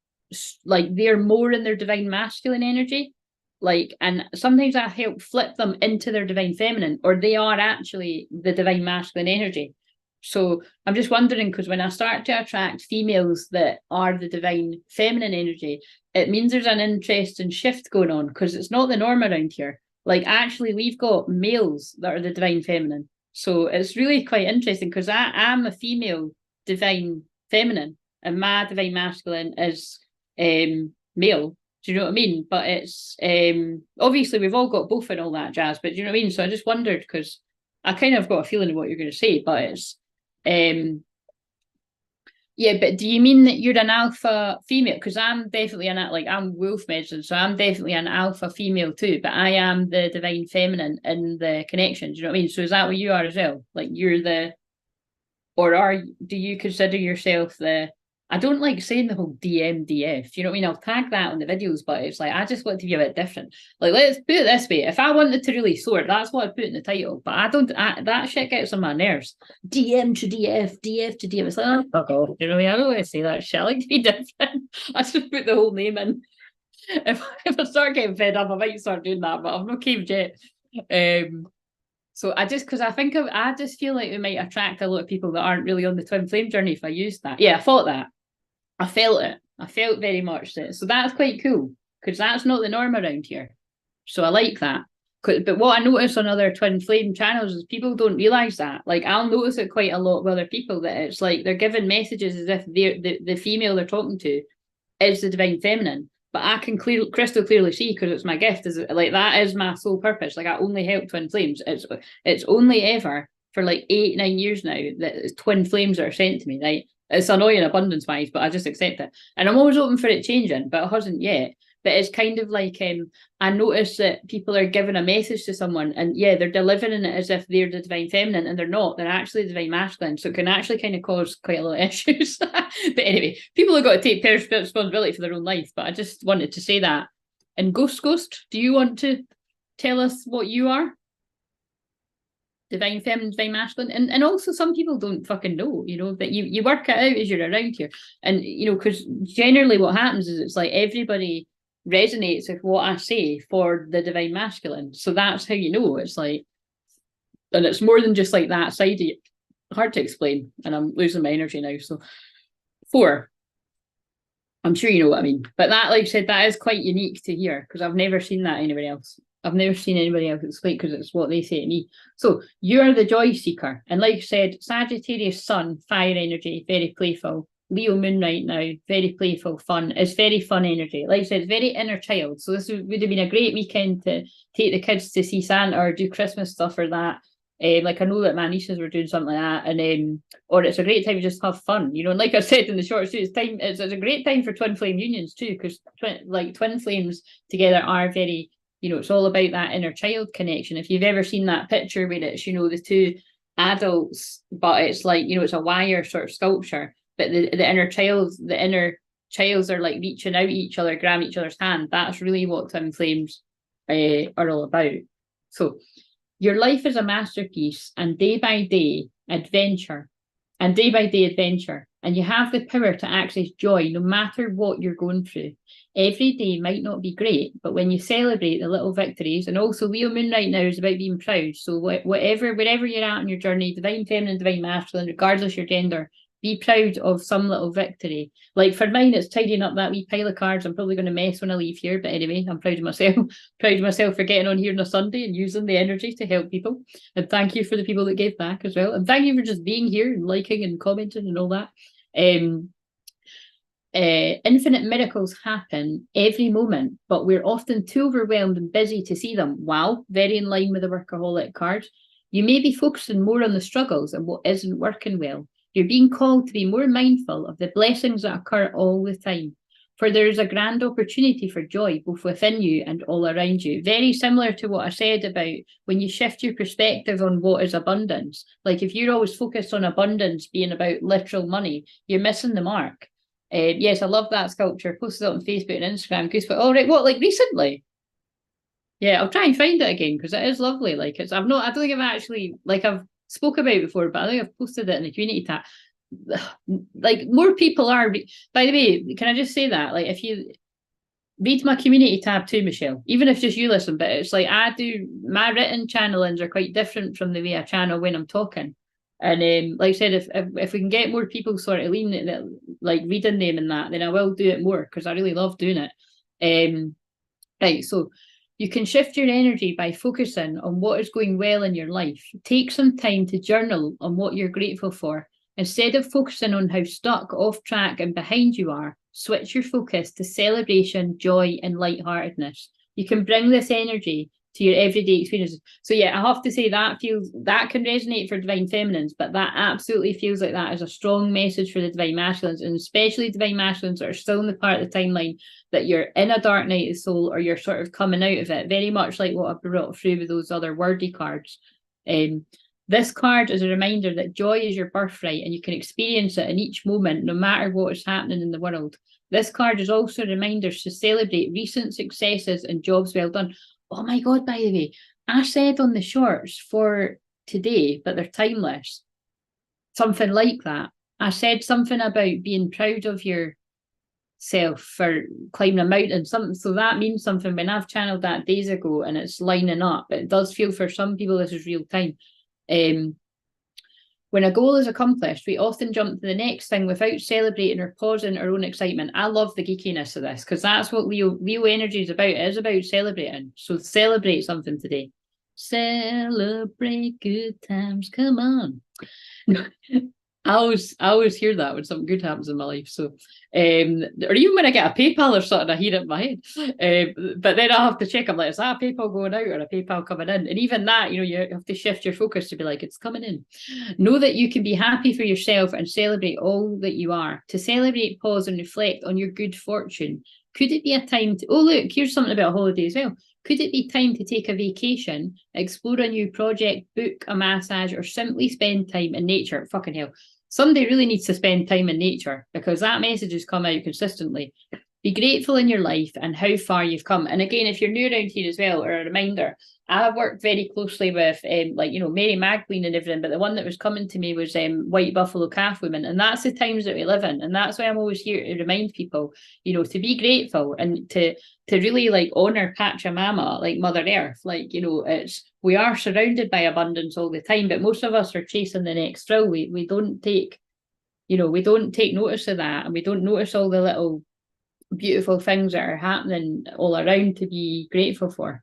like, they're more in their divine masculine energy. Like, and sometimes I help flip them into their divine feminine, or they are actually the divine masculine energy. So I'm just wondering, because when I start to attract females that are the divine feminine energy, it means there's an interesting shift going on, because it's not the norm around here. Like, actually, we've got males that are the divine feminine. So it's really quite interesting, because I'm a female divine feminine, and my divine masculine is male. Do you know what I mean? But it's obviously we've all got both and all that jazz, but do you know what I mean? So I just wondered, because I kind of got a feeling of what you're going to say, but it's yeah, but do you mean that you're an alpha female? Because I'm definitely I'm wolf medicine, so I'm definitely an alpha female too, but I am the divine feminine in the connection. Do you know what I mean? So is that what you are as well? Like you're the, or do you consider yourself the, I don't like saying the whole DMDF, you know what I mean? I'll tag that on the videos, but it's like, I just want to be a bit different. Like, let's put it this way. If I wanted to really sort, that's what I put in the title, but that shit gets on my nerves. DM to DF, DF to DF. It's like, oh, fuck off. You know what I mean? I don't want to say that shit. I like to be different. I just put the whole name in. If I start getting fed up, I might start doing that, but I'm not caved yet. So I just feel like we might attract a lot of people that aren't really on the twin flame journey if I use that. Yeah, I thought that. I felt it. I felt very much that. So that's quite cool because that's not the norm around here. So I like that. But what I notice on other twin flame channels is people don't realise that. Like I'll notice it quite a lot with other people that it's like they're giving messages as if the female they're talking to is the divine feminine. But I can crystal clearly see, because it's my gift, is like that is my sole purpose. Like I only help twin flames. It's only ever for like 8-9 years now that twin flames are sent to me. Right? It's annoying abundance wise, but I just accept it. And I'm always open for it changing, but it hasn't yet. But it's kind of like I notice that people are giving a message to someone and yeah, they're delivering it as if they're the divine feminine and they're not. They're actually the divine masculine. So it can actually kind of cause quite a lot of issues. But anyway, people have got to take responsibility for their own life. But I just wanted to say that. And Ghost, do you want to tell us what you are? Divine feminine, divine masculine, and also some people don't fucking know, you know, that you work it out as you're around here. And you know, because generally what happens is it's like everybody resonates with what I say for the divine masculine. So that's how you know. It's like, and it's more than just like that side of it. Hard to explain, and I'm losing my energy now. So 4. I'm sure you know what I mean. But that, like I said, that is quite unique to hear because I've never seen that anywhere else. I've never seen anybody else explain because it's what they say to me. So you're the joy seeker. And like I said, Sagittarius sun, fire energy, very playful. Leo moon right now, very playful, fun. It's very fun energy. Like I said, very inner child. So this would have been a great weekend to take the kids to see Santa or do Christmas stuff or that. Like I know that my nieces were doing something like that, and or it's a great time to just have fun, you know. And like I said in the short suit, it's a great time for twin flame unions too, because twin flames together are very, you know, it's all about that inner child connection. If you've ever seen that picture where it's, you know, the two adults, but it's like, you know, it's a wire sort of sculpture, but the inner childs are like reaching out each other, grabbing each other's hand. That's really what twin flames are all about. So your life is a masterpiece and day by day adventure, and you have the power to access joy no matter what you're going through. Every day might not be great, but when you celebrate the little victories, and also Leo moon right now is about being proud. So wherever you're at in your journey, divine feminine, divine masculine, regardless your gender, be proud of some little victory. Like for mine, it's tidying up that wee pile of cards. I'm probably going to mess when I leave here, but anyway, I'm proud of myself. Proud of myself for getting on here on a Sunday and using the energy to help people. And thank you for the people that gave back as well. And thank you for just being here and liking and commenting and all that. Infinite miracles happen every moment, but we're often too overwhelmed and busy to see them. Wow, very in line with the workaholic card. You may be focusing more on the struggles and what isn't working well. You're being called to be more mindful of the blessings that occur all the time, for there is a grand opportunity for joy both within you and all around you. Very similar to what I said about when you shift your perspective on what is abundance. Like if you're always focused on abundance being about literal money, you're missing the mark. Yes, I love that sculpture. Posted it on Facebook and Instagram. Goosebumps. All right, what, like recently? Yeah, I'll try and find it again because it is lovely. Like I don't think I've actually, like I've spoke about before, but I think I've posted it in the community tab. Like more people are, by the way, can I just say that, like if you read my community tab too, Michelle, even if just you listen, but it's like my written channelings are quite different from the way I channel when I'm talking. And like I said, if we can get more people sort of leaning at like reading them and that, then I will do it more because I really love doing it. Right, so you can shift your energy by focusing on what is going well in your life. Take some time to journal on what you're grateful for. Instead of focusing on how stuck, off track and behind you are, switch your focus to celebration, joy and lightheartedness. You can bring this energy to your everyday experiences. So yeah, I have to say that can resonate for divine feminines, but that absolutely feels like that is a strong message for the divine masculines, and especially divine masculines that are still in the part of the timeline that you're in a dark night of the soul, or you're sort of coming out of it, very much like what I brought through with those other wordy cards. This card is a reminder that joy is your birthright and you can experience it in each moment, no matter what is happening in the world. This card is also a reminder to celebrate recent successes and jobs well done. Oh my God, by the way, I said on the shorts for today, but they're timeless, something like that. I said something about being proud of yourself for climbing a mountain, something. So that means something when I've channeled that days ago and it's lining up. It does feel for some people this is real time. When a goal is accomplished, we often jump to the next thing without celebrating or pausing our own excitement. I love the geekiness of this because that's what real energy is about. It is about celebrating. So celebrate something today. Celebrate good times. Come on. I always hear that when something good happens in my life. So, or even when I get a PayPal or something, I hear it in my head. But then I have to check. I'm like, is that a PayPal going out or a PayPal coming in? And even that, you have to shift your focus to be like, it's coming in. Know that you can be happy for yourself and celebrate all that you are. To celebrate, pause and reflect on your good fortune. Could it be a time to? Oh, look, here's something about a holiday as well. Could it be time to take a vacation, explore a new project, book a massage, or simply spend time in nature? Fucking hell. Somebody really needs to spend time in nature because that message has come out consistently. Be grateful in your life and how far you've come. And again, if you're new around here as well, or a reminder, I've worked very closely with Mary Magdalene and everything, but the one that was coming to me was White Buffalo Calf Women. And that's the times that we live in. And that's why I'm always here to remind people, to be grateful and to really honor Pachamama, like Mother Earth. We are surrounded by abundance all the time, but most of us are chasing the next thrill. We don't take notice of that, and we don't notice all the little beautiful things that are happening all around to be grateful for.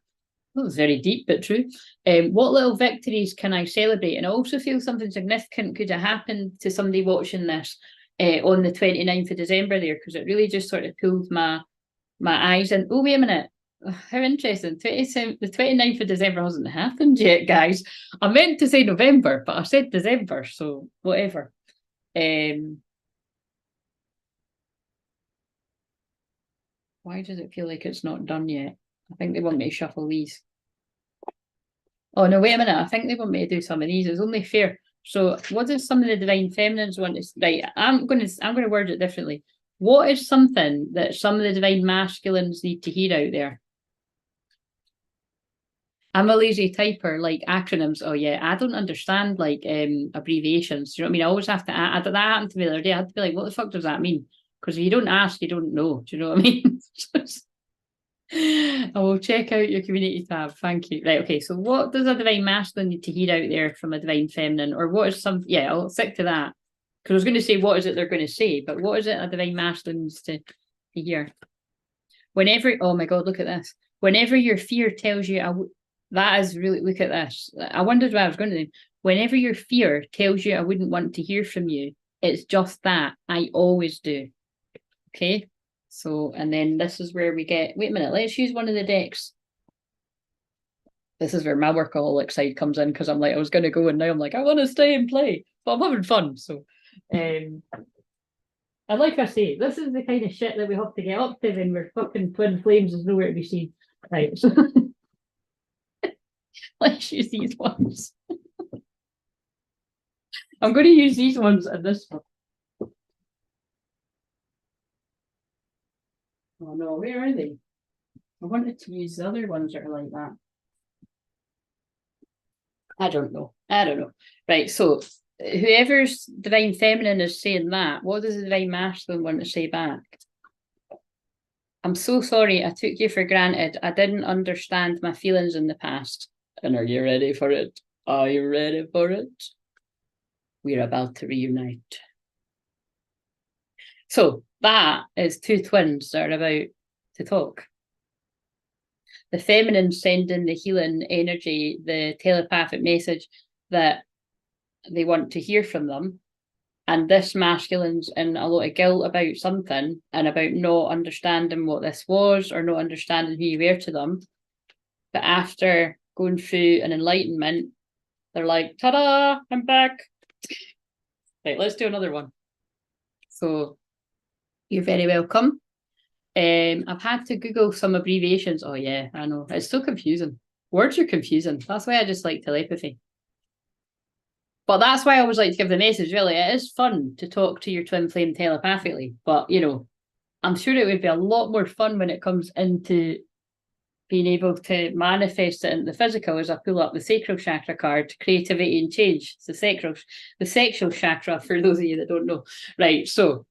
That was very deep, but true. What little victories can I celebrate? And I also feel something significant could have happened to somebody watching this on the 29th of December there, because it really just sort of pulled my eyes in. Oh, wait a minute. How interesting. The 29th of December hasn't happened yet, guys. I meant to say November, but I said December, so whatever. Why does it feel like it's not done yet? I think they want me to shuffle these. Oh, no, wait a minute. I think they want me to do some of these. It's only fair. So what does some of the divine feminines want to... Right, I'm going to word it differently. What is something that some of the divine masculines need to hear out there? I'm a lazy typer, like acronyms. Oh yeah, I don't understand abbreviations. Do you know what I mean? I always have to add that happened to me the other day. I had to be like, what the fuck does that mean? Because if you don't ask, you don't know. Do you know what I mean? I will check out your community tab. Thank you. Right, okay. So what does a divine masculine need to hear out there from a divine feminine? Or what is some... Yeah, I'll stick to that. Because I was going to say, what is it they're going to say? But what is it a divine masculine needs to hear? Whenever... Oh my God, look at this. Whenever your fear tells you... That is really... Look at this. I wondered what I was going to do. Whenever your fear tells you I wouldn't want to hear from you, it's just that. I always do. Okay? So, and then this is where we get... Wait a minute, let's use one of the decks. This is where my workaholic side comes in, because I'm like, I was going to go and now I'm like, I want to stay and play. But I'm having fun, so... and like I say, this is the kind of shit that we have to get up to when we're fucking twin flames. There's nowhere to be seen. Right, so... Let's use these ones. I'm going to use these ones and this one. Oh no, where are they? I wanted to use the other ones that are like that. I don't know. Right, so whoever's divine feminine is saying that, what does the divine masculine want to say back? I'm so sorry, I took you for granted. I didn't understand my feelings in the past. And are you ready for it? Are you ready for it? We're about to reunite. So that is two twins that are about to talk. The feminine sending the healing energy, the telepathic message that they want to hear from them. And this masculine's in a lot of guilt about something and about not understanding what this was or not understanding who you were to them. But after going through an enlightenment, they're like, ta-da, I'm back. Right, let's do another one. So you're very welcome. I've had to Google some abbreviations. Oh yeah, I know. It's so confusing. Words are confusing. That's why I just like telepathy. But that's why I always like to give the message, really. It is fun to talk to your twin flame telepathically. But, you know, I'm sure it would be a lot more fun when it comes into being able to manifest it in the physical as I pull up the sacral chakra card, creativity and change. It's the sexual chakra, for those of you that don't know. Right, so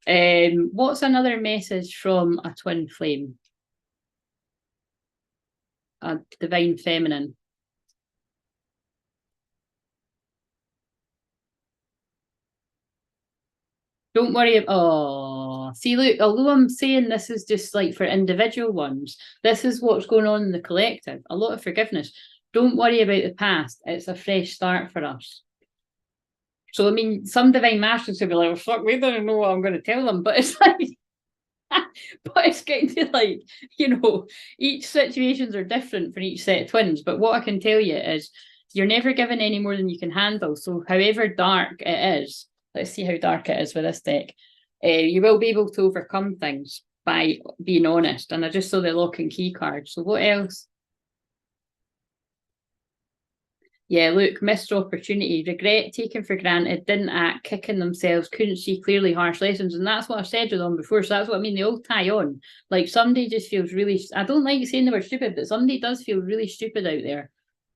what's another message from a twin flame? A divine feminine. Don't worry. Oh, see, look, although I'm saying this is just like for individual ones, this is what's going on in the collective. A lot of forgiveness. Don't worry about the past. It's a fresh start for us. So, I mean, some divine masters will be like, well, fuck, we don't know what I'm going to tell them. But it's like, but it's getting to like, you know, each situations are different for each set of twins. But what I can tell you is you're never given any more than you can handle. So, however dark it is, let's see how dark it is with this deck. You will be able to overcome things by being honest. And I just saw the lock and key card. So what else? Yeah, look, missed opportunity, regret, taken for granted, didn't act, kicking themselves, couldn't see clearly, harsh lessons. And that's what I've said with them before. So that's what I mean. They all tie on. Like somebody just feels really, I don't like saying the word stupid, but somebody does feel really stupid out there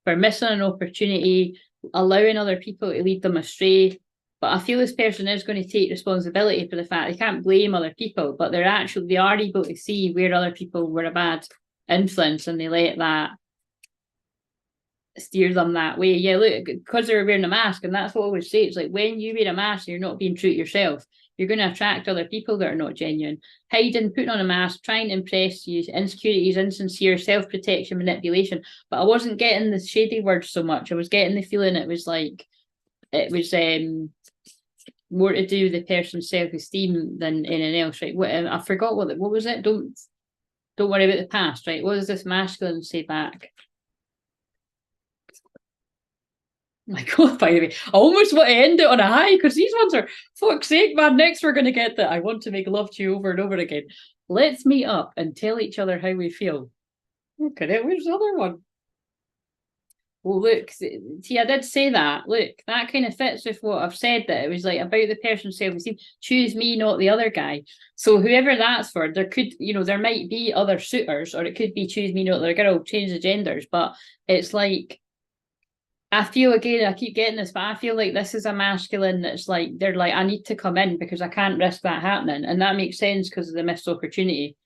for missing an opportunity, allowing other people to lead them astray. But I feel this person is going to take responsibility for the fact they can't blame other people, but they are able to see where other people were a bad influence and they let that steer them that way. Yeah, look, because they're wearing a mask, and that's what I always say. It's like when you wear a mask, you're not being true to yourself. You're going to attract other people that are not genuine. Hiding, putting on a mask, trying to impress you, insecurities, insincere, self-protection, manipulation. But I wasn't getting the shady words so much. I was getting the feeling it was more to do with the person's self-esteem than anything else, right? I forgot what was it? Don't worry about the past, right? What does this masculine say back? My God, by the way, I almost want to end it on a high because these ones are, fuck's sake, man. Next, we're going to get that. I want to make love to you over and over again. Let's meet up and tell each other how we feel. Okay, where's the other one? Well, look, see, I did say that. Look, that kind of fits with what I've said, that it was like about the person's self-esteem. Choose me, not the other guy. So whoever that's for, there could, you know, there might be other suitors, or it could be choose me, not the other girl, change the genders. But it's like, I feel, again, I keep getting this, but I feel like this is a masculine that's like, they're like, I need to come in because I can't risk that happening. And that makes sense because of the missed opportunity.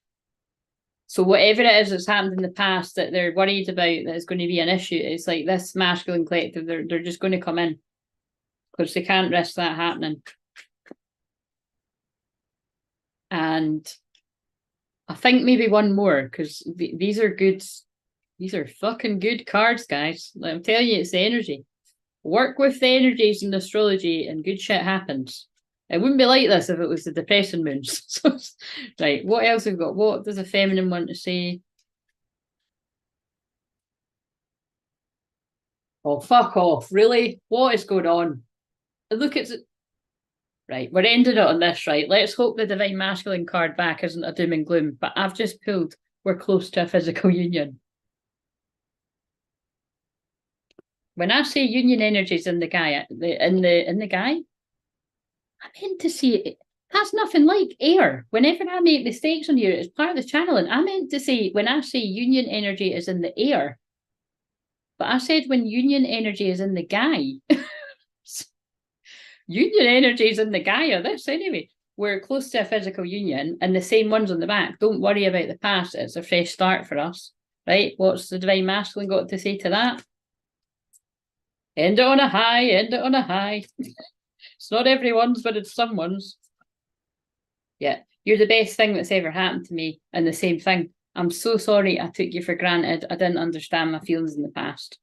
So whatever it is that's happened in the past that they're worried about that is going to be an issue, it's like this masculine collective, they're just going to come in because they can't risk that happening. And I think maybe one more, because these are good. These are fucking good cards, guys. I'm telling you, it's the energy. Work with the energies in astrology and good shit happens. It wouldn't be like this if it was the depressing moons. Right, what else have we got? What does a feminine want to say? Oh, fuck off. Really? What is going on? Look, it's... Right, we're ending it on this, right? Let's hope the divine masculine card back isn't a doom and gloom, but I've just pulled, we're close to a physical union. When I say union energies in the guy, in the guy, I meant to say it. That's nothing like air. Whenever I make mistakes on here, it's part of the channeling. I meant to say when I say union energy is in the air, but I said when union energy is in the guy. Union energy is in the guy of this anyway. We're close to a physical union, and the same ones on the back. Don't worry about the past. It's a fresh start for us, right? What's the divine masculine got to say to that? End it on a high, end it on a high. It's not everyone's, but it's someone's. Yeah, you're the best thing that's ever happened to me. And the same thing. I'm so sorry I took you for granted. I didn't understand my feelings in the past.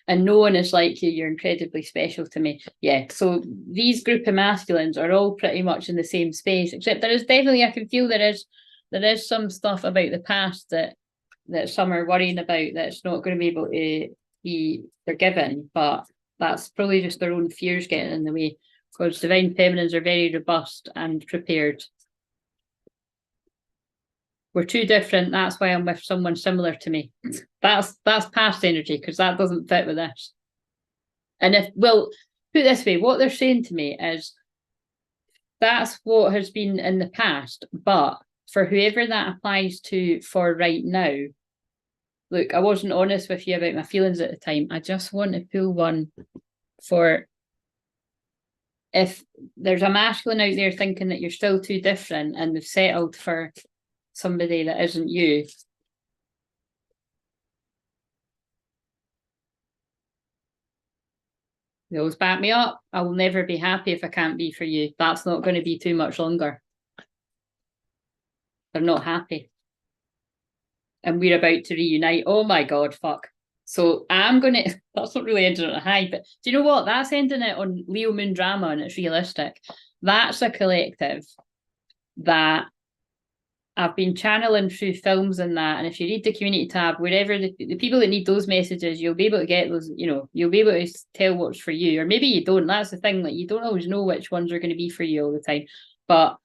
And no one is like you. You're incredibly special to me. Yeah, so these group of masculines are all pretty much in the same space, except there is definitely, I can feel there is some stuff about the past that that some are worrying about that it's not going to be able to be forgiven, but that's probably just their own fears getting in the way, because divine feminines are very robust and prepared. We're too different. That's why I'm with someone similar to me. That's past energy, because that doesn't fit with this. And if, well, put it this way, what they're saying to me is that's what has been in the past, but for whoever that applies to for right now, look, I wasn't honest with you about my feelings at the time. I just want to pull one for if there's a masculine out there thinking that you're still too different and they've settled for somebody that isn't you. They always back me up. I will never be happy if I can't be for you. That's not going to be too much longer. They're not happy. And we're about to reunite. Oh my God, fuck. So I'm going to, that's not really ending on a high, but do you know what? That's ending it on Leo Moon drama and it's realistic. That's a collective that I've been channeling through films and that. And if you read the community tab, wherever the people that need those messages, you'll be able to get those, you know, you'll be able to tell what's for you. Or maybe you don't. That's the thing, like you don't always know which ones are going to be for you all the time. But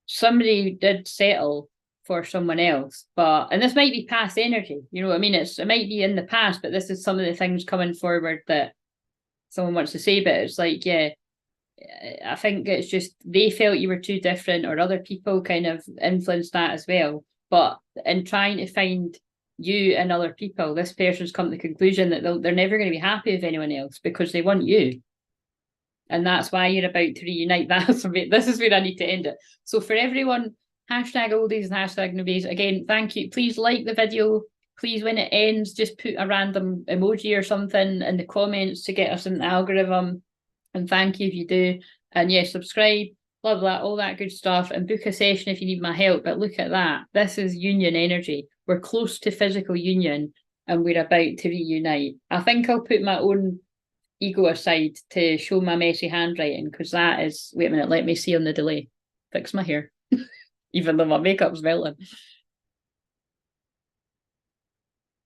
somebody did settle for someone else, and this might be past energy, you know what I mean? It might be in the past, but this is some of the things coming forward that someone wants to say. But it's like, yeah, I think it's just they felt you were too different, or other people kind of influenced that as well. But in trying to find you and other people, this person's come to the conclusion that they're never going to be happy with anyone else because they want you. And that's why you're about to reunite. This is where I need to end it. So for everyone, hashtag oldies and hashtag newbies, again, thank you. Please like the video. Please, when it ends, just put a random emoji or something in the comments to get us in the algorithm. And thank you if you do. And yes, subscribe, blah, blah, all that good stuff. And book a session if you need my help. But look at that. This is union energy. We're close to physical union and we're about to reunite. I think I'll put my own ego aside to show my messy handwriting, because that is, wait a minute, let me see on the delay. Fix my hair. Even though my makeup's melting.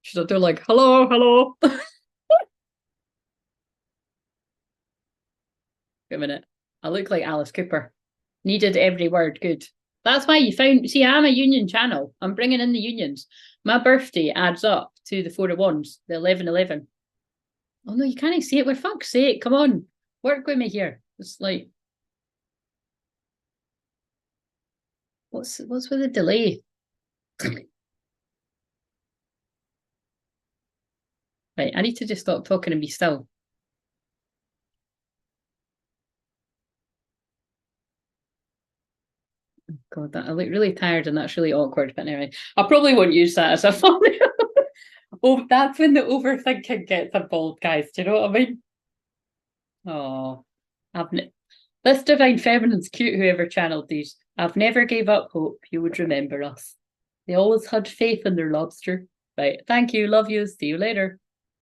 Should I do like, hello, hello? Wait a minute. I look like Alice Cooper. Needed every word, good. That's why you found, see, I'm a union channel. I'm bringing in the unions. My birthday adds up to the 4 of Wands, the 11/11. Oh no, you can't see it. For fuck's sake, come on. Work with me here. It's like, what's with the delay? Right, I need to just stop talking and be still. God, I look really tired and that's really awkward, but anyway, I probably won't use that as a thumbnail. Oh, that's when the overthinking gets involved, guys. Do you know what I mean? Oh, this divine feminine's cute, whoever channeled these. I've never gave up hope you would remember us. They always had faith in their lobster. Right, thank you, love you, see you later.